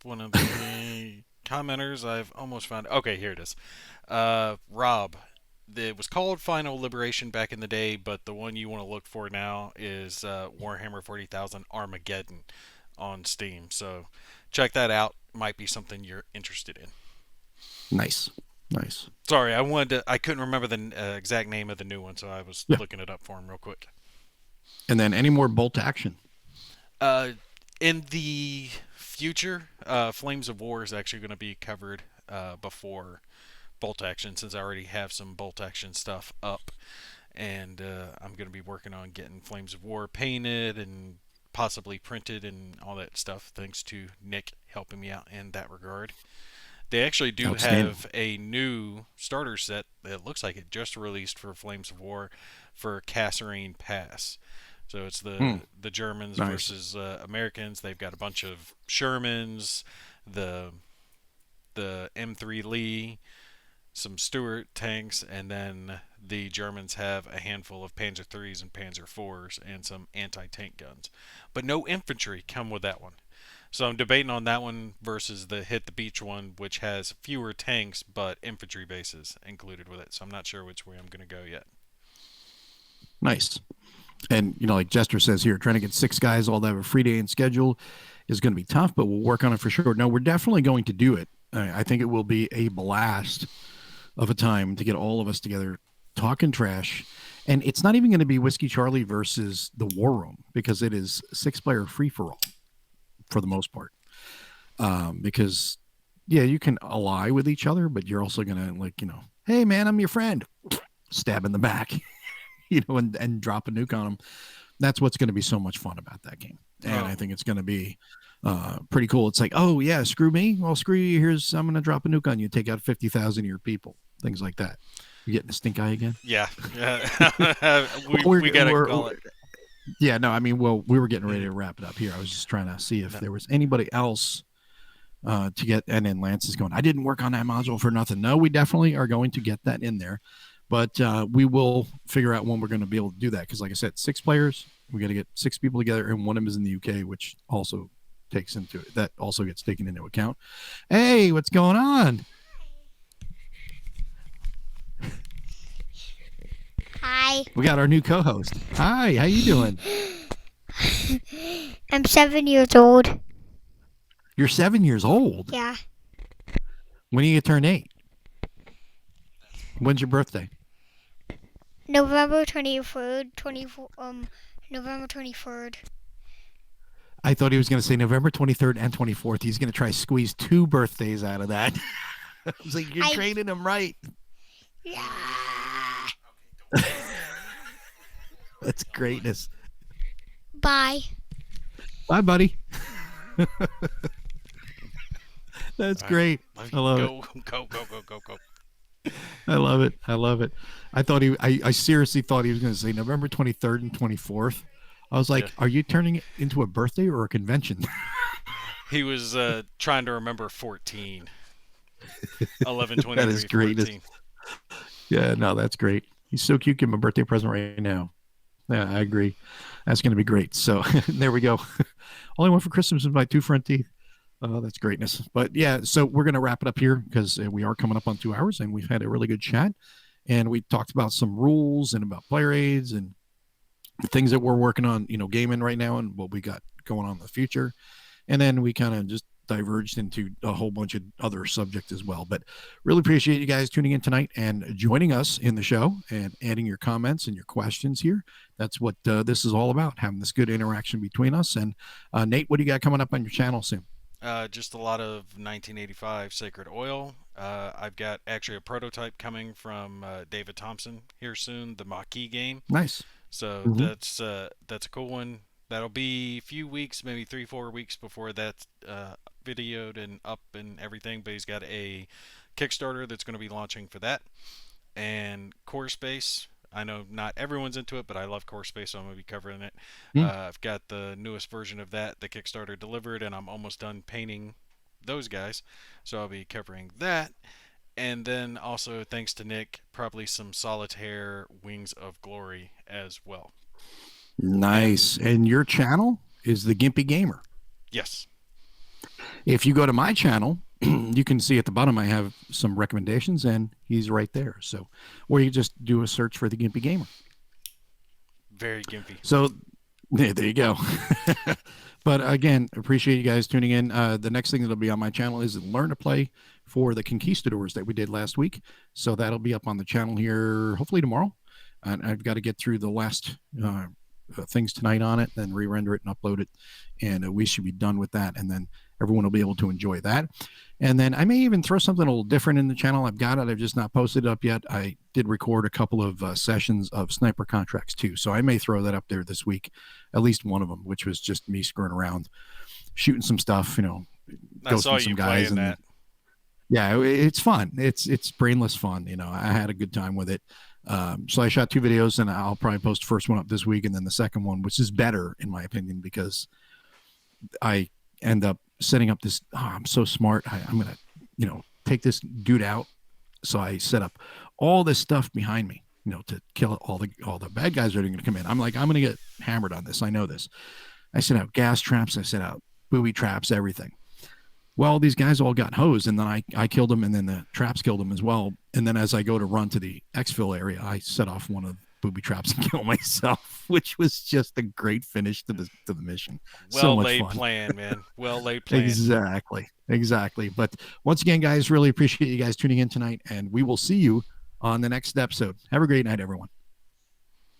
one of the commenters. I've almost found. Okay, here it is. Rob. It was called Final Liberation back in the day, but the one you want to look for now is Warhammer 40,000 Armageddon on Steam. So check that out. Might be something you're interested in. Nice. Sorry, I couldn't remember the exact name of the new one, so I was looking it up for him real quick. And then any more bolt action? In the future, Flames of War is actually going to be covered before bolt action, since I already have some bolt action stuff up, and I'm going to be working on getting Flames of War painted and possibly printed and all that stuff. Thanks to Nick helping me out in that regard. They actually do Outstanding. have a new starter set that looks like it just released for Flames of War for Kasserine Pass. So it's Hmm. the Germans Nice. versus Americans. They've got a bunch of Shermans, the M3 Lee, some Stuart tanks, and then the Germans have a handful of Panzer IIIs and Panzer IVs and some anti-tank guns. But no infantry come with that one. So I'm debating on that one versus the Hit the Beach one, which has fewer tanks but infantry bases included with it. So I'm not sure which way I'm going to go yet. Nice. And like Jester says here, trying to get 6 guys all to have a free day and schedule is going to be tough, but we'll work on it for sure. No, we're definitely going to do it. I think it will be a blast of a time to get all of us together talking trash. And it's not even going to be Whiskey Charlie versus the War Room because it is 6-player free for all for the most part. Because yeah, you can ally with each other, but you're also going to hey man, I'm your friend, stab in the back, and drop a nuke on them. That's what's going to be so much fun about that game. And I think it's going to be pretty cool. It's like, oh yeah, screw me. Well, screw you. I'm going to drop a nuke on you. Take out 50,000 of your people. Things like that. You getting a stink eye again? Yeah. we got to call it. Yeah, no, I mean, well, we were getting ready to wrap it up here. I was just trying to see if there was anybody else to get. And then Lance is going, I didn't work on that module for nothing. No, we definitely are going to get that in there. But we will figure out when we're going to be able to do that. Because like I said, 6 players, we got to get 6 people together. And one of them is in the UK, which also takes into it. That also gets taken into account. Hey, what's going on? Hi. We got our new co-host. Hi, how you doing? I'm 7 years old. You're 7 years old? Yeah. When are you turn 8? When's your birthday? November 23rd, November 23rd. I thought he was going to say November 23rd and 24th. He's going to try to squeeze 2 birthdays out of that. I was like, you're training him right. Yeah. That's greatness. Bye. Bye, buddy. That's great. I love it. Go. I love it. I love it. I seriously thought he was going to say November 23rd and 24th. I was like, are you turning it into a birthday or a convention? He was trying to remember 14. 11, 23, That is great. 14. Yeah, no, that's great. He's so cute. Give him a birthday present right now. Yeah, I agree. That's going to be great. So there we go. All I want for Christmas is my 2 front teeth. Oh, that's greatness. But yeah, so we're going to wrap it up here because we are coming up on 2 hours and we've had a really good chat. And we talked about some rules and about player aids and the things that we're working on, gaming right now and what we got going on in the future. And then we kind of just diverged into a whole bunch of other subjects as well. But really appreciate you guys tuning in tonight and joining us in the show and adding your comments and your questions here. That's what this is all about, having this good interaction between us. And Nate, what do you got coming up on your channel soon? Just a lot of 1985 Sacred Oil. I've got actually a prototype coming from David Thompson here soon, the Maquis game. Nice. So that's a cool one. That'll be a few weeks, maybe 3-4 weeks before that's videoed and up and everything. But he's got a Kickstarter that's going to be launching for that. And Core Space. I know not everyone's into it, but I love Core Space, so I'm going to be covering it. I've got the newest version of that, the Kickstarter delivered, and I'm almost done painting those guys. So I'll be covering that. And then also, thanks to Nick, probably some Solitaire Wings of Glory as well. Nice. And your channel is The Gimpy Gamer. Yes. If you go to my channel, you can see at the bottom I have some recommendations, and he's right there. So, or you just do a search for The Gimpy Gamer. Very gimpy. So, there you go. But again, appreciate you guys tuning in. The next thing that'll be on my channel is Learn to Play for the Conquistadors that we did last week. So that'll be up on the channel here, hopefully tomorrow. And I've got to get through the last things tonight on it, then re-render it and upload it. And we should be done with that. And then everyone will be able to enjoy that. And then I may even throw something a little different in the channel. I've got it. I've just not posted it up yet. I did record a couple of sessions of Sniper Contracts too. So I may throw that up there this week, at least one of them, which was just me screwing around, shooting some stuff, I saw ghosting some you guys. playing And that. yeah, it's fun. It's brainless fun. I had a good time with it. So I shot 2 videos, and I'll probably post the first one up this week, and then the second one, which is better in my opinion, because I end up setting up this. Oh, I'm so smart. I'm gonna, take this dude out. So I set up all this stuff behind me, to kill all the bad guys that are going to come in. I'm like, I'm going to get hammered on this. I know this. I set out gas traps. I set out booby traps, everything. Well, these guys all got hosed, and then I killed them, and then the traps killed them as well. And then as I go to run to the exfil area, I set off one of the booby traps and kill myself, which was just a great finish to the mission. So Well much laid fun. plan, man. Well laid plan. Exactly. But once again, guys, really appreciate you guys tuning in tonight, and we will see you on the next episode. Have a great night, everyone.